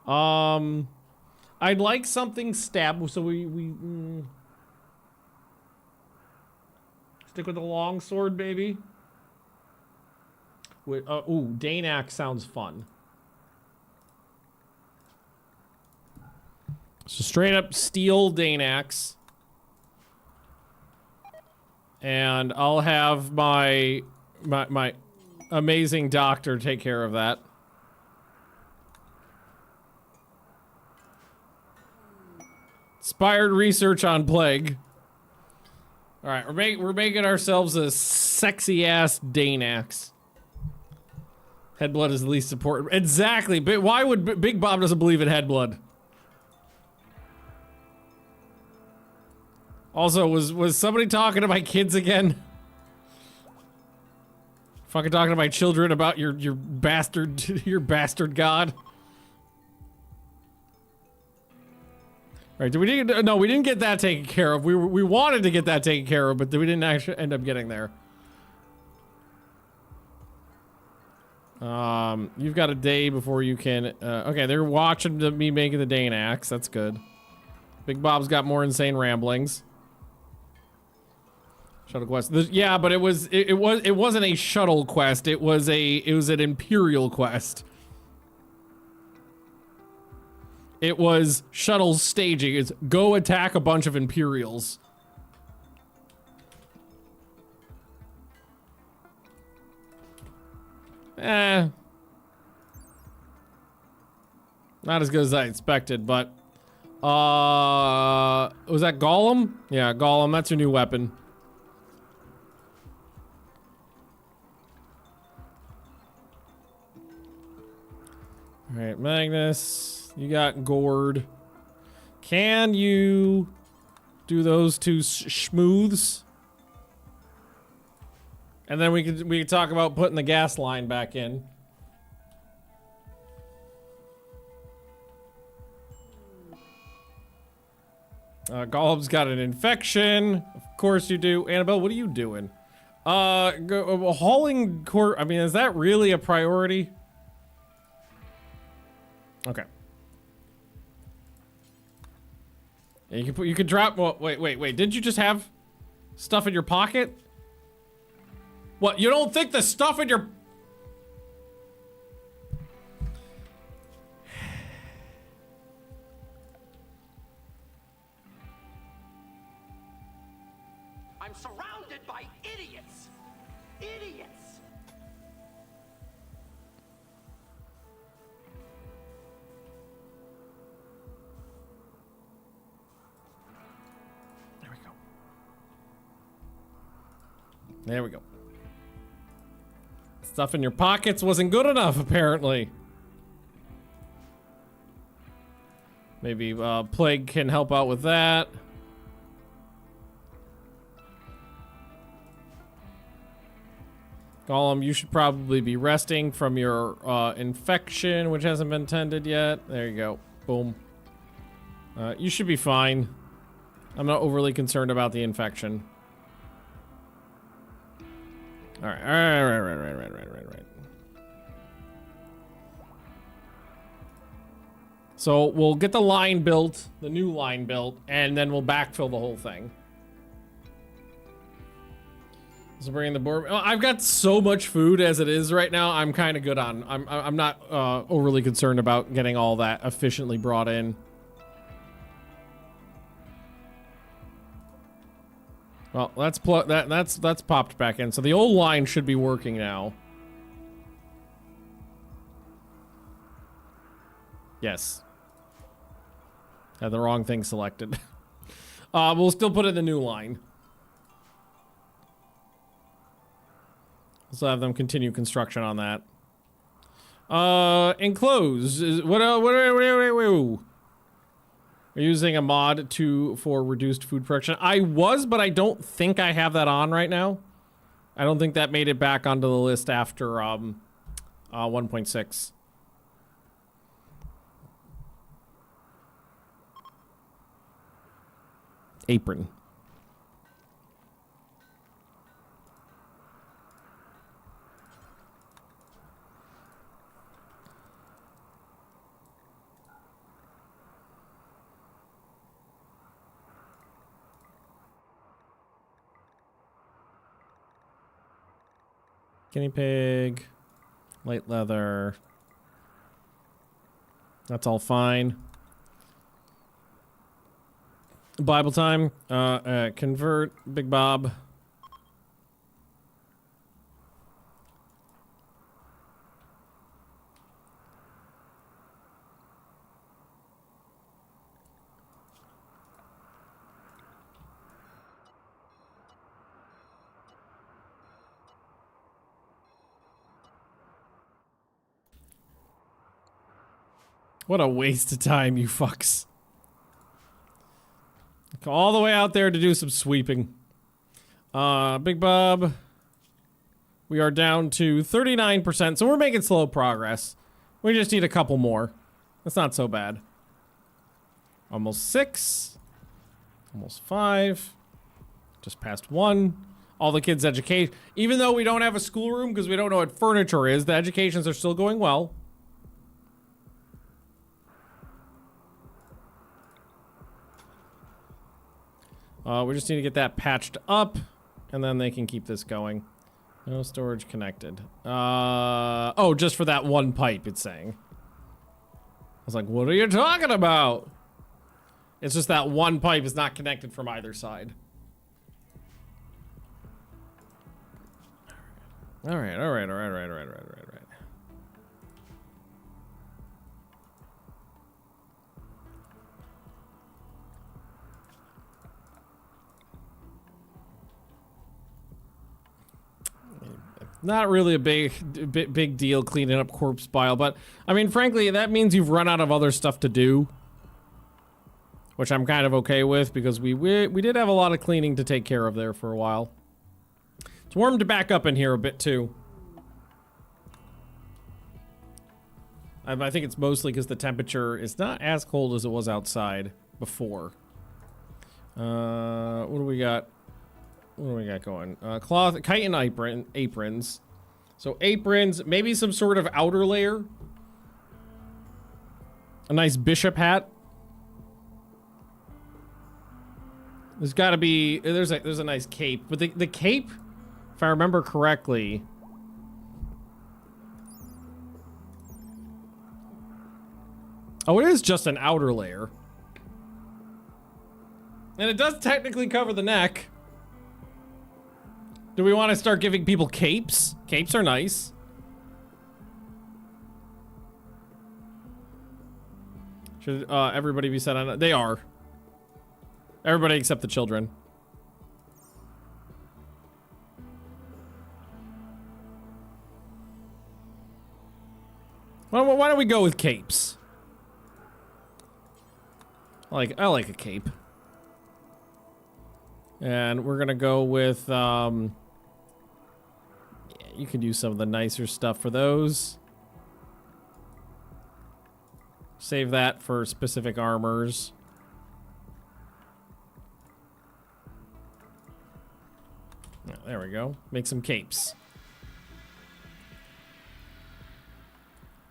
I'd like something stab, so we stick with the long sword, baby. Ooh, Danak sounds fun. So straight up steel Danax. And I'll have my amazing doctor take care of that. Inspired research on plague. All right, we're making ourselves a sexy ass Danax. Headblood is the least important. Exactly, but why would Big Bob doesn't believe in headblood? Also, was somebody talking to my kids again? Fucking talking to my children about your bastard god. Alright, we didn't get that taken care of. We wanted to get that taken care of, but we didn't actually end up getting there. You've got a day before you can, okay, they're watching me making the Danax. That's good. Big Bob's got more insane ramblings. Shuttle quest. Yeah, but it wasn't a shuttle quest. It was an Imperial quest. It was shuttle staging. It's go attack a bunch of Imperials. Not as good as I expected, but was that Golem? Yeah, Golem, that's your new weapon. All right, Magnus, you got gourd. Can you do those two schmooths? And then we could talk about putting the gas line back in. Golem's got an infection. Of course you do. Annabelle, what are you doing? Hauling court. I mean, is that really a priority? Okay. Yeah, you could drop. Well, wait. Didn't you just have stuff in your pocket? What? You don't think the stuff in your... I'm surrounded by idiots. Idiots. There we go. There we go. Stuff in your pockets wasn't good enough, apparently. Maybe Plague can help out with that. Golem, you should probably be resting from your infection, which hasn't been tended yet. There you go. Boom. You should be fine. I'm not overly concerned about the infection. All right. So we'll get the line built, the new line built, and then we'll backfill the whole thing. So bringing the board. I've got so much food as it is right now. I'm kind of good on. I'm not overly concerned about getting all that efficiently brought in. Well, that's popped back in. So the old line should be working now. Yes. Had the wrong thing selected. We'll still put in the new line. So have them continue construction on that. Enclose. What? We're using a mod for reduced food production. I was, but I don't think I have that on right now. I don't think that made it back onto the list after 1.6. Apron. Guinea pig, light leather. That's all fine. Bible time. Convert, Big Bob. What a waste of time, you fucks. All the way out there to do some sweeping. Big Bob. We are down to 39%, so we're making slow progress. We just need a couple more. That's not so bad. Almost 6. Almost 5. Just past 1. All the kids' education. Even though we don't have a schoolroom because we don't know what furniture is, the educations are still going well. We just need to get that patched up, and then they can keep this going. No storage connected. Oh, just for that one pipe, it's saying. I was like, what are you talking about? It's just that one pipe is not connected from either side. All right. Not really a big deal cleaning up corpse bile, but I mean, frankly, that means you've run out of other stuff to do, which I'm kind of okay with because we did have a lot of cleaning to take care of there for a while. It's warmed back up in here a bit too. I think it's mostly because the temperature is not as cold as it was outside before. What do we got? What do we got going? Cloth, chitin aprons. So aprons, maybe some sort of outer layer. A nice bishop hat. There's got to be, there's a nice cape, but the cape, if I remember correctly, oh, it is just an outer layer. And it does technically cover the neck. Do we want to start giving people capes? Capes are nice. Should everybody be set on it? They are. Everybody except the children. Why don't we go with capes? I like a cape. And we're gonna go with you can use some of the nicer stuff for those. Save that for specific armors. Oh, there we go. Make some capes.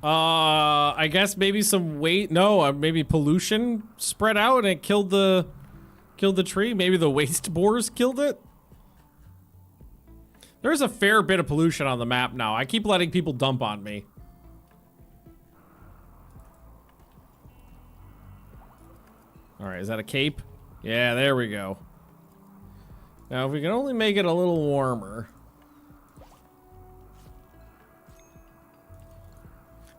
I guess maybe some weight. No, maybe pollution spread out and it killed the tree. Maybe the waste boars killed it. There's a fair bit of pollution on the map now. I keep letting people dump on me. All right, is that a cape? Yeah, there we go. Now, if we can only make it a little warmer.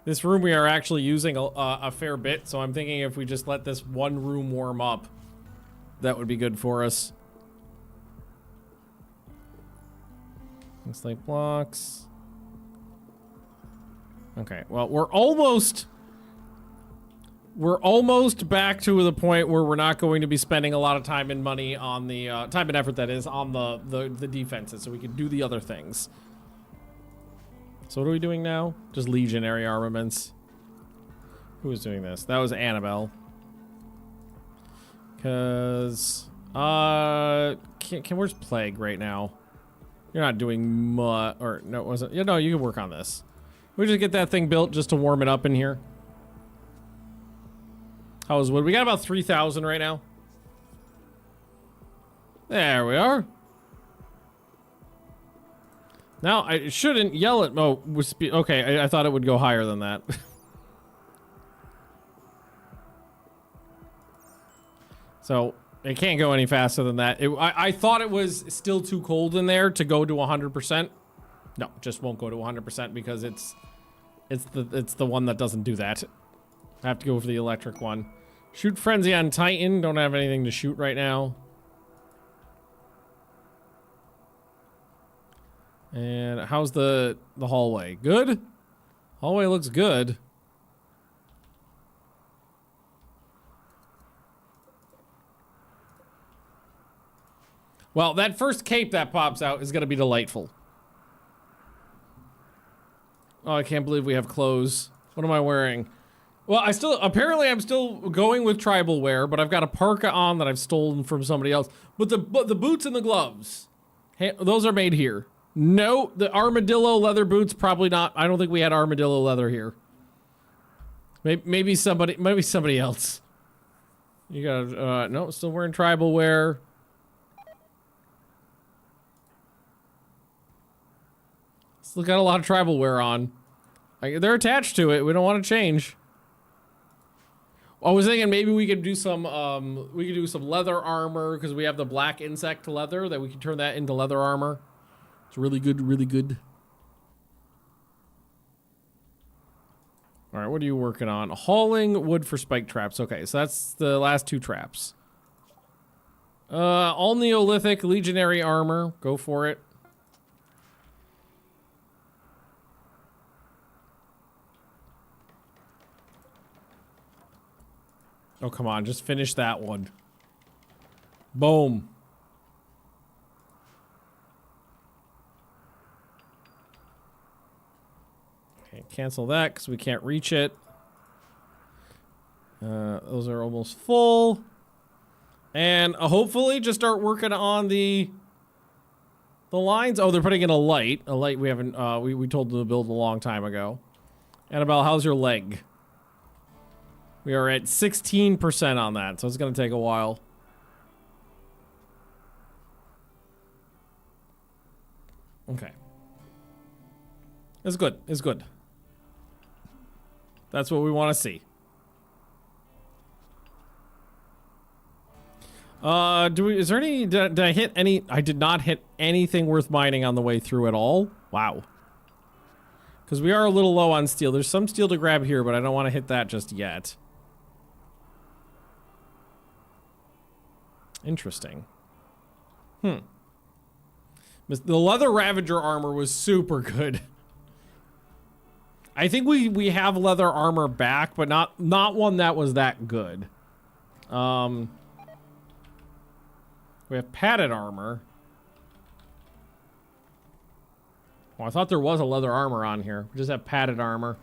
This room we are actually using a fair bit, so I'm thinking if we just let this one room warm up, that would be good for us. Looks like blocks. Okay, well, we're almost back to the point where we're not going to be spending a lot of time and money on the time and effort, that is, on the defenses, so we can do the other things. So what are we doing now? Just legionary armaments. Who was doing this? That was Annabelle. Cause where's Plague right now? You're not doing much, or no, it wasn't. You know, you can work on this. We just get that thing built just to warm it up in here. How's wood? We got about 3,000 right now. There we are. Now I shouldn't yell at. Oh, okay. I thought it would go higher than that. So it can't go any faster than that. I thought it was still too cold in there to go to 100%. No, it just won't go to 100% because it's the one that doesn't do that. I have to go for the electric one. Shoot frenzy on Titan. Don't have anything to shoot right now. And how's the hallway? Good? Hallway looks good. Well, that first cape that pops out is going to be delightful. Oh, I can't believe we have clothes. What am I wearing? Well, apparently I'm still going with tribal wear, but I've got a parka on that I've stolen from somebody else. But the boots and the gloves, those are made here. No, the armadillo leather boots, probably not. I don't think we had armadillo leather here. Maybe somebody else. You got no, still wearing tribal wear. Still got a lot of tribal wear on. They're attached to it. We don't want to change. I was thinking maybe we could do some leather armor because we have the black insect leather that we can turn that into leather armor. It's really good, really good. All right, what are you working on? Hauling wood for spike traps. Okay, so that's the last two traps. All Neolithic legionary armor. Go for it. Oh, come on. Just finish that one. Boom. Okay, cancel that because we can't reach it. Those are almost full. And hopefully just start working on the lines. Oh, they're putting in a light. A light we haven't, we told them to build a long time ago. Annabelle, how's your leg? We are at 16% on that, so it's going to take a while. Okay. It's good. It's good. That's what we want to see. Is there any, did I hit any, I did not hit anything worth mining on the way through at all. Wow. Because we are a little low on steel. There's some steel to grab here, but I don't want to hit that just yet. Interesting. The leather Ravager armor was super good. I think we have leather armor back, but not one that was that good. We have padded armor. Oh, I thought there was a leather armor on here. We just have padded armor.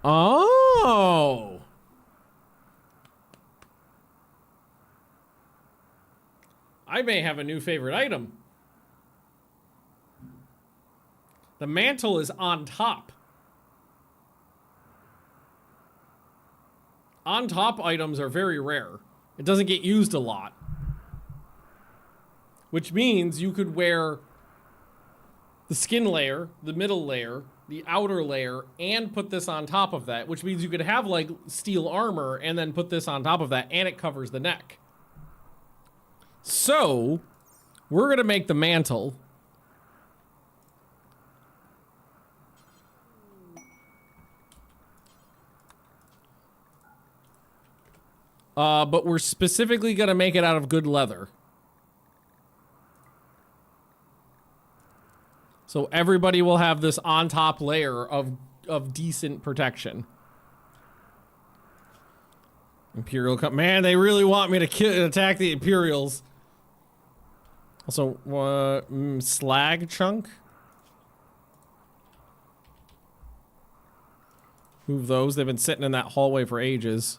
Oh. I may have a new favorite item. The mantle is on top. On top items are very rare. It doesn't get used a lot. Which means you could wear the skin layer, the middle layer, the outer layer, and put this on top of that, which means you could have like steel armor and then put this on top of that, and it covers the neck. So we're gonna make the mantle. But we're specifically gonna make it out of good leather. So everybody will have this on top layer of decent protection. Imperial man, they really want me to attack the Imperials. Also, slag chunk. Move those. They've been sitting in that hallway for ages.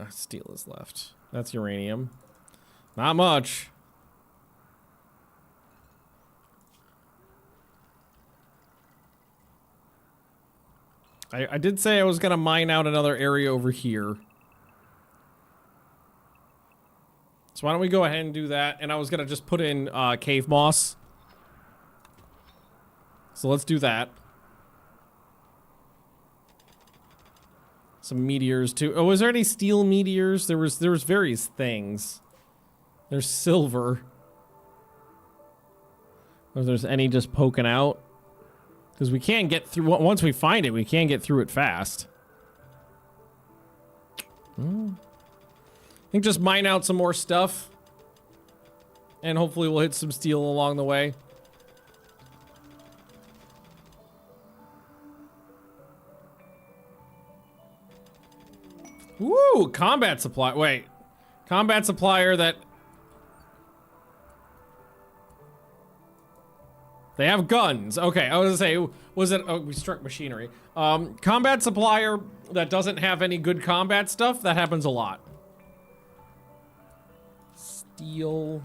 Steel is left. That's uranium. Not much. I did say I was gonna mine out another area over here. So why don't we go ahead and do that? And I was gonna just put in cave moss. So let's do that. Some meteors too. Oh, was there any steel meteors? There was various things. There's silver. If there's any just poking out. Because we can't get through, once we find it, we can't get through it fast. I think just mine out some more stuff. And hopefully we'll hit some steel along the way. Woo! Combat supply. Wait. Combat supplier that... They have guns. Okay, I was gonna say, was it... Oh, we struck machinery. Combat supplier that doesn't have any good combat stuff, that happens a lot. Steel.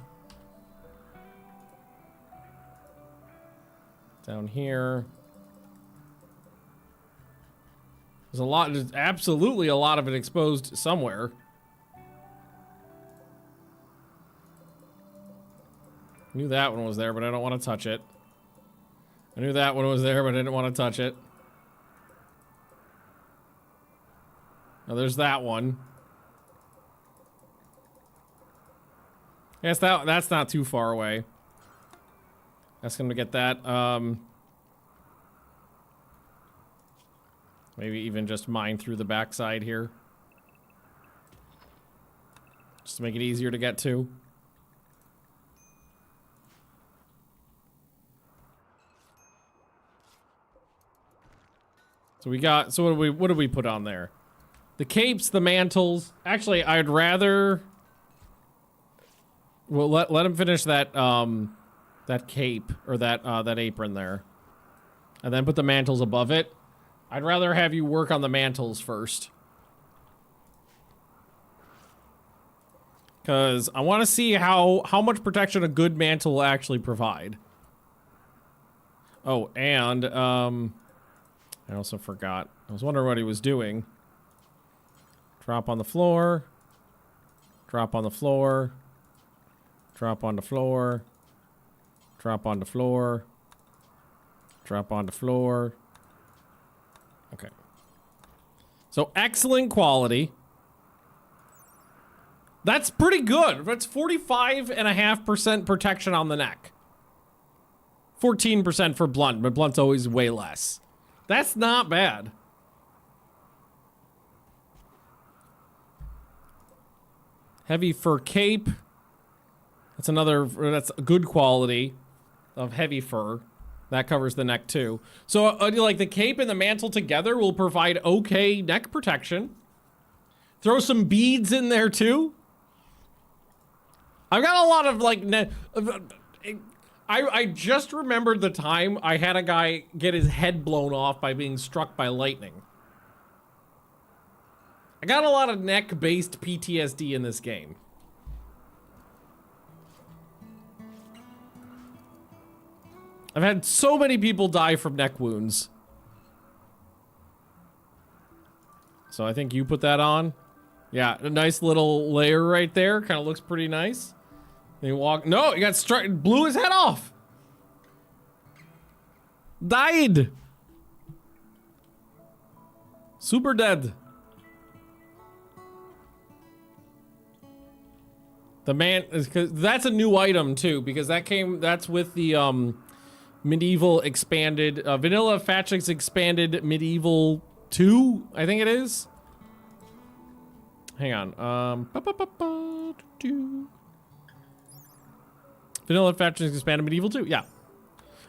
Down here. There's a lot, there's absolutely a lot of it exposed somewhere. Knew that one was there, but I don't want to touch it. I knew that one was there, but I didn't want to touch it. Now there's that one. Yes, that's not too far away. That's gonna get that. Maybe even just mine through the backside here. Just to make it easier to get to. So we got, so what did we put on there? The capes, the mantles. Actually, I'd rather, well, let him finish that, that cape, or that apron there. And then put the mantles above it. I'd rather have you work on the mantles first. Because I want to see how much protection a good mantle will actually provide. Oh, and, I also forgot. I was wondering what he was doing. Drop on the floor. Drop on the floor. Drop on the floor. Drop on the floor. Drop on the floor. Okay. So excellent quality. That's pretty good. That's 45.5% protection on the neck. 14% for blunt, but blunt's always way less. That's not bad. Heavy fur cape. That's that's good quality of heavy fur. That covers the neck too. So like the cape and the mantle together will provide okay neck protection. Throw some beads in there too. I've got a lot of like, I just remembered the time I had a guy get his head blown off by being struck by lightning. I got a lot of neck-based PTSD in this game. I've had so many people die from neck wounds. So I think you put that on. Yeah, a nice little layer right there. Kind of looks pretty nice. And he walked. No, he got struck. Blew his head off. Died. Super dead. The man is, cause that's a new item too, because that's with the medieval expanded vanilla Fatchix expanded medieval 2, I think it is. Hang on. Vanilla Fatchix expanded medieval 2. Yeah.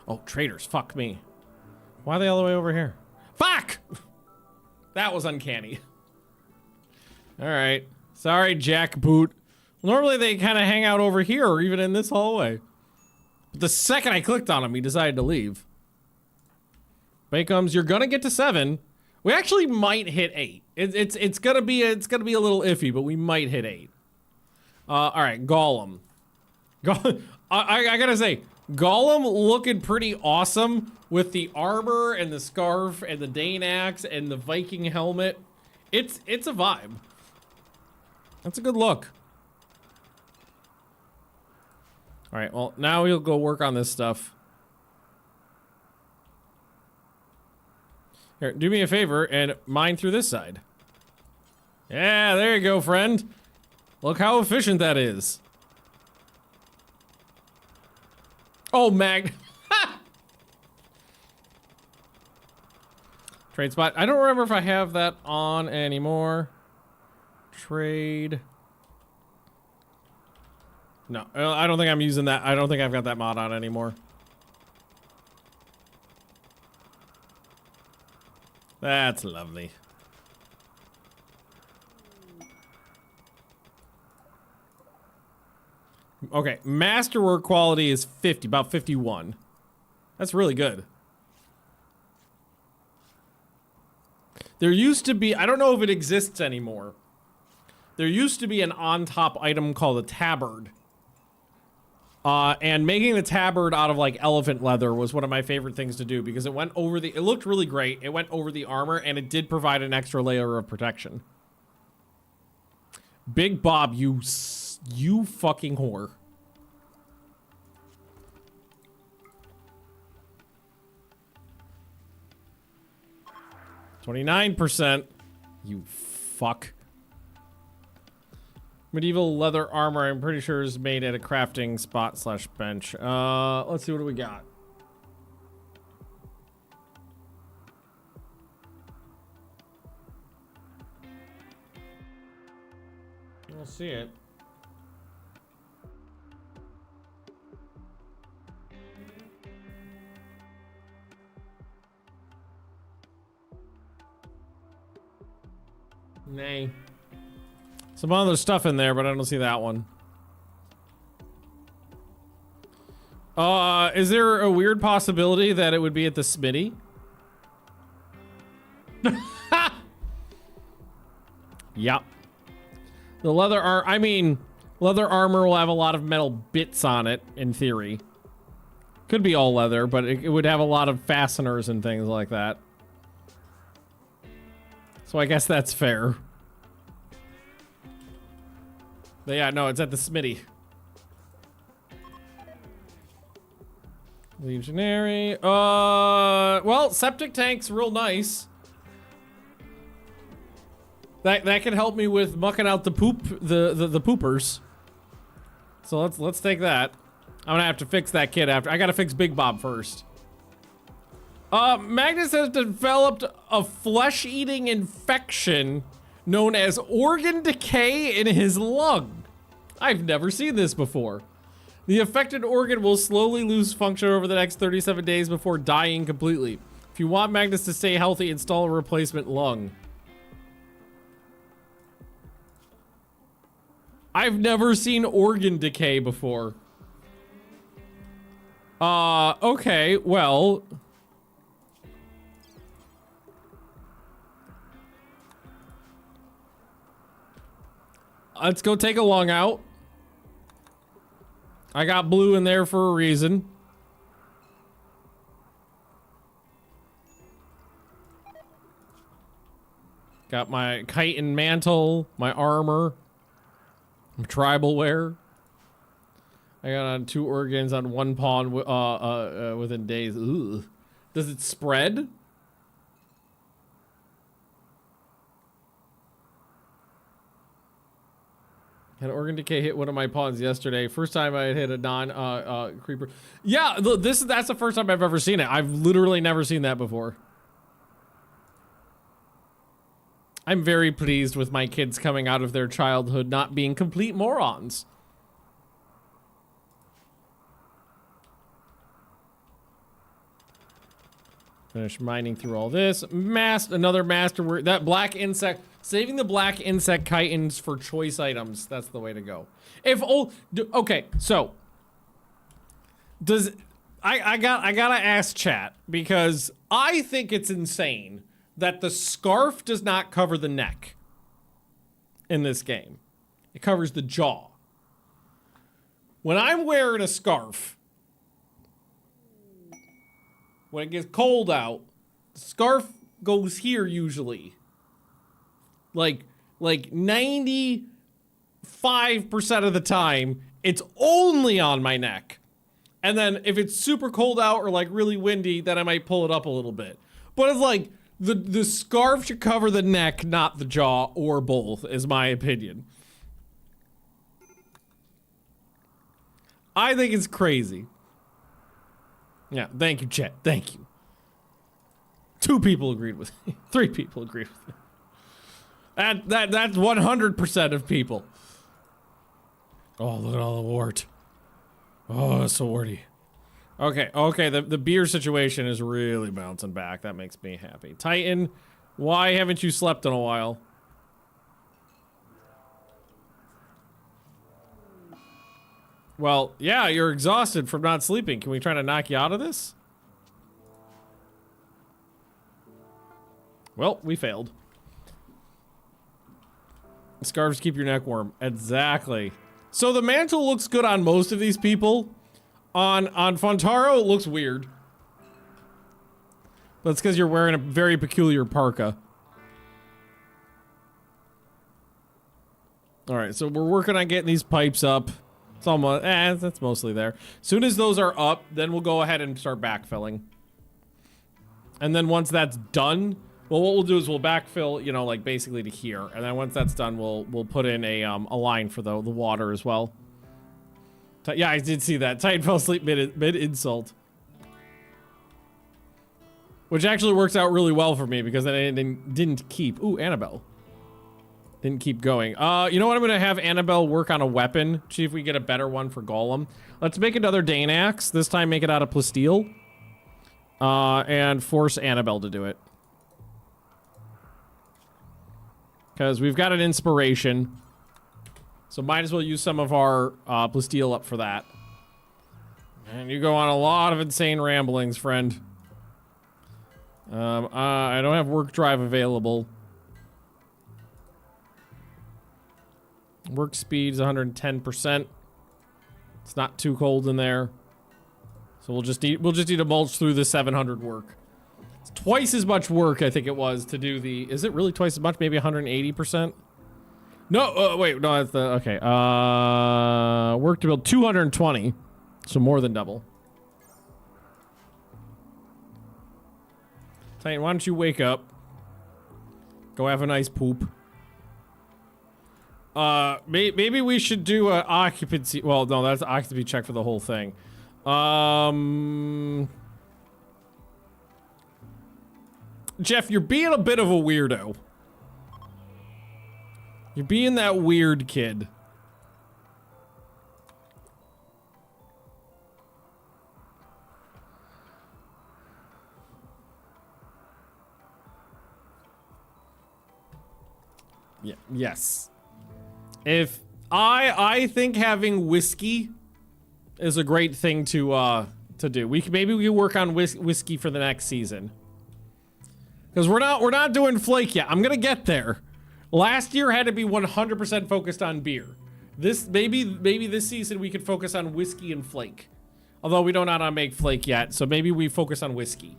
Oh, traders. Fuck me. Why are they all the way over here? Fuck! That was uncanny. All right. Sorry, jackboot. Normally they kind of hang out over here or even in this hallway. But the second I clicked on him, he decided to leave. Bakeums, you're gonna get to 7. We actually might hit 8. It's gonna be a little iffy, but we might hit 8. All right, Gollum. I gotta say, Gollum looking pretty awesome with the armor and the scarf and the Dane axe and the Viking helmet. It's a vibe. That's a good look. All right, well, now we'll go work on this stuff. Here, do me a favor and mine through this side. Yeah, there you go, friend. Look how efficient that is. Oh, Trade spot. I don't remember if I have that on anymore. Trade. No, I don't think I'm using that. I don't think I've got that mod on anymore. That's lovely. Okay, masterwork quality is 50, about 51. That's really good. There used to be, I don't know if it exists anymore. There used to be an on-top item called a tabard. And making the tabard out of like elephant leather was one of my favorite things to do because it went over it looked really great. It went over the armor and it did provide an extra layer of protection. Big Bob, you fucking whore. $29%. You fuck. Medieval leather armor, I'm pretty sure is made at a crafting spot slash bench. Let's see, what do we got? We'll see it. Nay. Some other stuff in there, but I don't see that one. Is there a weird possibility that it would be at the smithy? Yep. The leather leather armor will have a lot of metal bits on it, in theory. Could be all leather, but it would have a lot of fasteners and things like that. So I guess that's fair. But yeah, no, it's at the smithy. Legionary. Well, septic tank's real nice. That can help me with mucking out the poop, the poopers. So let's take that. I'm gonna have to fix that kid after. I gotta fix Big Bob first. Magnus has developed a flesh-eating infection known as organ decay in his lung. I've never seen this before. The affected organ will slowly lose function over the next 37 days before dying completely. If you want Magnus to stay healthy, install a replacement lung. I've never seen organ decay before. Okay, well... let's go take a lung out. I got blue in there for a reason. Got my chitin mantle, my armor, my tribal wear. I got on 2 organs on 1 pawn within days. Ugh. Does it spread? Had organ decay hit one of my pawns yesterday. First time I had hit a non creeper. Yeah, that's the first time I've ever seen it. I've literally never seen that before. I'm very pleased with my kids coming out of their childhood not being complete morons. Finish mining through all this. Another masterwork. That black insect. Saving the black insect chitins for choice items. That's the way to go. Okay, so I gotta ask chat, because I think it's insane that the scarf does not cover the neck in this game. It covers the jaw. When I'm wearing a scarf, when it gets cold out, the scarf goes here usually. Like 95% of the time, it's only on my neck. And then if it's super cold out or like really windy, then I might pull it up a little bit. But it's like, the scarf should cover the neck, not the jaw, or both, is my opinion. I think it's crazy. Yeah, thank you, chat. Thank you. 2 people agreed with me. 3 people agreed with me. That's 100% of people. Oh, look at all the wart. Oh, it's so warty. Okay, the beer situation is really bouncing back. That makes me happy. Titan, why haven't you slept in a while? Well, yeah, you're exhausted from not sleeping. Can we try to knock you out of this? Well, we failed. Scarves keep your neck warm. Exactly. So the mantle looks good on most of these people. On Fontaro, it looks weird. That's because you're wearing a very peculiar parka. Alright, so we're working on getting these pipes up. It's almost, that's mostly there. Soon as those are up, then we'll go ahead and start backfilling. And then once that's done, Well, what we'll do is we'll backfill, you know, like basically to here, and then once that's done, we'll put in a line for the water as well. Yeah, I did see that. Titan fell asleep mid insult, which actually works out really well for me because then it didn't keep. Ooh, Annabelle didn't keep going. You know what? I'm gonna have Annabelle work on a weapon. See if we get a better one for Golem. Let's make another Dane axe. This time, make it out of plasteel, and force Annabelle to do it. Because we've got an inspiration. So might as well use some of our plasteel up for that. And you go on a lot of insane ramblings, friend. I don't have work drive available. Work speed is 110%. It's not too cold in there. So we'll just need to mulch through the 700 work. Twice as much work, I think it was, to do the... Is it really twice as much? Maybe 180%? No, wait, no, that's the... Okay, work to build 220. So more than double. Titan, why don't you wake up? Go have a nice poop. Maybe we should do a occupancy... Well, no, that's occupancy check for the whole thing. Jeff, you're being a bit of a weirdo. You're being that weird kid. Yeah, yes. If I think having whiskey is a great thing to do. Maybe we can work on whiskey for the next season. Because we're not doing Flake yet. I'm gonna get there. Last year had to be 100% focused on beer. Maybe this season we could focus on whiskey and Flake. Although we don't know how to make Flake yet, so maybe we focus on whiskey.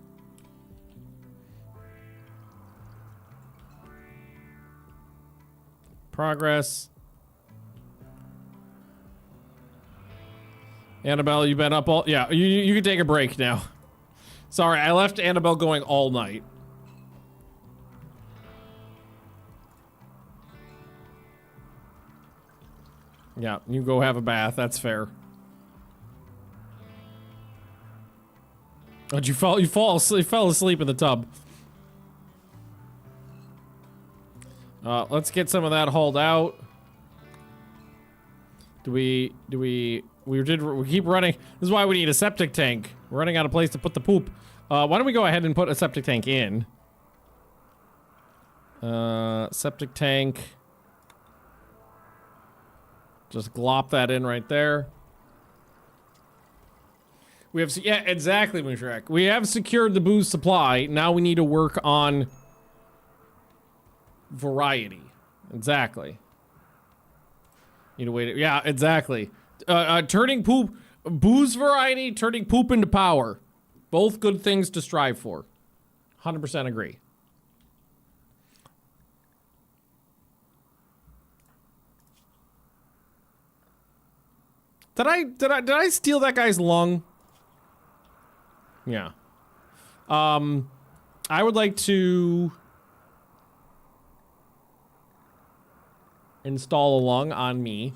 Progress. Annabelle, you've been up all... Yeah, you can take a break now. Sorry, I left Annabelle going all night. Yeah, you go have a bath. That's fair. Oh, you fell asleep in the tub. Let's get some of that hauled out. We keep running. This is why we need a septic tank. We're running out of place to put the poop. Why don't we go ahead and put a septic tank in? Septic tank. Just glop that in right there. We have, yeah, exactly, Mushrek. We have secured the booze supply. Now we need to work on variety. Exactly. Need to wait. Yeah, exactly. Turning poop, booze variety, turning poop into power. Both good things to strive for. 100% agree. Did I steal that guy's lung? Yeah. I would like to install a lung on me.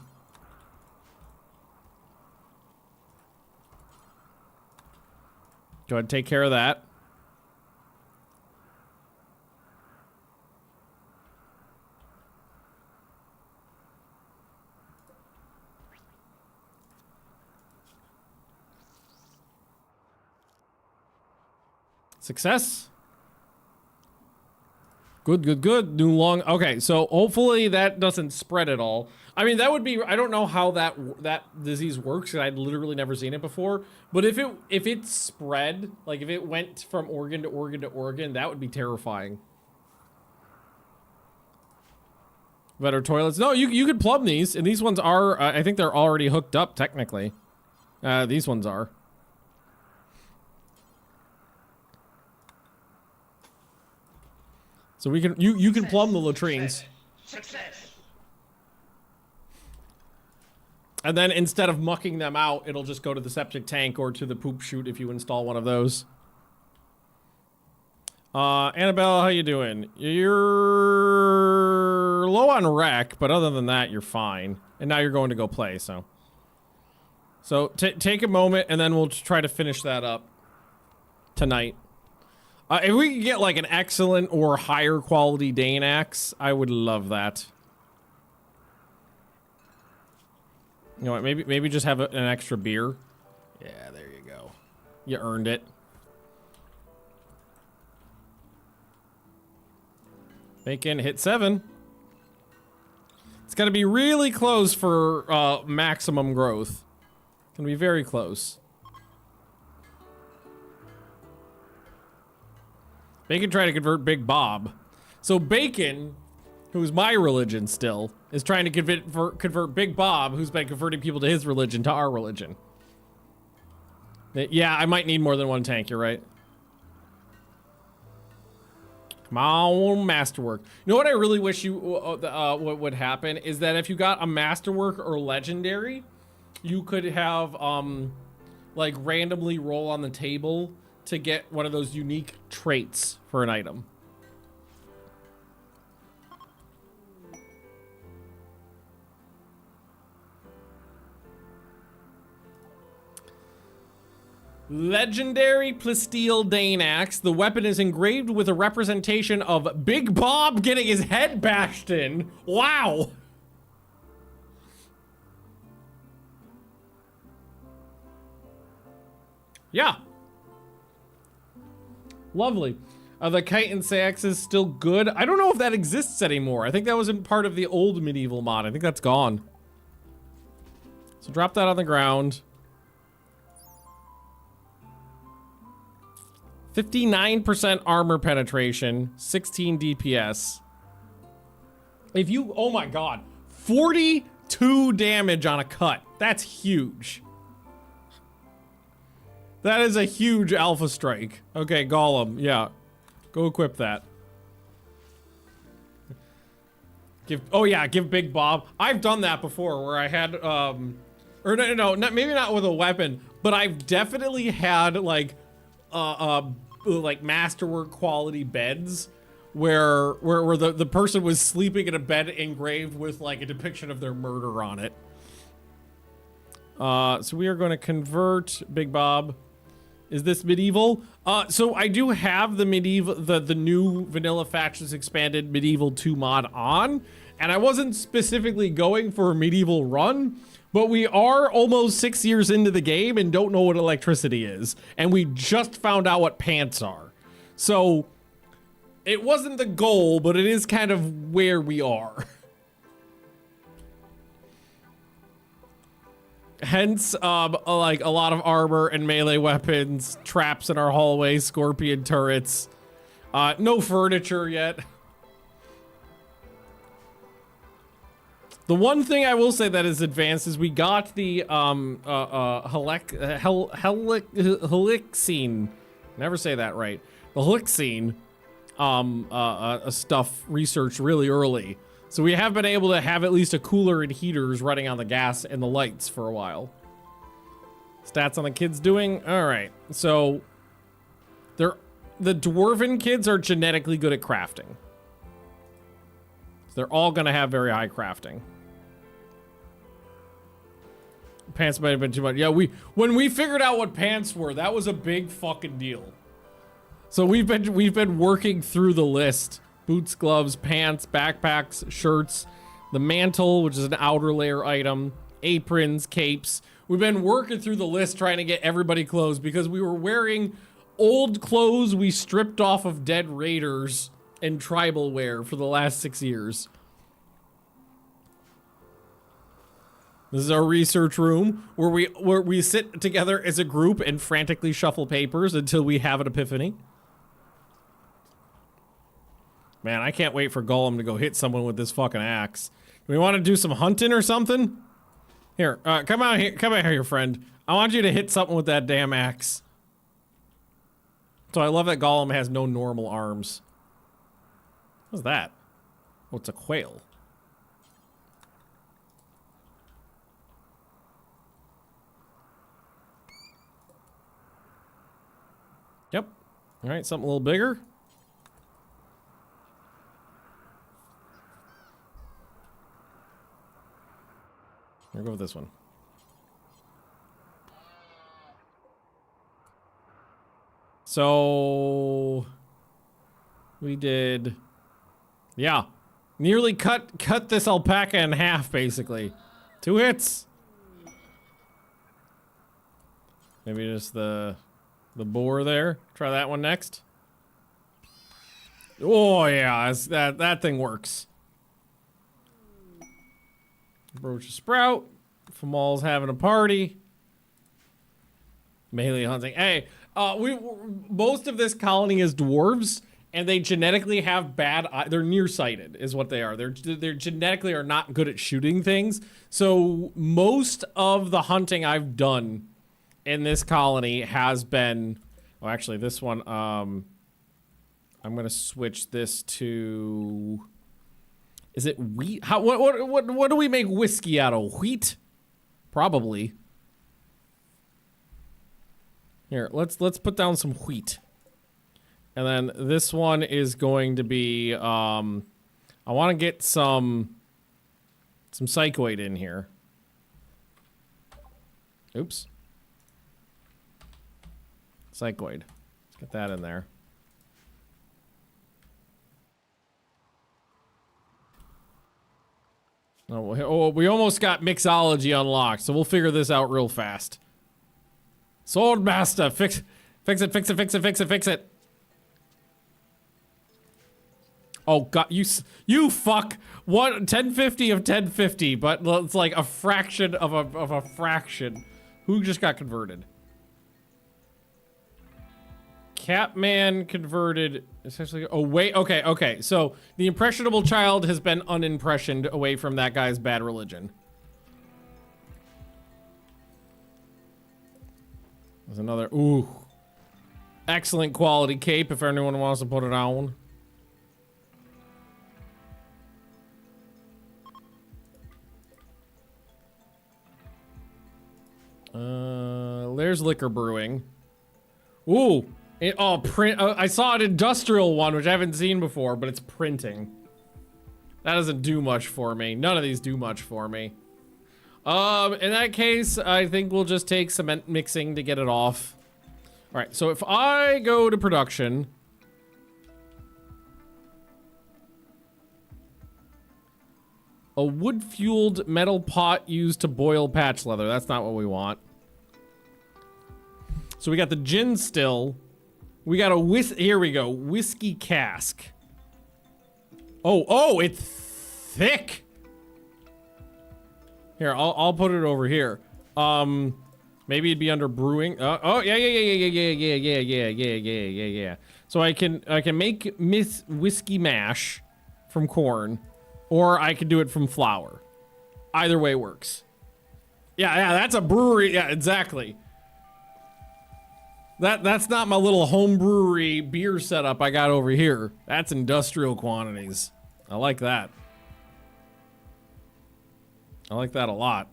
Go ahead and take care of that. Success. Good. New lung. Okay, so hopefully that doesn't spread at all. I mean, that would be, I don't know how that disease works, because I'd literally never seen it before. But if it spread, like if it went from organ to organ to organ, that would be terrifying. Better toilets. No, you could plumb these, and these ones are, I think they're already hooked up, technically. These ones are. So we can, you can plumb the latrines. Success. And then instead of mucking them out, it'll just go to the septic tank or to the poop chute if you install one of those. Annabelle, how you doing? You're low on rec, but other than that, you're fine. And now you're going to go play, so. So, take a moment, and then we'll try to finish that up tonight. If we could get, like, an excellent or higher quality Dane axe, I would love that. You know what, maybe just have an extra beer. Yeah, there you go. You earned it. Bacon hit 7. It's gonna be really close for maximum growth. Gonna be very close. Bacon tried to convert Big Bob. So Bacon, who's my religion still, is trying to convert Big Bob, who's been converting people to his religion, to our religion. Yeah, I might need more than one tank, you're right. Come on, Masterwork. You know what I really wish you what would happen is that if you got a Masterwork or Legendary, you could have like randomly roll on the table to get one of those unique traits for an item. Legendary Plasteel Dane Axe. The weapon is engraved with a representation of Big Bob getting his head bashed in. Wow. Yeah. Lovely. The chitin axe is still good. I don't know if that exists anymore. I think that was in part of the old medieval mod. I think that's gone. So drop that on the ground. 59% armor penetration, 16 DPS. If you, oh my god, 42 damage on a cut. That's huge. That is a huge alpha strike. Okay, Golem, yeah. Go equip that. Give Big Bob. I've done that before where I had, or no, maybe not with a weapon, but I've definitely had like masterwork quality beds where the person was sleeping in a bed engraved with like a depiction of their murder on it. So we are going to convert Big Bob. Is this medieval? So I do have the medieval, the new Vanilla Factions Expanded Medieval 2 mod on, and I wasn't specifically going for a medieval run, but we are almost 6 years into the game and don't know what electricity is, and we just found out what pants are. So it wasn't the goal, but it is kind of where we are. Hence, like a lot of armor and melee weapons, traps in our hallways, scorpion turrets. No furniture yet. The one thing I will say that is advanced is we got the helixine. Never say that right. The helixine stuff researched really early. So we have been able to have at least a cooler and heaters running on the gas and the lights for a while. Stats on the kids doing? All right. So the dwarven kids are genetically good at crafting. So they're all going to have very high crafting. Pants might have been too much. Yeah, when we figured out what pants were, that was a big fucking deal. So we've been working through the list. Boots, gloves, pants, backpacks, shirts, the mantle, which is an outer layer item, aprons, capes. We've been working through the list trying to get everybody clothes because we were wearing old clothes we stripped off of dead raiders and tribal wear for the last 6 years. This is our research room where we sit together as a group and frantically shuffle papers until we have an epiphany. Man, I can't wait for Golem to go hit someone with this fucking axe. Do we want to do some hunting or something? Here, come out here, friend. I want you to hit something with that damn axe. So I love that Golem has no normal arms. What's that? Oh, it's a quail. Yep. All right, something a little bigger. We'll go with this one. So we did, yeah, nearly cut this alpaca in half, basically. 2 hits. Maybe just the boar there. Try that one next. Oh yeah, that thing works. Broach a sprout. Famal's having a party. Melee hunting. Hey, most of this colony is dwarves, and they genetically have bad they're nearsighted is what they are. They're genetically are not good at shooting things. So most of the hunting I've done in this colony has been, well, actually this one, I'm gonna switch this to, is it wheat? What do we make whiskey out of? Wheat? Probably. Here, let's put down some wheat. And then this one is going to be, I want to get some psychoid in here. Oops. Psychoid. Let's get that in there. Oh, we almost got mixology unlocked, so we'll figure this out real fast. Swordmaster, fix it. Oh god, you fuck. What, 1050 of 1050, but it's like a fraction of a fraction. Who just got converted? Catman converted essentially. Oh wait, okay. So the impressionable child has been unimpressioned away from that guy's bad religion. There's another, ooh. Excellent quality cape if anyone wants to put it on. There's liquor brewing. Ooh. I saw an industrial one, which I haven't seen before, but it's printing. That doesn't do much for me. None of these do much for me. In that case, I think we'll just take cement mixing to get it off. All right, so if I go to production, a wood-fueled metal pot used to boil patch leather. That's not what we want. So we got the gin still. We got a here we go, whiskey cask. Oh, it's thick. Here, I'll put it over here. Maybe it'd be under brewing. Oh, yeah. So I can make whiskey mash from corn, or I can do it from flour. Either way works. Yeah, that's a brewery. Yeah, exactly. That's not my little home brewery beer setup I got over here. That's industrial quantities. I like that. I like that a lot.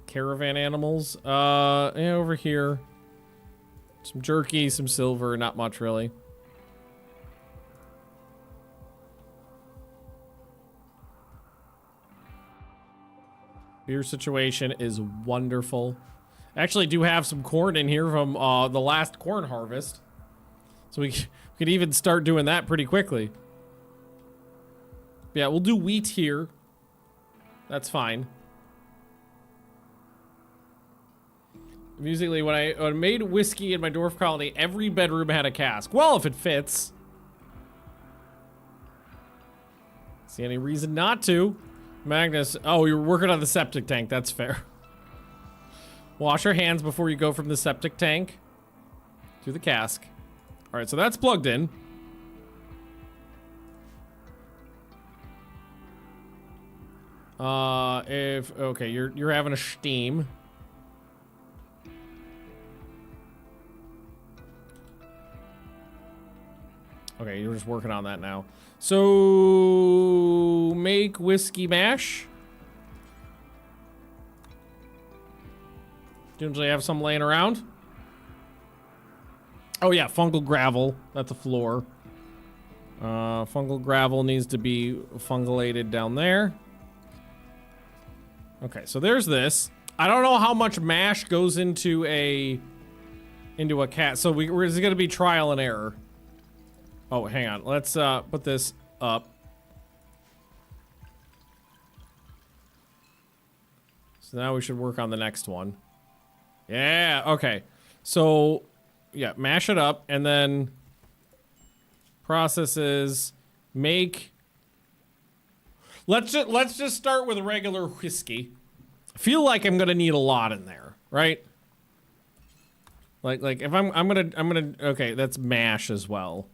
Caravan animals. Yeah, over here. Some jerky, some silver, not much really. Beer situation is wonderful. I actually do have some corn in here from the last corn harvest. So we could even start doing that pretty quickly. Yeah, we'll do wheat here. That's fine. Musically, when I made whiskey in my dwarf colony, every bedroom had a cask. Well, if it fits. See any reason not to. Magnus, oh, you're working on the septic tank. That's fair. Wash your hands before you go from the septic tank to the cask. All right, so that's plugged in. Okay, you're having a steam. Okay, you're just working on that now. So make whiskey mash. Do you usually have some laying around? Oh yeah, fungal gravel. That's a floor. Fungal gravel needs to be fungalated down there. Okay, so there's this. I don't know how much mash goes into a cat. So we're just gonna be trial and error. Oh, hang on. Let's put this up. So now we should work on the next one. Yeah, okay. So, yeah, mash it up and then processes, make. Let's just start with regular whiskey. I feel like I'm gonna need a lot in there, right? Like if I'm gonna okay, that's mash as well.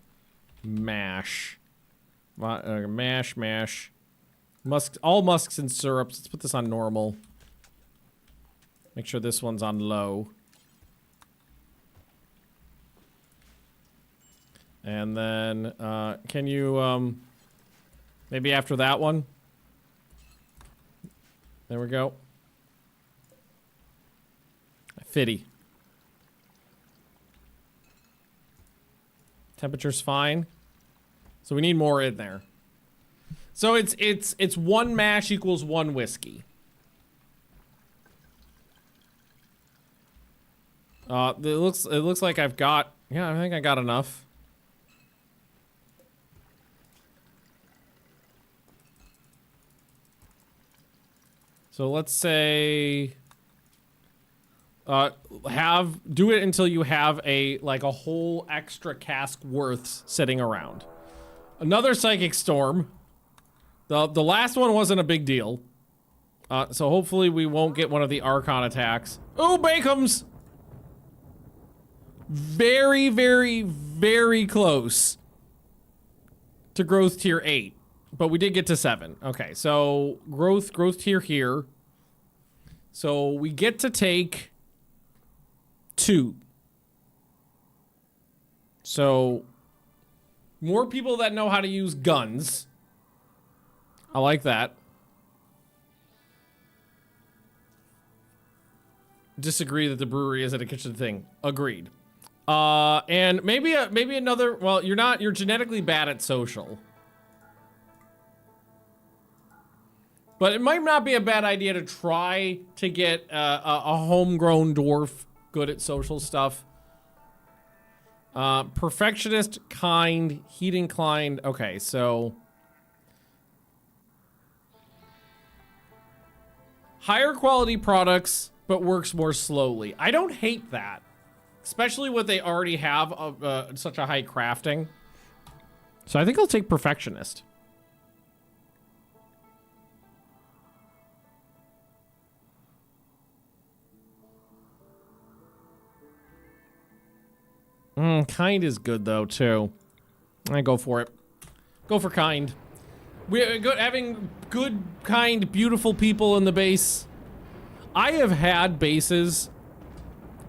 Mash. Mash. Musk, all musks and syrups. Let's put this on normal. Make sure this one's on low. And then, can you, maybe after that one? There we go. Fitty. Temperature's fine. So we need more in there. So it's one mash equals one whiskey. It looks like I've got, yeah, I think I got enough. So let's say, do it until you have like a whole extra cask worth sitting around. Another psychic storm. The last one wasn't a big deal. So hopefully we won't get one of the Archon attacks. Oh, Bakeums! Very, very, very close to growth tier 8, but we did get to 7. Okay, so growth tier here. So we get to take 2. So more people that know how to use guns. I like that. Disagree that the brewery isn't a kitchen thing. Agreed. And maybe another, well, you're genetically bad at social. But it might not be a bad idea to try to get a homegrown dwarf good at social stuff. Perfectionist, kind, heat inclined. Okay, so higher quality products, but works more slowly. I don't hate that. Especially when they already have such a high crafting. So I think I'll take Perfectionist. Kind is good though too. I go for it. Go for kind. We're good, having good, kind, beautiful people in the base. I have had bases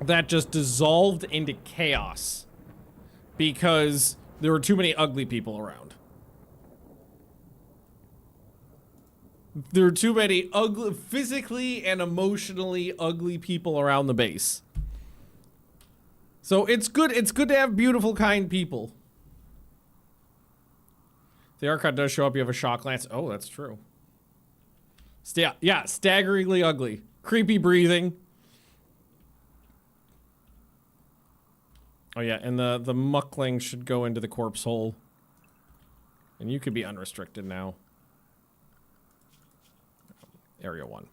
that just dissolved into chaos because there were too many ugly people around. There are too many ugly, physically and emotionally ugly people around the base. So it's good to have beautiful, kind people. If the Archon does show up, you have a shock lance. Oh, that's true. Yeah, staggeringly ugly. Creepy breathing. Oh yeah, and the muckling should go into the corpse hole. And you could be unrestricted now. Area 1.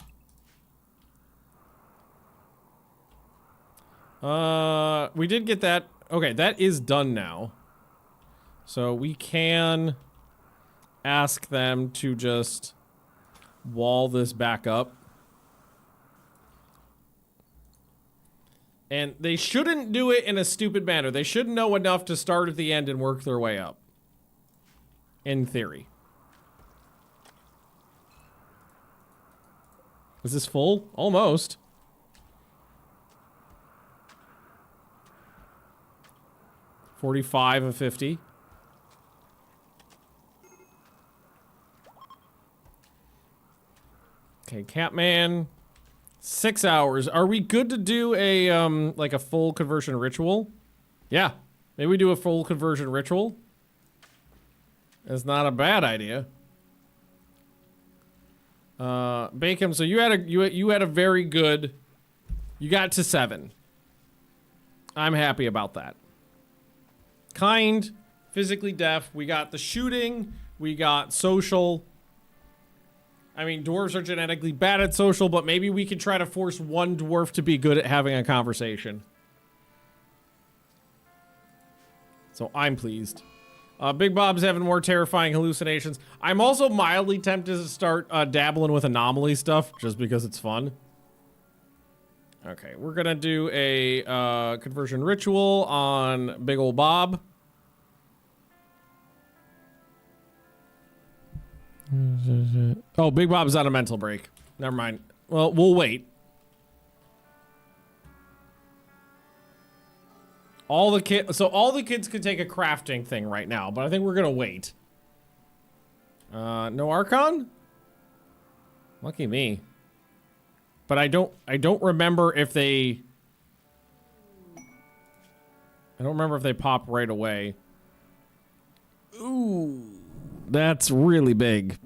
We did get that. Okay, that is done now. So we can ask them to just wall this back up. And they shouldn't do it in a stupid manner. They should know enough to start at the end and work their way up. In theory. Is this full? Almost. $45 of 50. Okay, Catman. 6 hours. Are we good to do a, like a full conversion ritual? Yeah. Maybe we do a full conversion ritual. It's not a bad idea. Bacon, so you had a very good, you got to 7. I'm happy about that. Kind, physically deaf, we got the shooting, we got social. I mean, dwarves are genetically bad at social, but maybe we could try to force one dwarf to be good at having a conversation. So I'm pleased. Big Bob's having more terrifying hallucinations. I'm also mildly tempted to start dabbling with anomaly stuff just because it's fun. Okay, we're gonna do a conversion ritual on Big Ol' Bob. Oh, Big Bob's on a mental break. Never mind. Well, we'll wait. All the kids could take a crafting thing right now, but I think we're gonna wait. No Archon? Lucky me. But I don't remember if they pop right away. Ooh, that's really big.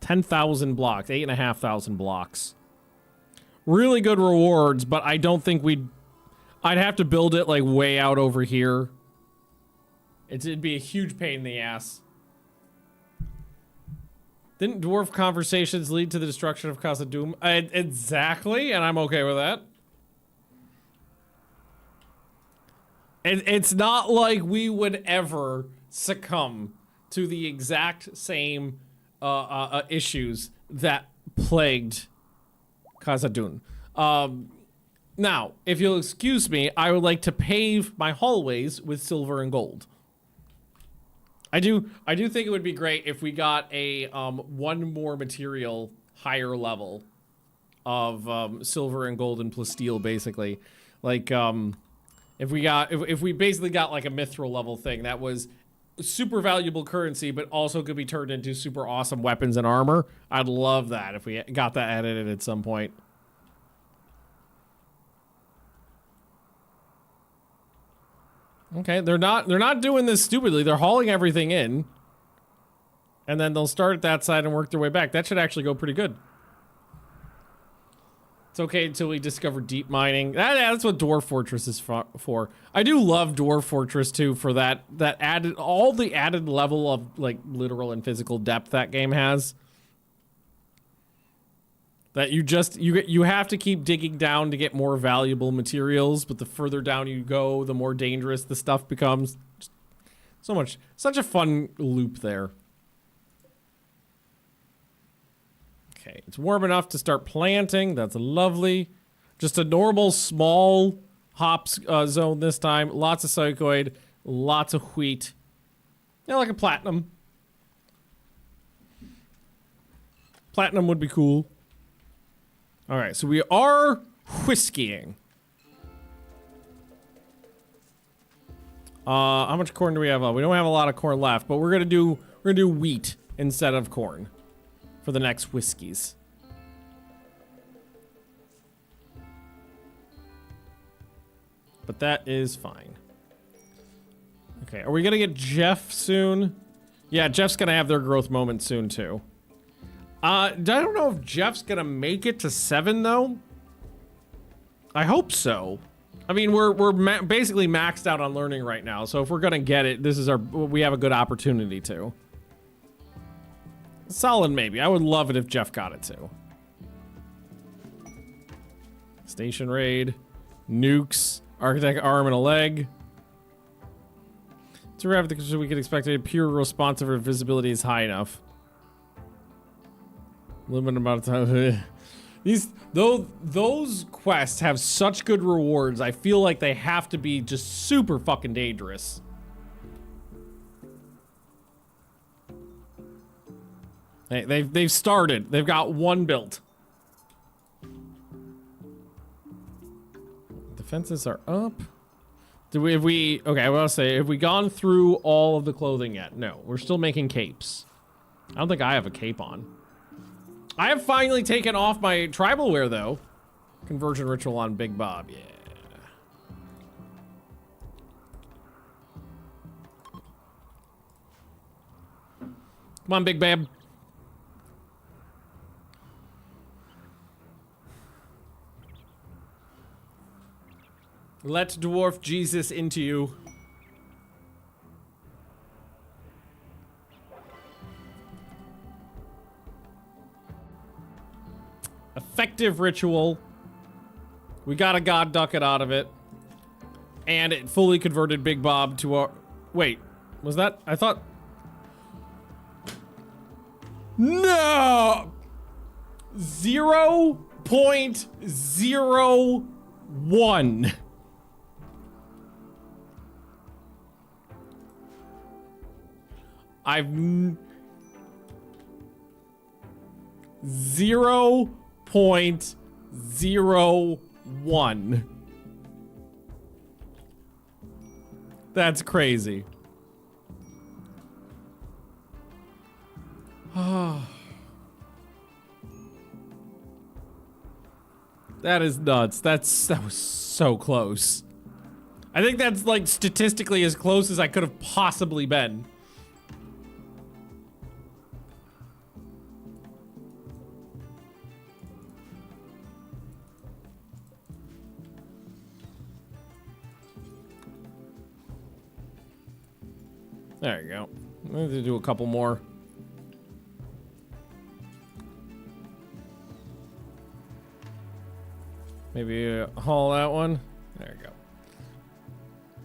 10,000 blocks, 8,500 blocks. Really good rewards, but I don't think I'd have to build it like way out over here. It'd be a huge pain in the ass. Didn't dwarf conversations lead to the destruction of Casa Doom? Exactly, and I'm okay with that. It's not like we would ever succumb to the exact same issues that plagued Casa Doom. Now, if you'll excuse me, I would like to pave my hallways with silver and gold. I do think it would be great if we got a one more material higher level of silver and gold and plasteel, basically. Like if we basically got like a mithril level thing that was super valuable currency, but also could be turned into super awesome weapons and armor. I'd love that if we got that added at some point. Okay, they're not doing this stupidly. They're hauling everything in. And then they'll start at that side and work their way back. That should actually go pretty good. It's okay until we discover deep mining. That's what Dwarf Fortress is for. I do love Dwarf Fortress too for that added, all the added level of like literal and physical depth that game has. That you have to keep digging down to get more valuable materials, but the further down you go, the more dangerous the stuff becomes. Such a fun loop there. Okay, it's warm enough to start planting. That's lovely. Just a normal small hops zone this time. Lots of psychoid, lots of wheat. Yeah, like a platinum. Platinum would be cool. All right, so we are whiskeying. How much corn do we have? We don't have a lot of corn left, but we're gonna do wheat instead of corn for the next whiskeys. But that is fine. Okay, are we gonna get Jeff soon? Yeah, Jeff's gonna have their growth moment soon too. I don't know if Jeff's gonna make it to 7 though. I hope so. I mean, we're basically maxed out on learning right now, so if we're gonna get it, we have a good opportunity to. Solid maybe. I would love it if Jeff got it too. Station raid, nukes, architect arm and a leg. To have the we could expect a pure responsive or visibility is high enough. Limited amount of time. Those quests have such good rewards. I feel like they have to be just super fucking dangerous. They've started. They've got one built. Defenses are up. Okay, I'll say, have we gone through all of the clothing yet? No, we're still making capes. I don't think I have a cape on. I have finally taken off my tribal wear though. Conversion ritual on Big Bob, yeah. Come on, big babe. Let dwarf Jesus into you. Effective ritual. We got a god ducat out of it. And it fully converted Big Bob to a... Wait, was that... I thought... No! 0.01. I've... 0.01. That's crazy. That is nuts. That was so close. I think that's like statistically as close as I could have possibly been. There you go. I'm gonna do a couple more. Maybe haul that one. There you go.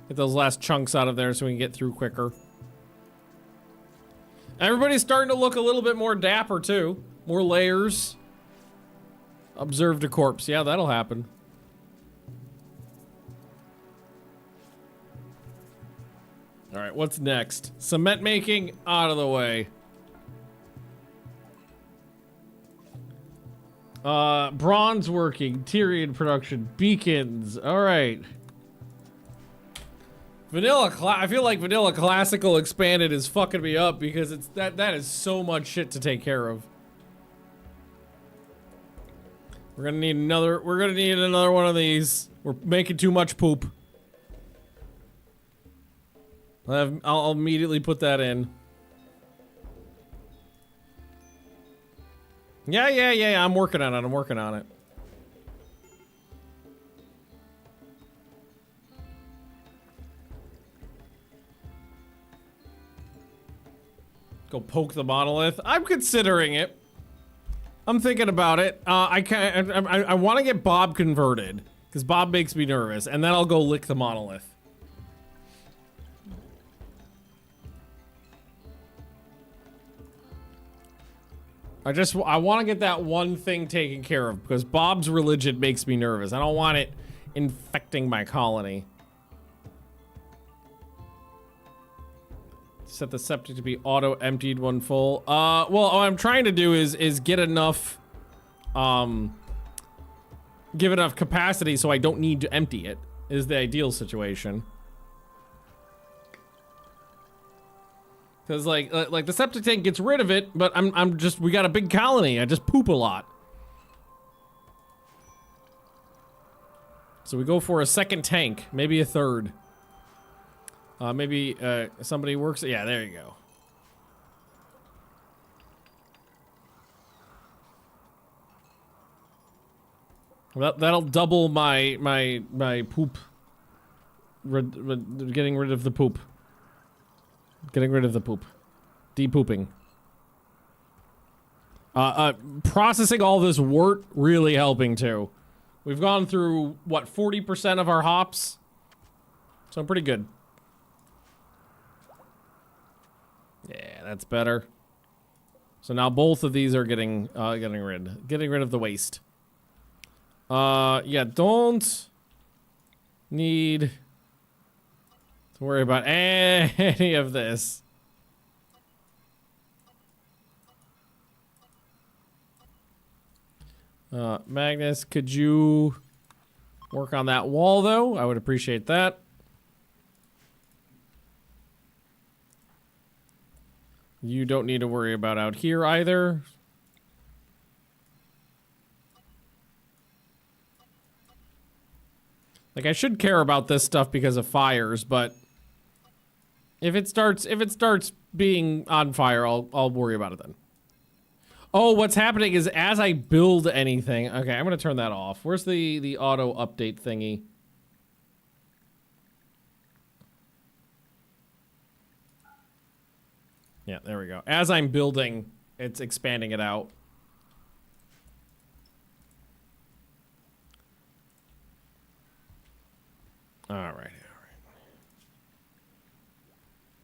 Get those last chunks out of there so we can get through quicker. Everybody's starting to look a little bit more dapper too. More layers. Observed a corpse. Yeah, that'll happen. All right, what's next? Cement making, out of the way. Bronze working, Tyrian production, beacons. All right. I feel like Vanilla Classical Expanded is fucking me up because it's that is so much shit to take care of. We're gonna need another one of these. We're making too much poop. I'll immediately put that in. Yeah. I'm working on it. Go poke the monolith. I'm considering it. I'm thinking about it. I want to get Bob converted because Bob makes me nervous, and then I'll go lick the monolith. I want to get that one thing taken care of because Bob's religion makes me nervous. I don't want it infecting my colony. Set the septic to be auto emptied when full. Well, what I'm trying to do is get enough, give enough capacity so I don't need to empty it. Is the ideal situation. Cause like the septic tank gets rid of it, but we got a big colony. I just poop a lot. So we go for a second tank, maybe a third. Maybe somebody works. Yeah, there you go. That'll double my poop. Getting rid of the poop. Getting rid of the poop. De-pooping. Processing all this wort really helping too. We've gone through, what, 40% of our hops? So I'm pretty good. Yeah, that's better. So now both of these are getting rid of the waste. Yeah, don't need to worry about any of this. Magnus, could you work on that wall though? I would appreciate that. You don't need to worry about out here either. Like, I should care about this stuff because of fires, but If it starts being on fire, I'll worry about it then. Oh, what's happening is as I build anything, okay, I'm gonna turn that off. Where's the auto update thingy? Yeah, there we go. As I'm building, it's expanding it out. All right.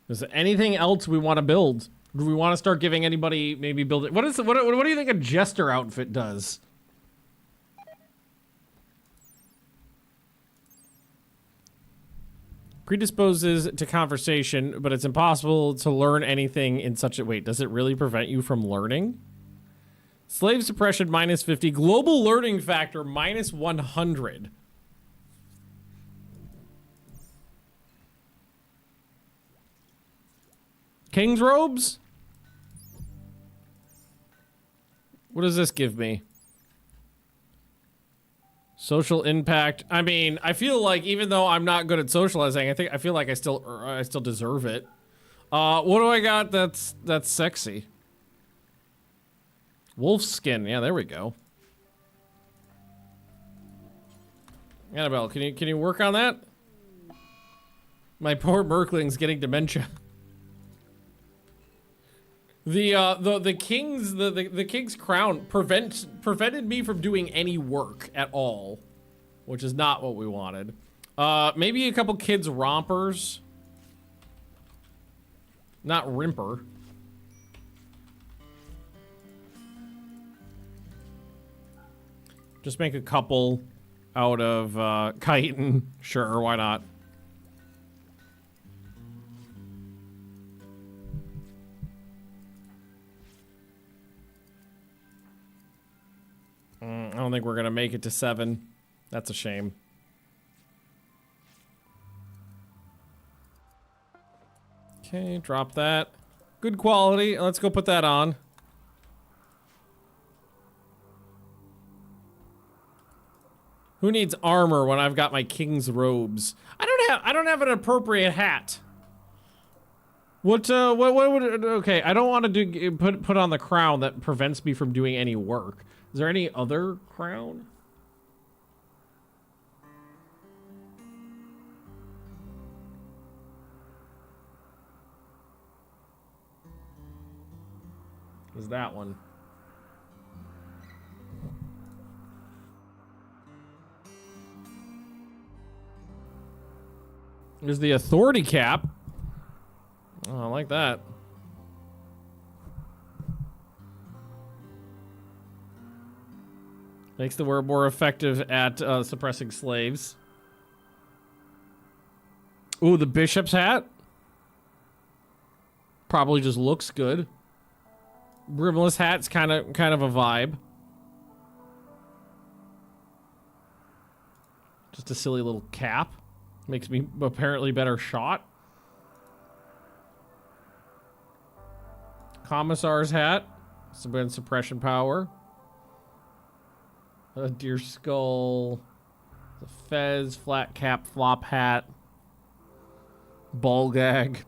Is there anything else we want to build? Do we want to start giving anybody maybe building? What do you think a jester outfit does? Predisposes to conversation, but it's impossible to learn anything in such a... Wait, does it really prevent you from learning? Slave suppression minus 50. Global learning factor minus 100. King's robes? What does this give me? Social impact. I mean, I feel like even though I'm not good at socializing, I feel like I still deserve it. What do I got that's sexy? Wolf skin. Yeah, there we go. Annabelle, can you work on that? My poor Merkling's getting dementia. The king's crown prevented me from doing any work at all, which is not what we wanted. Maybe a couple kids rompers. Not rimper. Just make a couple out of chitin. Sure, why not? I don't think we're gonna make it to 7. That's a shame. Okay, drop that. Good quality. Let's go put that on. Who needs armor when I've got my king's robes? I don't have an appropriate hat. What would okay, I don't want to do put on the crown that prevents me from doing any work. Is there any other crown? Is that one? There's the authority cap. Oh, I like that. Makes the word more effective at suppressing slaves. Ooh, the bishop's hat. Probably just looks good. Brimless hat's kind of a vibe. Just a silly little cap. Makes me apparently better shot. Commissar's hat. Some suppression power. A deer skull. The fez, flat cap, flop hat. Ball gag.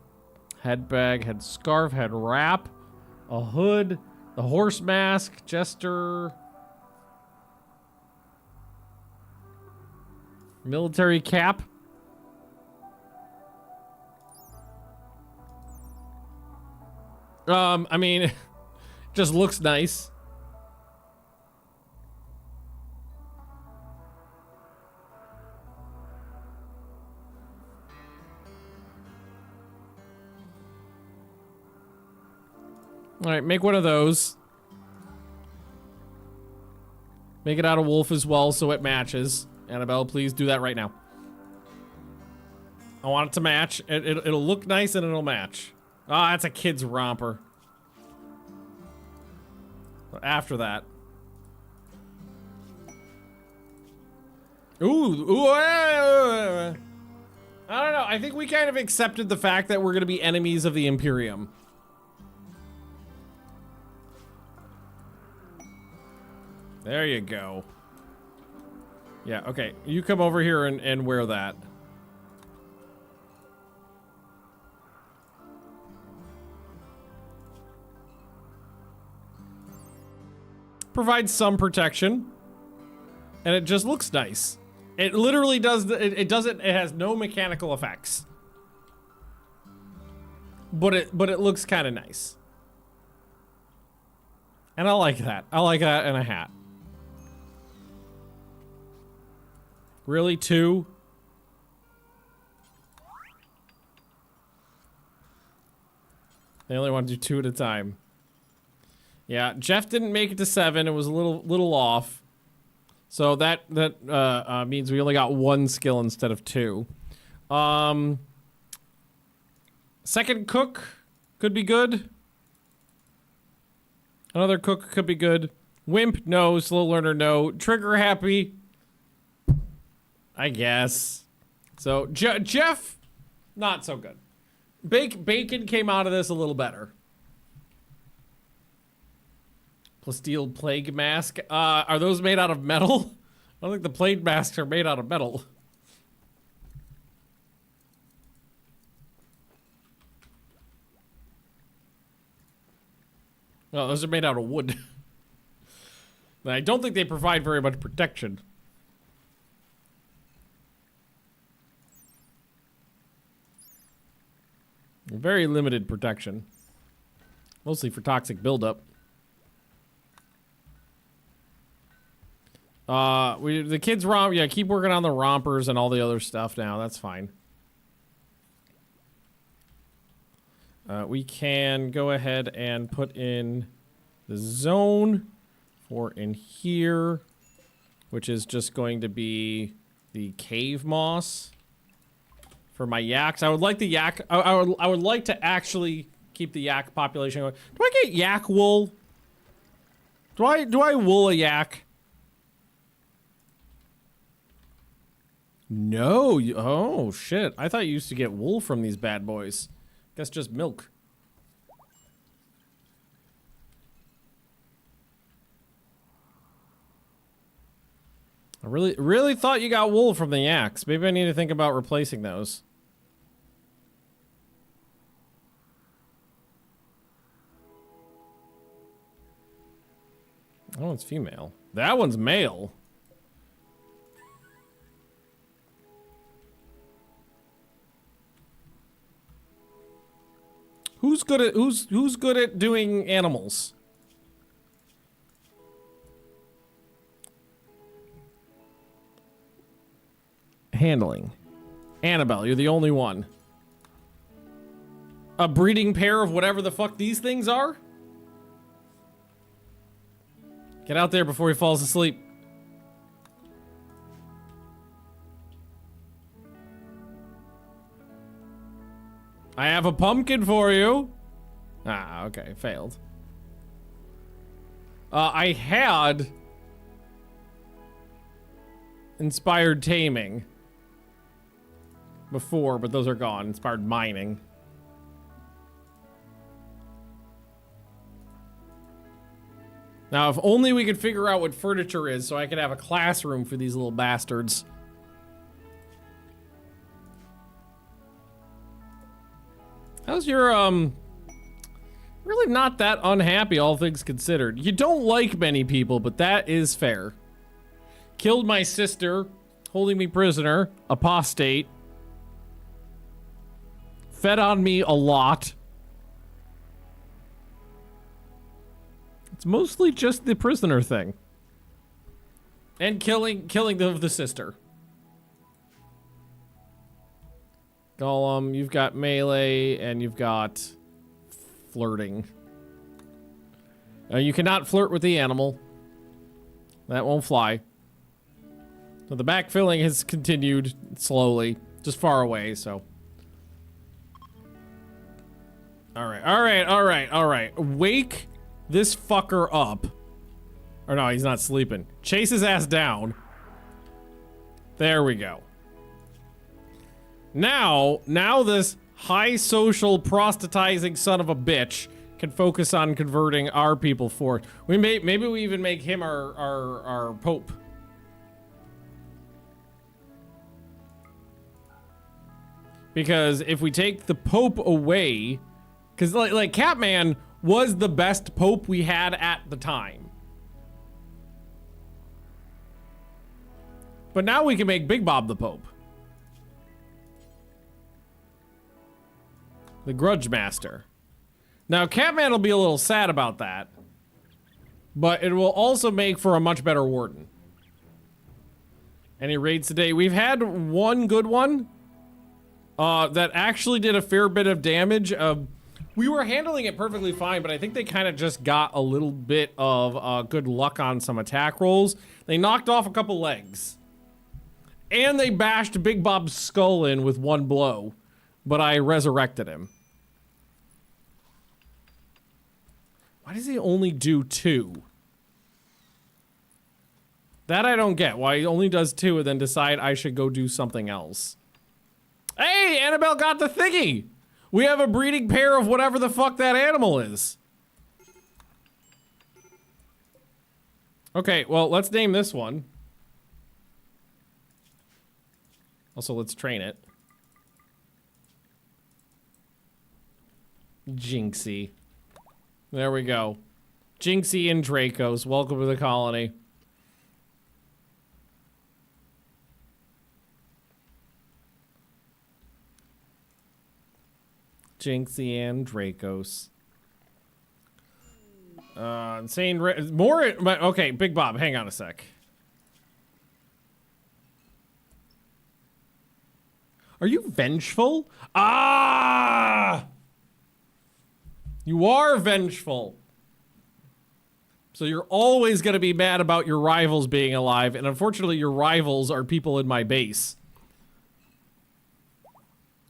Head bag, head scarf, head wrap. A hood. The horse mask. Jester. Military cap. I mean, just looks nice. All right, make one of those. Make it out of wolf as well so it matches. Annabelle, please do that right now. I want it to match. It'll look nice and it'll match. Ah, that's a kid's romper. After that. Ooh, I don't know. I think we kind of accepted the fact that we're going to be enemies of the Imperium. There you go. Yeah, okay. You come over here and wear that. provides some protection. And it just looks nice. It literally does, it has no mechanical effects. But it looks kind of nice. And I like that. I like that in a hat. Really, 2? They only want to do 2 at a time. Yeah, Jeff didn't make it to 7. It was a little off. So that means we only got 1 skill instead of 2. Second cook could be good. Another cook could be good. Wimp, no. Slow learner, no. Trigger happy, I guess. So Jeff, not so good. Bacon came out of this a little better. Plasteel plague mask. Are those made out of metal? I don't think the plague masks are made out of metal. No, those are made out of wood. I don't think they provide very much protection. Very limited protection. Mostly for toxic buildup. The kids romp, yeah, keep working on the rompers and all the other stuff now. That's fine. We can go ahead and put in the zone for in here, which is just going to be the cave moss for my yaks. I would like the yak. I would like to actually keep the yak population going. Do I get yak wool? Do I wool a yak? No. Oh shit! I thought you used to get wool from these bad boys. Guess just milk. I really thought you got wool from the yaks. Maybe I need to think about replacing those. That one's female. That one's male. Who's good at doing animals? Handling. Annabelle, you're the only one. A breeding pair of whatever the fuck these things are? Get out there before he falls asleep. I have a pumpkin for you. Ah, okay, failed. I had inspired taming before, but those are gone. Inspired mining. Now, if only we could figure out what furniture is so I could have a classroom for these little bastards. How's your, really not that unhappy, all things considered. You don't like many people, but that is fair. Killed my sister, holding me prisoner, apostate. Fed on me a lot. It's mostly just the prisoner thing. And killing the sister. Golem, you've got melee, and you've got flirting. You cannot flirt with the animal. That won't fly. So the backfilling has continued slowly, just far away, so. Alright. Wake this fucker up. Or no, he's not sleeping. Chase his ass down. There we go. Now this high social proselytizing son of a bitch can focus on converting our people forth. Maybe we even make him our pope. Because if we take the pope away, because like Catman was the best pope we had at the time. But now we can make Big Bob the Pope. The Grudge Master. Now, Catman will be a little sad about that. But it will also make for a much better Warden. Any raids today? We've had one good one. That actually did a fair bit of damage. We were handling it perfectly fine, but I think they kind of just got a little bit of good luck on some attack rolls. They knocked off a couple legs. And they bashed Big Bob's skull in with one blow. But I resurrected him. Why does he only do 2? That I don't get. Why he only does 2 and then decide I should go do something else. Hey, Annabelle got the thingy! We have a breeding pair of whatever the fuck that animal is. Okay, well, let's name this one. Also, let's train it. Jinxie. There we go. Jinxie and Dracos, welcome to the colony. Jinxie and Dracos. Insane. More. Okay, Big Bob, hang on a sec. Are you vengeful? Ah! You are vengeful. So you're always going to be mad about your rivals being alive, and unfortunately your rivals are people in my base.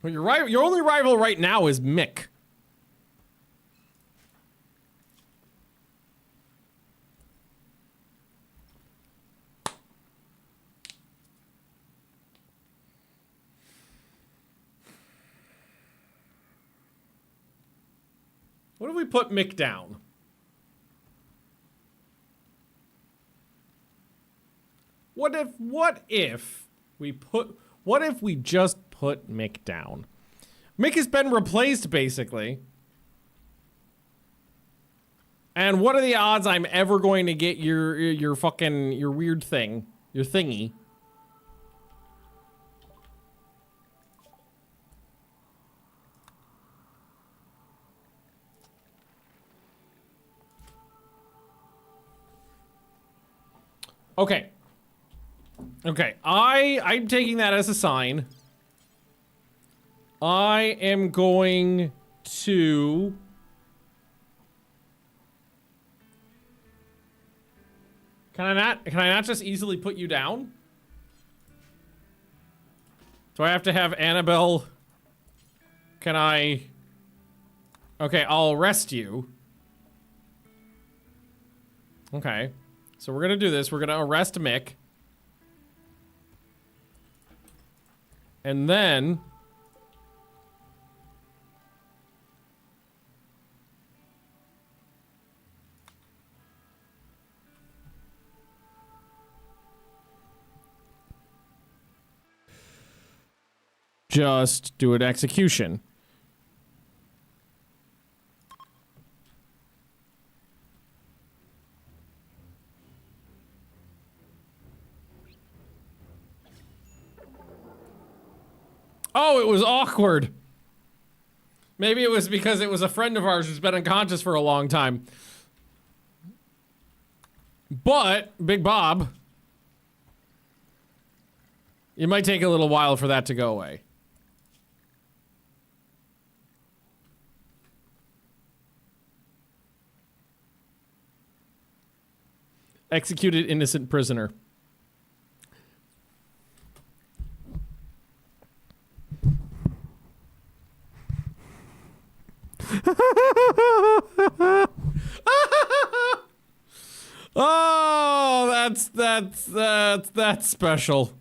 Well, your only rival right now is Mick. What if we put Mick down? What if we just put Mick down? Mick has been replaced, basically. And what are the odds I'm ever going to get your weird thing, your thingy? Okay. Okay, I'm taking that as a sign. I am going to... Can I not just easily put you down? Do I have to have Annabelle? Can I... Okay, I'll arrest you. Okay. So we're gonna do this. We're gonna arrest Mick. And then... just do an execution. Oh, it was awkward. Maybe it was because it was a friend of ours who's been unconscious for a long time. But, Big Bob, it might take a little while for that to go away. Executed innocent prisoner. Oh, that's special.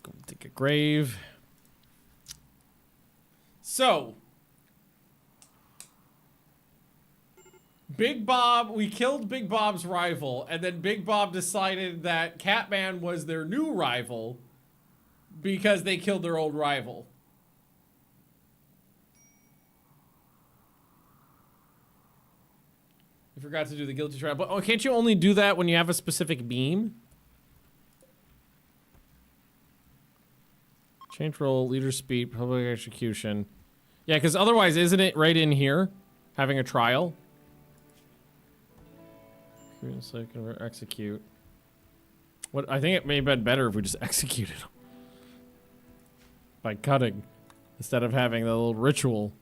Go dig a grave. So, Big Bob, we killed Big Bob's rival, and then Big Bob decided that Catman was their new rival because they killed their old rival. You forgot to do the guilty trial, but can't you only do that when you have a specific beam? Change role, leader speed, public execution. Yeah, because otherwise, isn't it right in here? Having a trial? So you can execute. What I think it may have been better if we just executed them. By cutting. Instead of having the little ritual.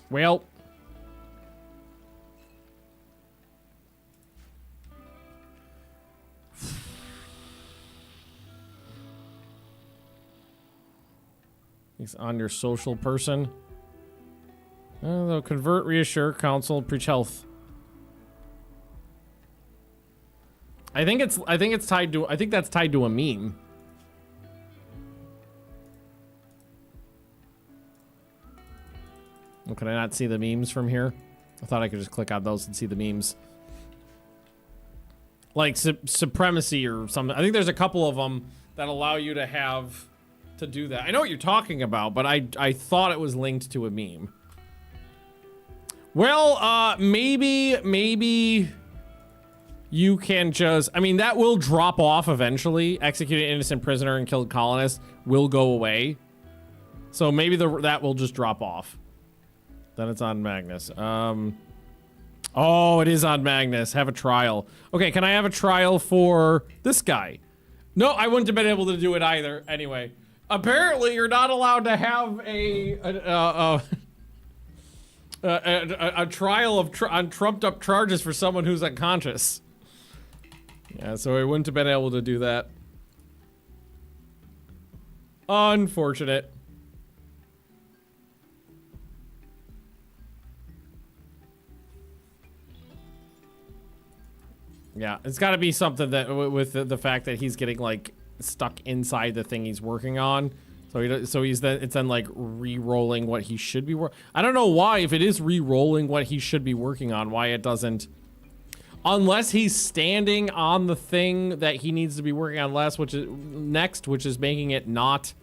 Well, he's on your social person. They'll convert, reassure, counsel, preach health. I think that's tied to a meme. Well, can I not see the memes from here? I thought I could just click on those and see the memes. Like supremacy or something. I think there's a couple of them that allow you to do that. I know what you're talking about, but I thought it was linked to a meme. Well, maybe you can just, I mean, that will drop off eventually. Execute an innocent prisoner and killed colonists will go away. So maybe that will just drop off. Then it's on Magnus. Oh, it is on Magnus. Have a trial. Okay, can I have a trial for this guy? No, I wouldn't have been able to do it either. Anyway, apparently you're not allowed to have a trial on trumped up charges for someone who's unconscious. Yeah, so I wouldn't have been able to do that. Unfortunate. Yeah, it's got to be something that with the fact that he's getting like stuck inside the thing he's working on. So it's then like re-rolling what he should be I don't know why, if it is re-rolling what he should be working on, why it doesn't, unless he's standing on the thing that he needs to be working on which is making it not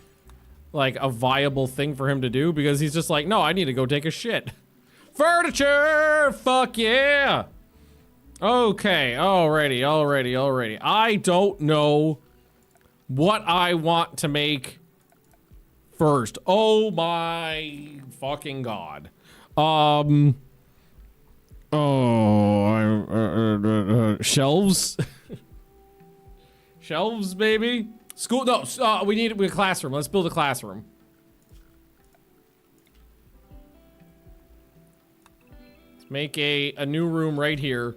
like a viable thing for him to do, because he's just like, no, I need to go take a shit. Furniture, fuck yeah. Okay, alrighty. I don't know what I want to make first. Oh my fucking god. Shelves? Shelves, baby? School, no, we need a classroom. Let's build a classroom. Let's make a new room right here.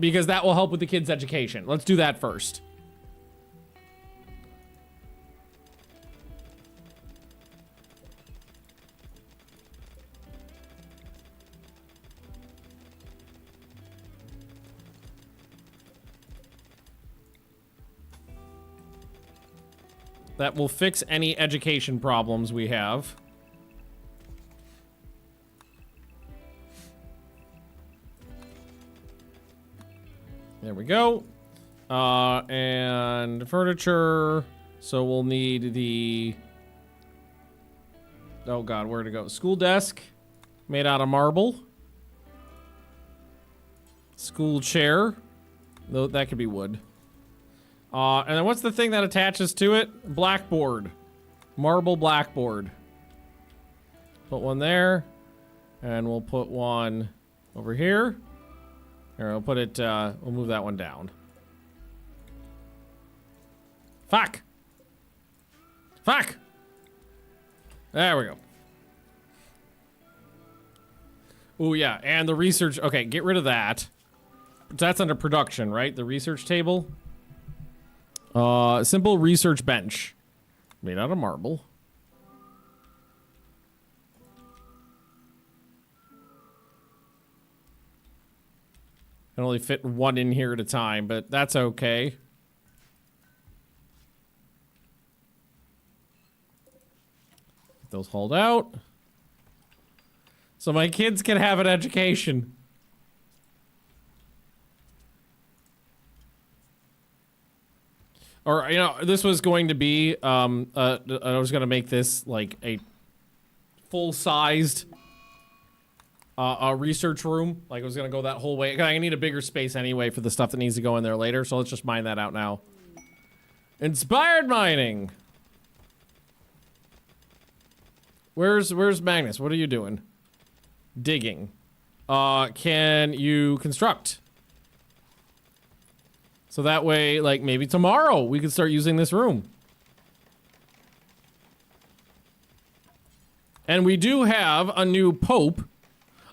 Because that will help with the kids' education. Let's do that first. That will fix any education problems we have. There we go. And furniture. So we'll need the... Oh god, where to go? School desk. Made out of marble. School chair. Though that could be wood. And then what's the thing that attaches to it? Blackboard. Marble blackboard. Put one there. And we'll put one over here. Here, we'll put it, we'll move that one down. Fuck! Fuck! There we go. Oh yeah, and the research, okay, get rid of that. That's under production, right? The research table. Simple research bench. Made out of marble. Can only fit one in here at a time, but that's okay. Get those hauled out. So my kids can have an education. Or, you know, this was going to be, I was going to make this like a full-sized research room. Like, I was going to go that whole way. I need a bigger space anyway for the stuff that needs to go in there later, so let's just mine that out now. Inspired mining! Where's Magnus? What are you doing? Digging. Can you construct? So that way, like, maybe tomorrow we could start using this room. And we do have a new pope.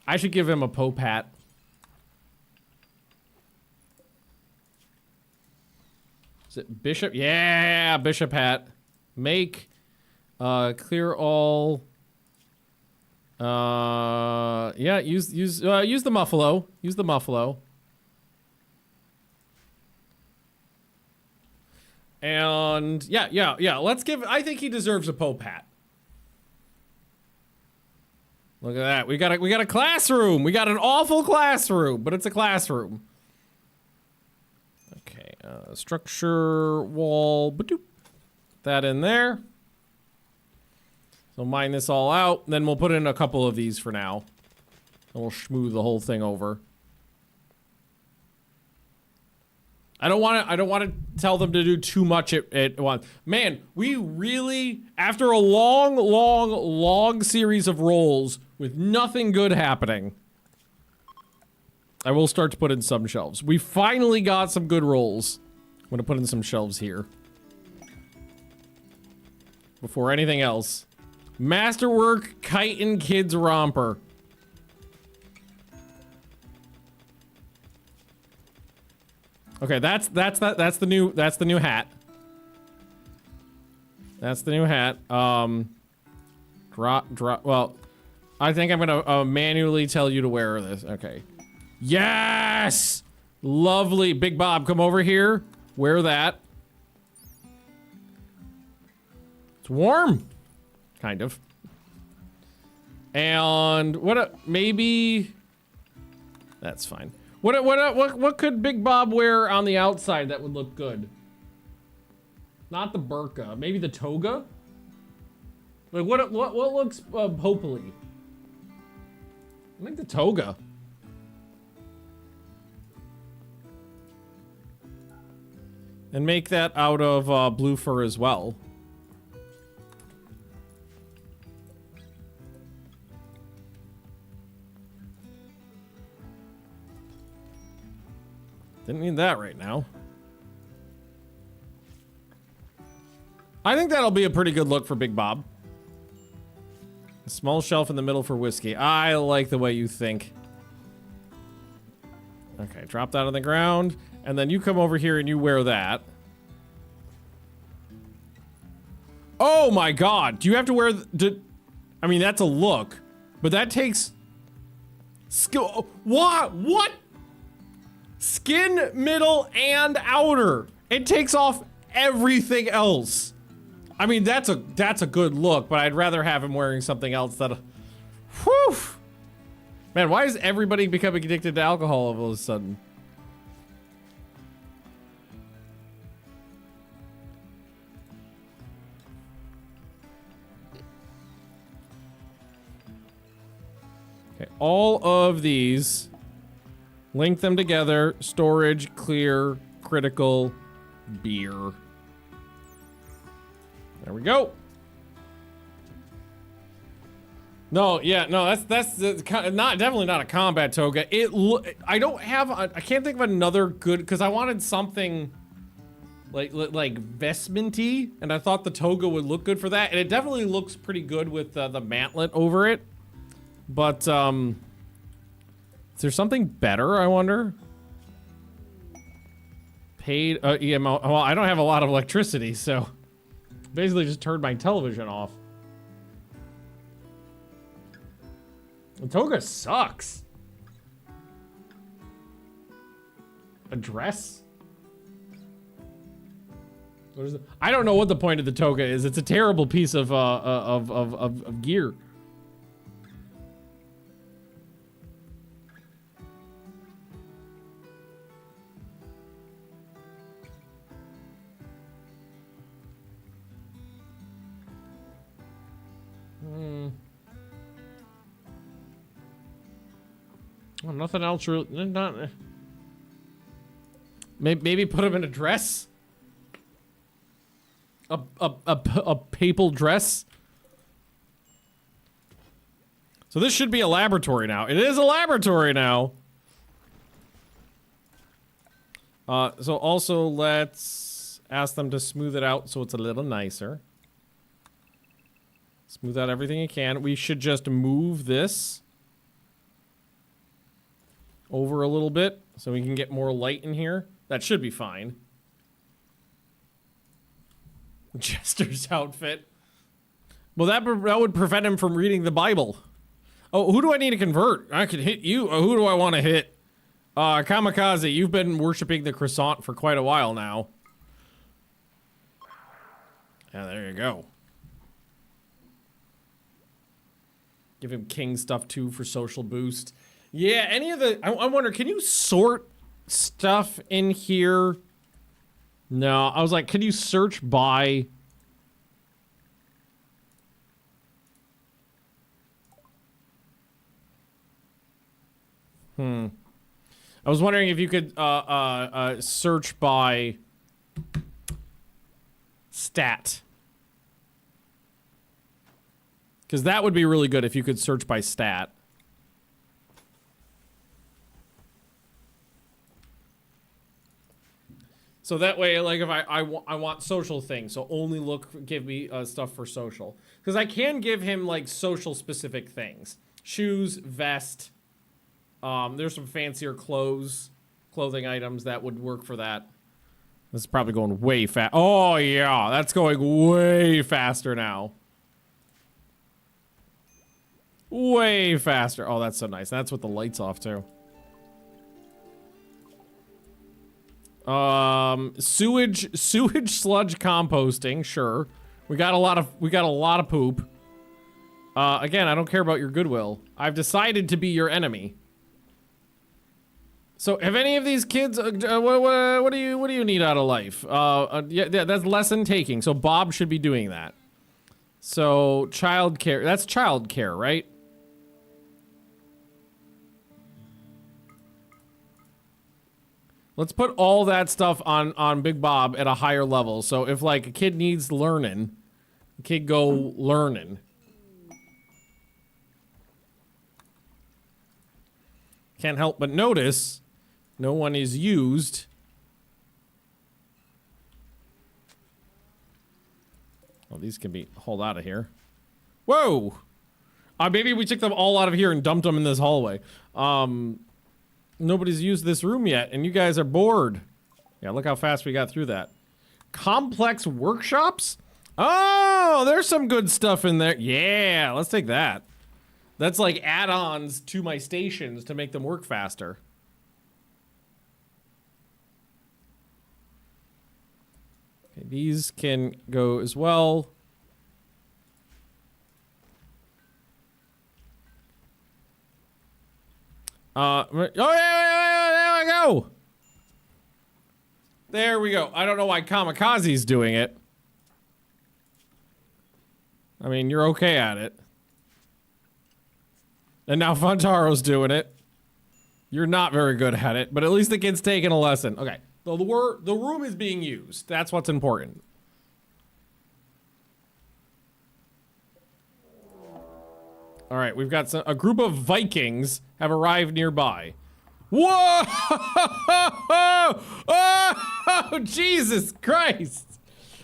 I should give him a pope hat. Is it bishop? Yeah, bishop hat. Make, clear all. Yeah, use the muffalo. Use the muffalo. And yeah. Let's give. I think he deserves a pope hat. Look at that. We got a classroom. We got an awful classroom, but it's a classroom. Okay. Structure wall. Ba-doop. That in there. So mine this all out. Then we'll put in a couple of these for now. And we'll smooth the whole thing over. I don't want to tell them to do too much at once. Man, we really, after a long series of rolls with nothing good happening, I will start to put in some shelves. We finally got some good rolls. I'm gonna put in some shelves here. Before anything else. Masterwork Chitin Kids Romper. Okay, that's the new hat. That's the new hat. Drop. Well, I think I'm gonna manually tell you to wear this. Okay. Yes! Lovely. Big Bob, come over here. Wear that. It's warm. Kind of. And maybe that's fine. What could Big Bob wear on the outside that would look good? Not the burqa, maybe the toga? Like what looks popely? I think the toga. And make that out of blue fur as well. Didn't need that right now. I think that'll be a pretty good look for Big Bob. A small shelf in the middle for whiskey. I like the way you think. Okay, drop that on the ground. And then you come over here and you wear that. Oh my god! Do you have to wear I mean, that's a look. But that takes skill. What? What? Skin, middle, and outer. It takes off everything else. I mean, that's a good look, but I'd rather have him wearing something else that. Whew! Man, why is everybody becoming addicted to alcohol all of a sudden? Okay, all of these. Link them together. Storage, clear, critical, beer. There we go. No, yeah, no, that's definitely not a combat toga. I don't have, I can't think of another good, because I wanted something like vestmenty, and I thought the toga would look good for that, and it definitely looks pretty good with the mantlet over it. But is there something better, I wonder? Paid EMO. Well, I don't have a lot of electricity, so basically just turned my television off. The toga sucks. A dress? What is it? I don't know what the point of the toga is. It's a terrible piece of gear. Well, nothing else really. Not. Maybe put him in a dress. A papal dress. So this should be a laboratory now. It is a laboratory now. So also let's ask them to smooth it out so it's a little nicer. Smooth out everything you can. We should just move this over a little bit so we can get more light in here. That should be fine. Jester's outfit. Well, that would prevent him from reading the Bible. Oh, who do I need to convert? I could hit you. Who do I want to hit? Kamikaze, you've been worshiping the croissant for quite a while now. Yeah, there you go. Give him king stuff too for social boost. Yeah, any of the... I wonder, can you sort stuff in here? No, I was like, can you search by... I was wondering if you could search by stat. Because that would be really good if you could search by stat. So that way, like, if I want social things, so only give me stuff for social. Because I can give him, like, social specific things. Shoes, vest. There's some fancier clothing items that would work for that. This is probably going way fast. Oh, yeah, that's going way faster now. Way faster. Oh, that's so nice. That's with the lights off, too. Sewage sludge composting, sure. We got a lot of poop. Again, I don't care about your goodwill. I've decided to be your enemy. So, have any of these kids, what do you need out of life? Yeah, that's lesson taking. So Bob should be doing that. So, childcare, that's childcare, right? Let's put all that stuff on Big Bob at a higher level. So if, like, a kid needs learning, the kid go learning. Can't help but notice no one is used. Well, these can be hauled out of here. Whoa! Maybe we took them all out of here and dumped them in this hallway. Nobody's used this room yet, and you guys are bored. Yeah, look how fast we got through that. Complex workshops? Oh, there's some good stuff in there. Yeah, let's take that. That's like add-ons to my stations to make them work faster. Okay, these can go as well. Oh, yeah, there we go. There we go. I don't know why Kamikaze's doing it. I mean, you're okay at it. And now Fontaro's doing it. You're not very good at it, but at least the kid's taking a lesson. Okay, so the room is being used. That's what's important. All right, we've got a group of Vikings have arrived nearby. Whoa! Oh, Jesus Christ!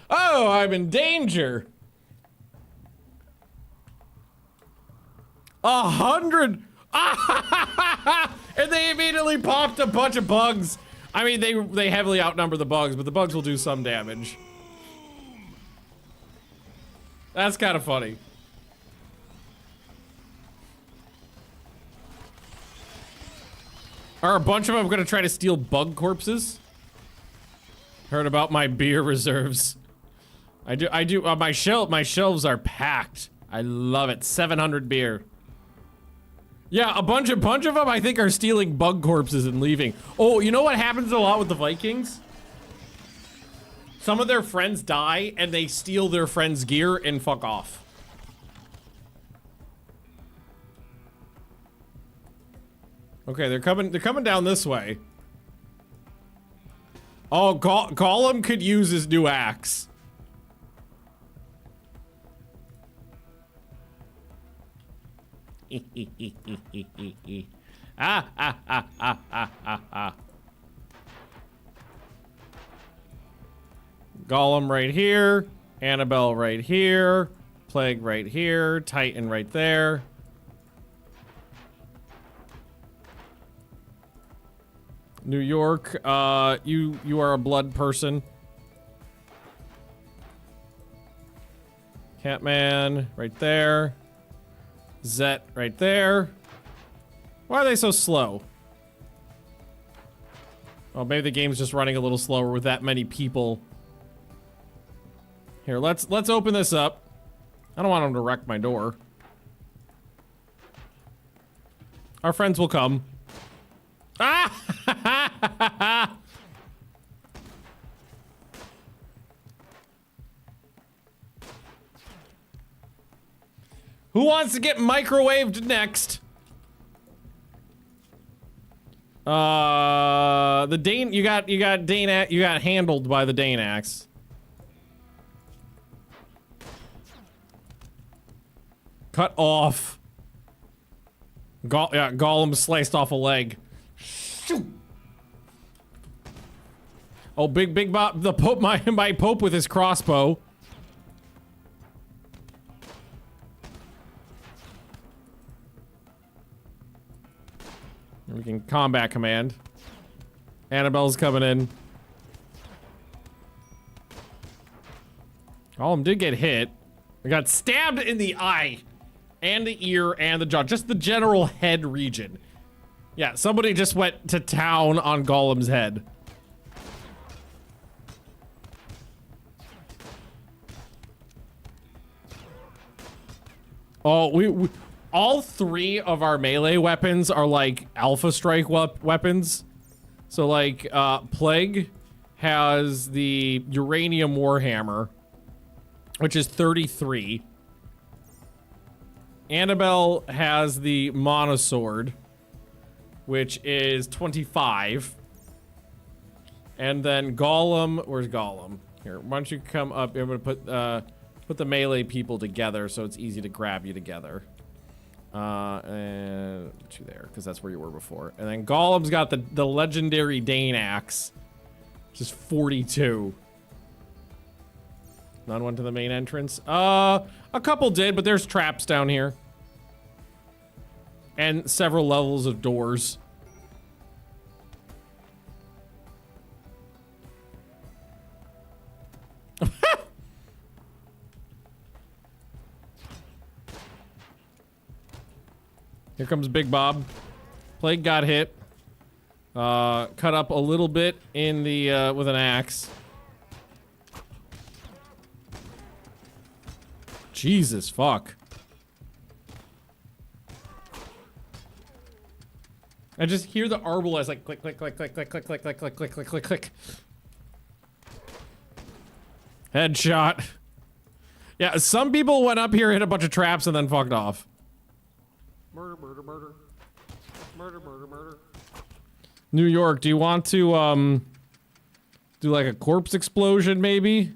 Oh, I'm in danger. 100. And they immediately popped a bunch of bugs. I mean, they heavily outnumber the bugs, but the bugs will do some damage. That's kind of funny. Are a bunch of them gonna try to steal bug corpses? Heard about my beer reserves. I do, my shelves are packed. I love it. 700 beer. Yeah, a bunch of them I think are stealing bug corpses and leaving. Oh, you know what happens a lot with the Vikings? Some of their friends die and they steal their friends' gear and fuck off. Okay, they're coming down this way. Oh, Gollum could use his new axe. Gollum right here, Annabelle right here, Plague right here, Titan right there. New York, you are a blood person. Catman right there. Zet right there. Why are they so slow? Oh, maybe the game's just running a little slower with that many people. Here, let's open this up. I don't want them to wreck my door. Our friends will come. Ah! Who wants to get microwaved next? The Dane, you got handled by the Dane axe. Cut off. Gollum sliced off a leg. Shoot. Oh, Big Bob, the Pope, my Pope with his crossbow. We can combat command. Annabelle's coming in. Gollum did get hit. I got stabbed in the eye. And the ear and the jaw. Just the general head region. Yeah, somebody just went to town on Gollum's head. Oh, we all three of our melee weapons are like alpha strike weapons. So like, Plague has the uranium warhammer, which is 33. Annabelle has the monosword, which is 25. And then Gollum, where's Gollum? Here, why don't you come up? I'm gonna put the melee people together so it's easy to grab you together. And put you there, because that's where you were before. And then Gollum's got the legendary Dane axe, which is 42. None went to the main entrance. A couple did, but there's traps down here. And several levels of doors. Here comes Big Bob. Plague got hit. Cut up a little bit in the, with an axe. Jesus fuck. I just hear the arbalest like click, click, click, click, click, click, click, click, click, click, click, click, click. Headshot. Yeah, some people went up here, hit a bunch of traps, and then fucked off. Murder, murder, murder. Murder, murder, murder. New York, do you want to, do like a corpse explosion, maybe?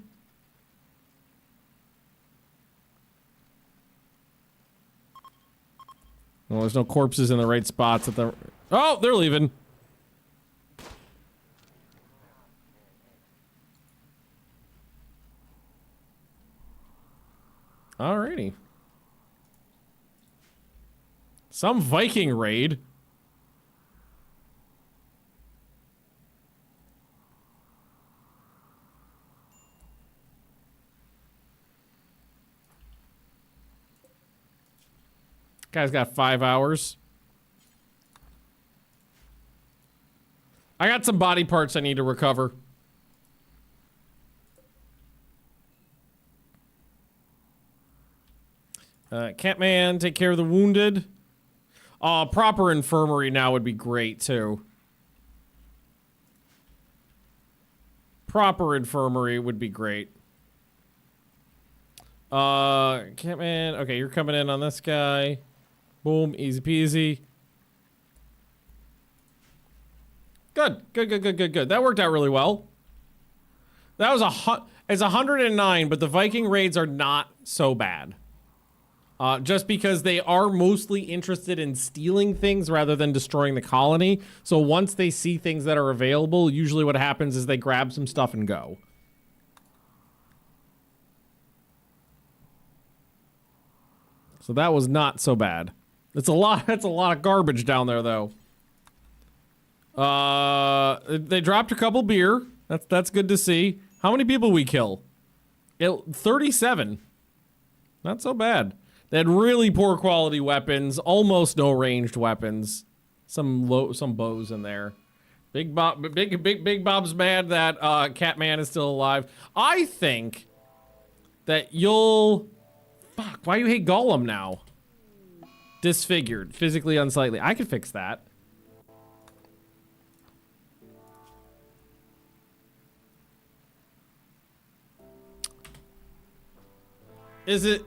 Well, there's no corpses in the right spots at the... Oh, they're leaving. Alrighty. Some Viking raid. Guy's got 5 hours. I got some body parts I need to recover. Catman, take care of the wounded. Proper infirmary now would be great, too. Proper infirmary would be great. Catman, okay, you're coming in on this guy. Boom, easy peasy. Good. That worked out really well. That was it's 109, but the Viking raids are not so bad. Just because they are mostly interested in stealing things rather than destroying the colony. So once they see things that are available, usually what happens is they grab some stuff and go. So that was not so bad. It's a lot of garbage down there though. They dropped a couple beer. That's good to see. How many people we kill? 37. Not so bad. They had really poor quality weapons, almost no ranged weapons. Some bows in there. Big Bob's mad that Catman is still alive. I think that you'll... Fuck, why do you hate Gollum now? Disfigured, physically unsightly. I can fix that. Is it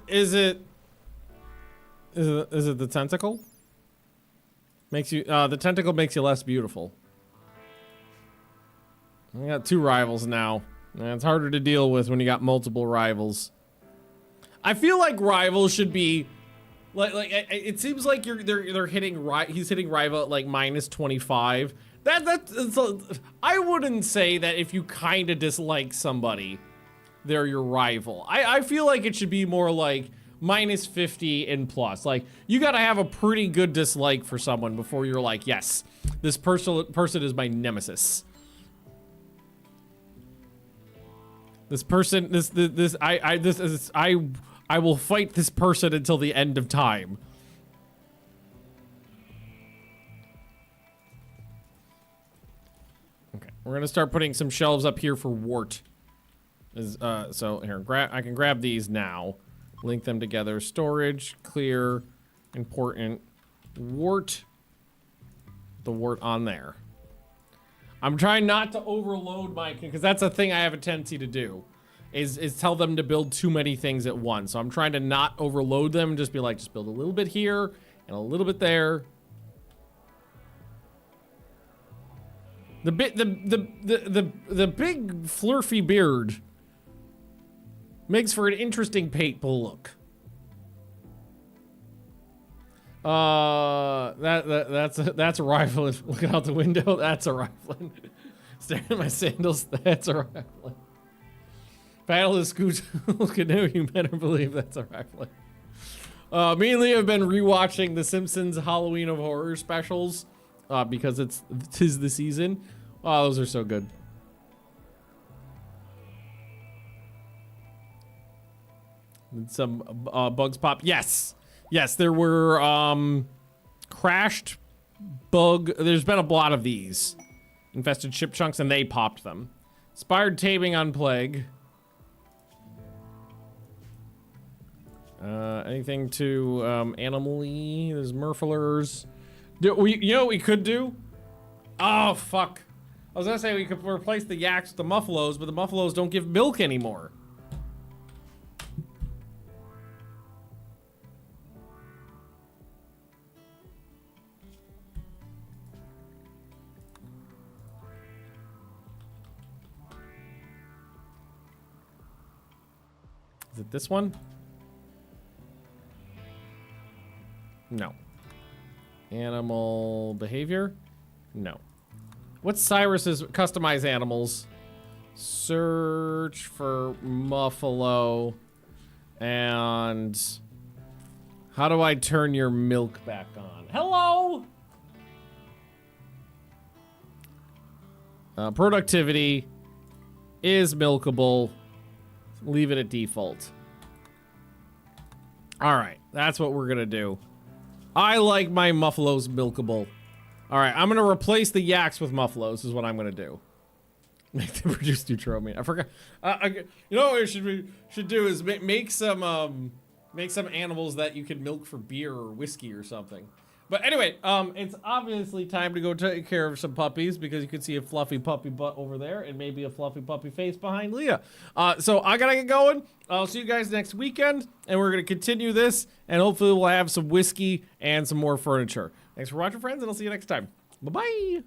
the tentacle? Makes you, the tentacle makes you less beautiful. I got 2 rivals now. And it's harder to deal with when you got multiple rivals. I feel like rivals should be, like it seems like they're hitting, he's hitting rival at like -25. I wouldn't say that if you kind of dislike somebody, they're your rival. I feel like it should be more like -50 and plus. Like, you gotta have a pretty good dislike for someone before you're like, yes, this person is my nemesis. I will fight this person until the end of time. Okay, we're gonna start putting some shelves up here for wart. So here, I can grab these now. Link them together. Storage, clear, important. Wart. The wart on there. I'm trying not to overload my, because that's a thing I have a tendency to do, is tell them to build too many things at once. So I'm trying to not overload them. Just be like, just build a little bit here and a little bit there. The big flurfy beard makes for an interesting paintball look. That's a rifle. Looking out the window, that's a rifle. Staring at my sandals, that's a rifle. Paddle the scoot canoe, you better believe that's a rifle. Me and Lee have been rewatching The Simpsons Halloween of Horror specials because tis the season. Oh, those are so good. Some bugs pop. Yes, there were crashed bug. There's been a lot of these infested ship chunks, and they popped them. Inspired taming on plague. Anything to animal-y? There's murflers. You know what we could do? Oh fuck! I was gonna say we could replace the yaks with the muffalos, but the muffalos don't give milk anymore. Is it this one? No. Animal behavior? No. What's Cyrus's customize animals? Search for muffalo. And how do I turn your milk back on? Hello? Productivity is milkable. Leave it at default. All right, that's what we're gonna do. I like my muffalos milkable. All right, I'm gonna replace the yaks with muffaloes. Is what I'm gonna do. Make them produce neutral meat. I forgot. You know what we should do is make some animals that you can milk for beer or whiskey or something. But anyway, it's obviously time to go take care of some puppies because you can see a fluffy puppy butt over there and maybe a fluffy puppy face behind Leah. So I gotta get going. I'll see you guys next weekend, and we're gonna continue this, and hopefully we'll have some whiskey and some more furniture. Thanks for watching, friends, and I'll see you next time. Bye-bye.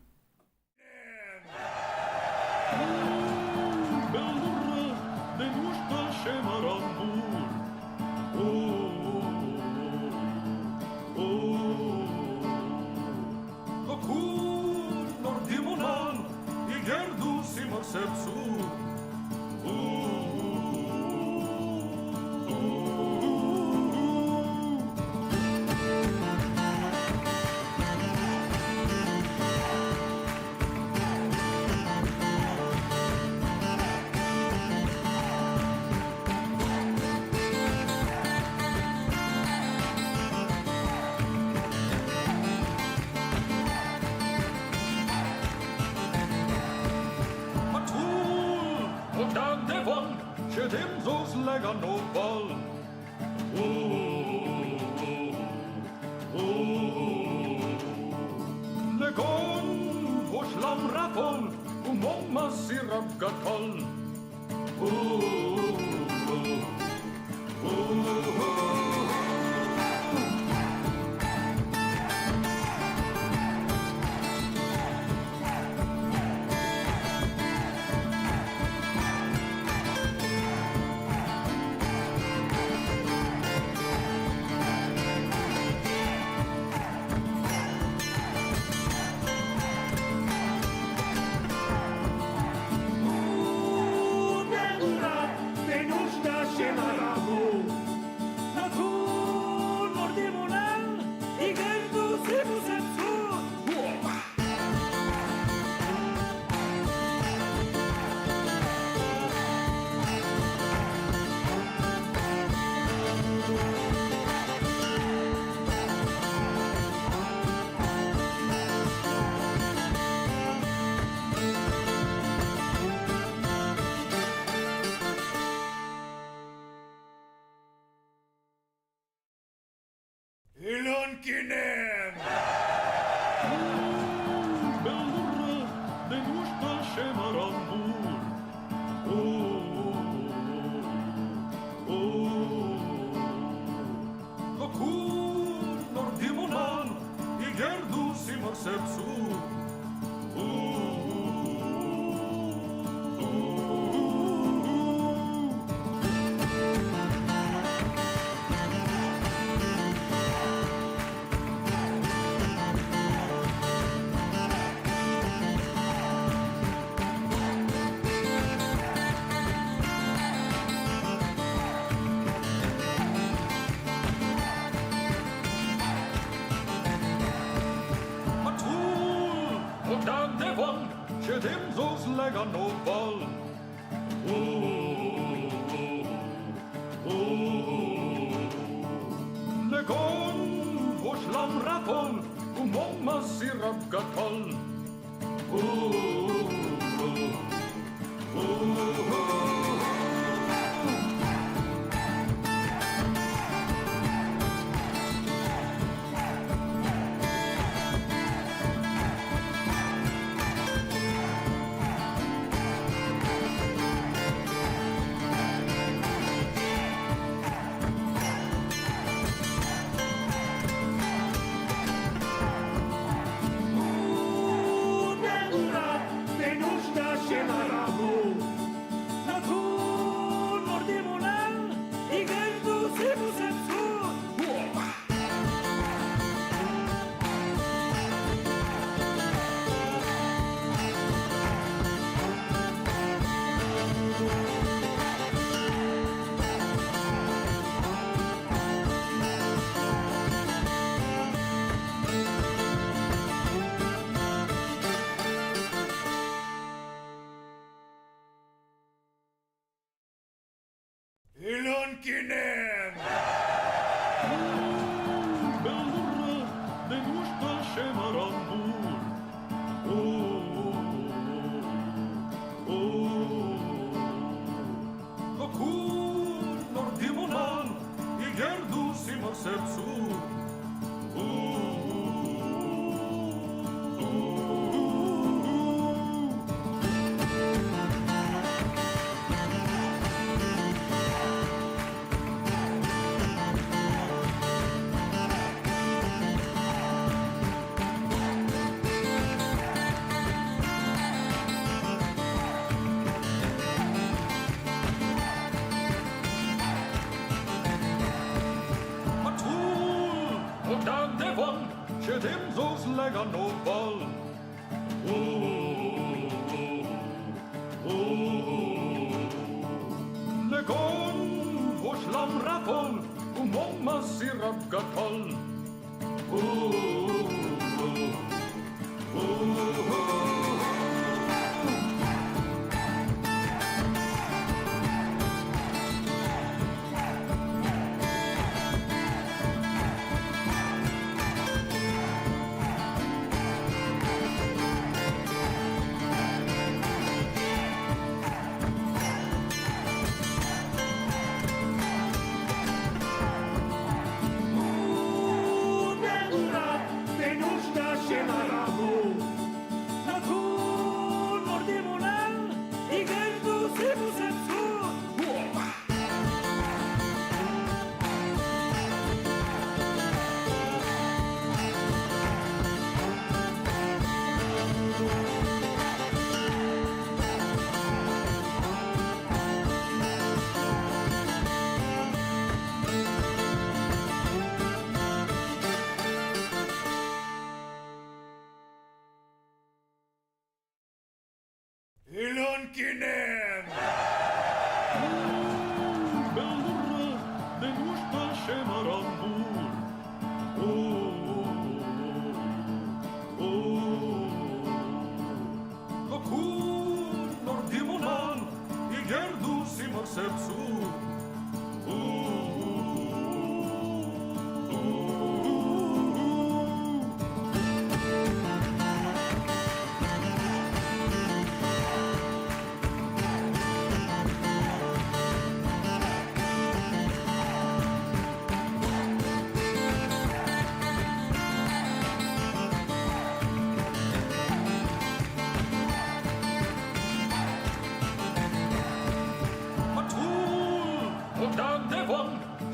Dem zo's lega no ball. Legon poślam rapol, umoma sirap gatol. Ilonkinen! Belurra, denushta shemarambur. Lokur, nordimonan, igerdu simaksepsu. Dem zo's lega no ball. Legon poślam rapol, umoma sirap gatol. Ilonkinen! Belurra, denushta shemarambur. sepsu. Ședem zos lega noval. Legon voșlam rapol, umoma sirap gatal. Ilonkinen! Beldurra, de nușta șemarambur. Locun nordimonan, igerdu simar sepsu.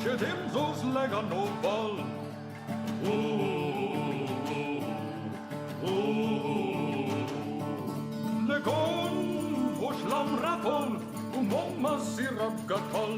Ședem zos lega noval. Legon voșlam rapol, umoma sirap gatal.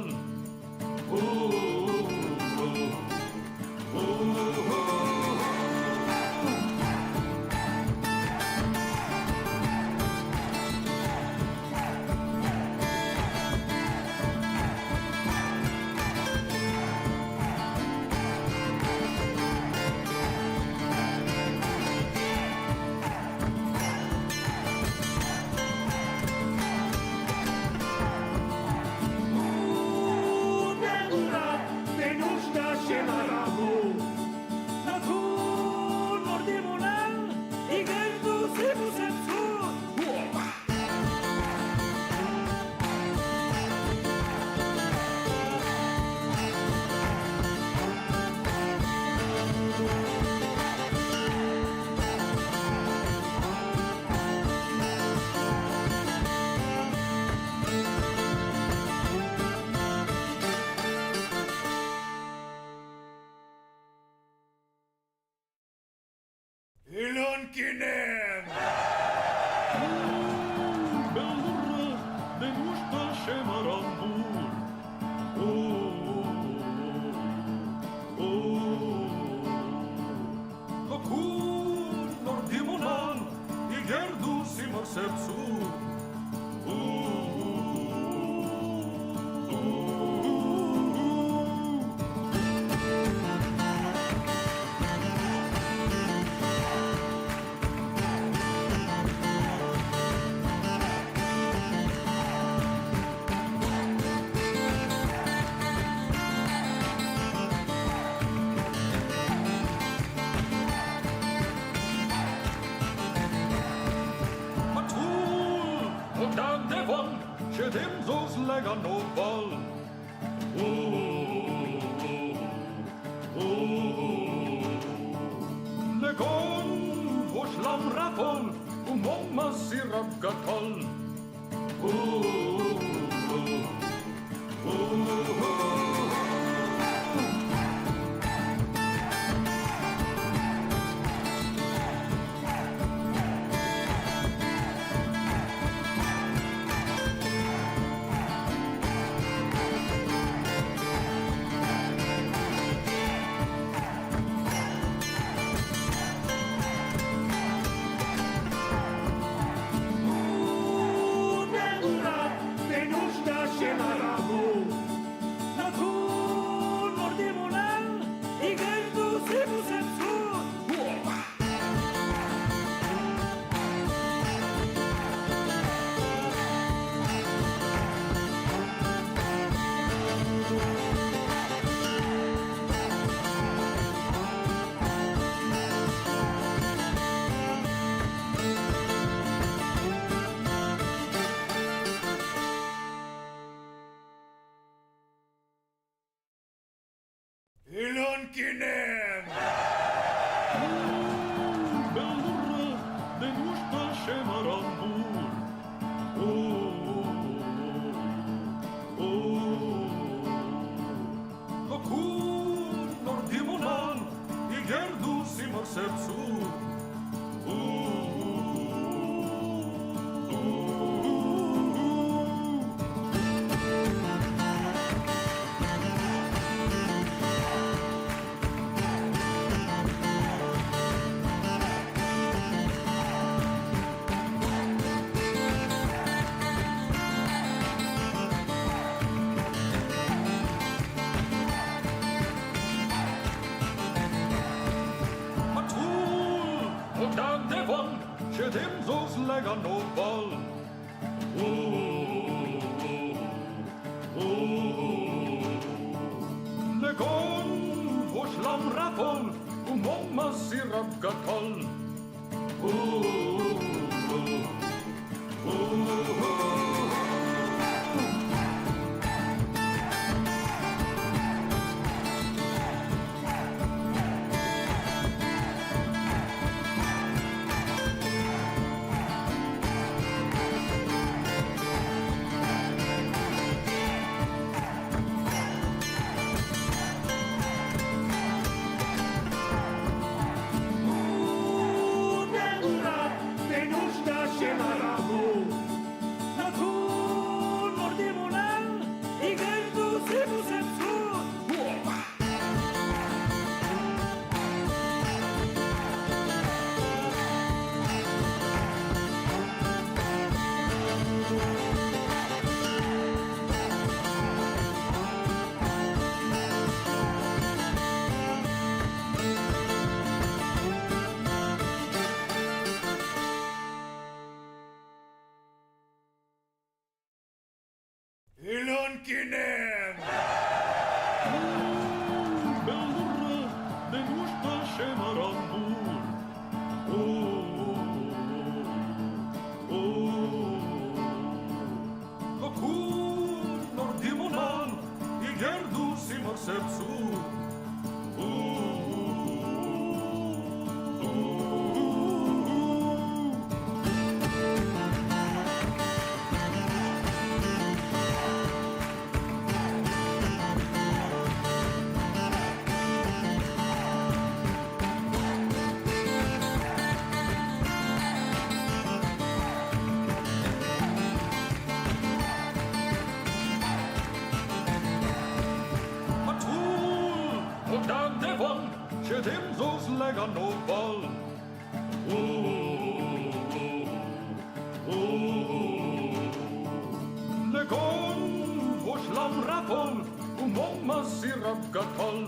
Ilonkinen! Beldurra, de nușta șemarambur. Locun nordimonan, igerdu simar sepsu. Ședem zos lega noval. Ilonkinen! Bellurra, den usta shemarambur. Locun nordimonan, I gerdus I sercu. Dem zos lega no ball. Legon voslam rapol, momma sirap gatol. Ilonkinen! Bellurra, den usta shemarambur. Locun nordimonan, I gerdus I sercu. Dem zos lega no ball. Legon voslam rapol, momma sirap gatol.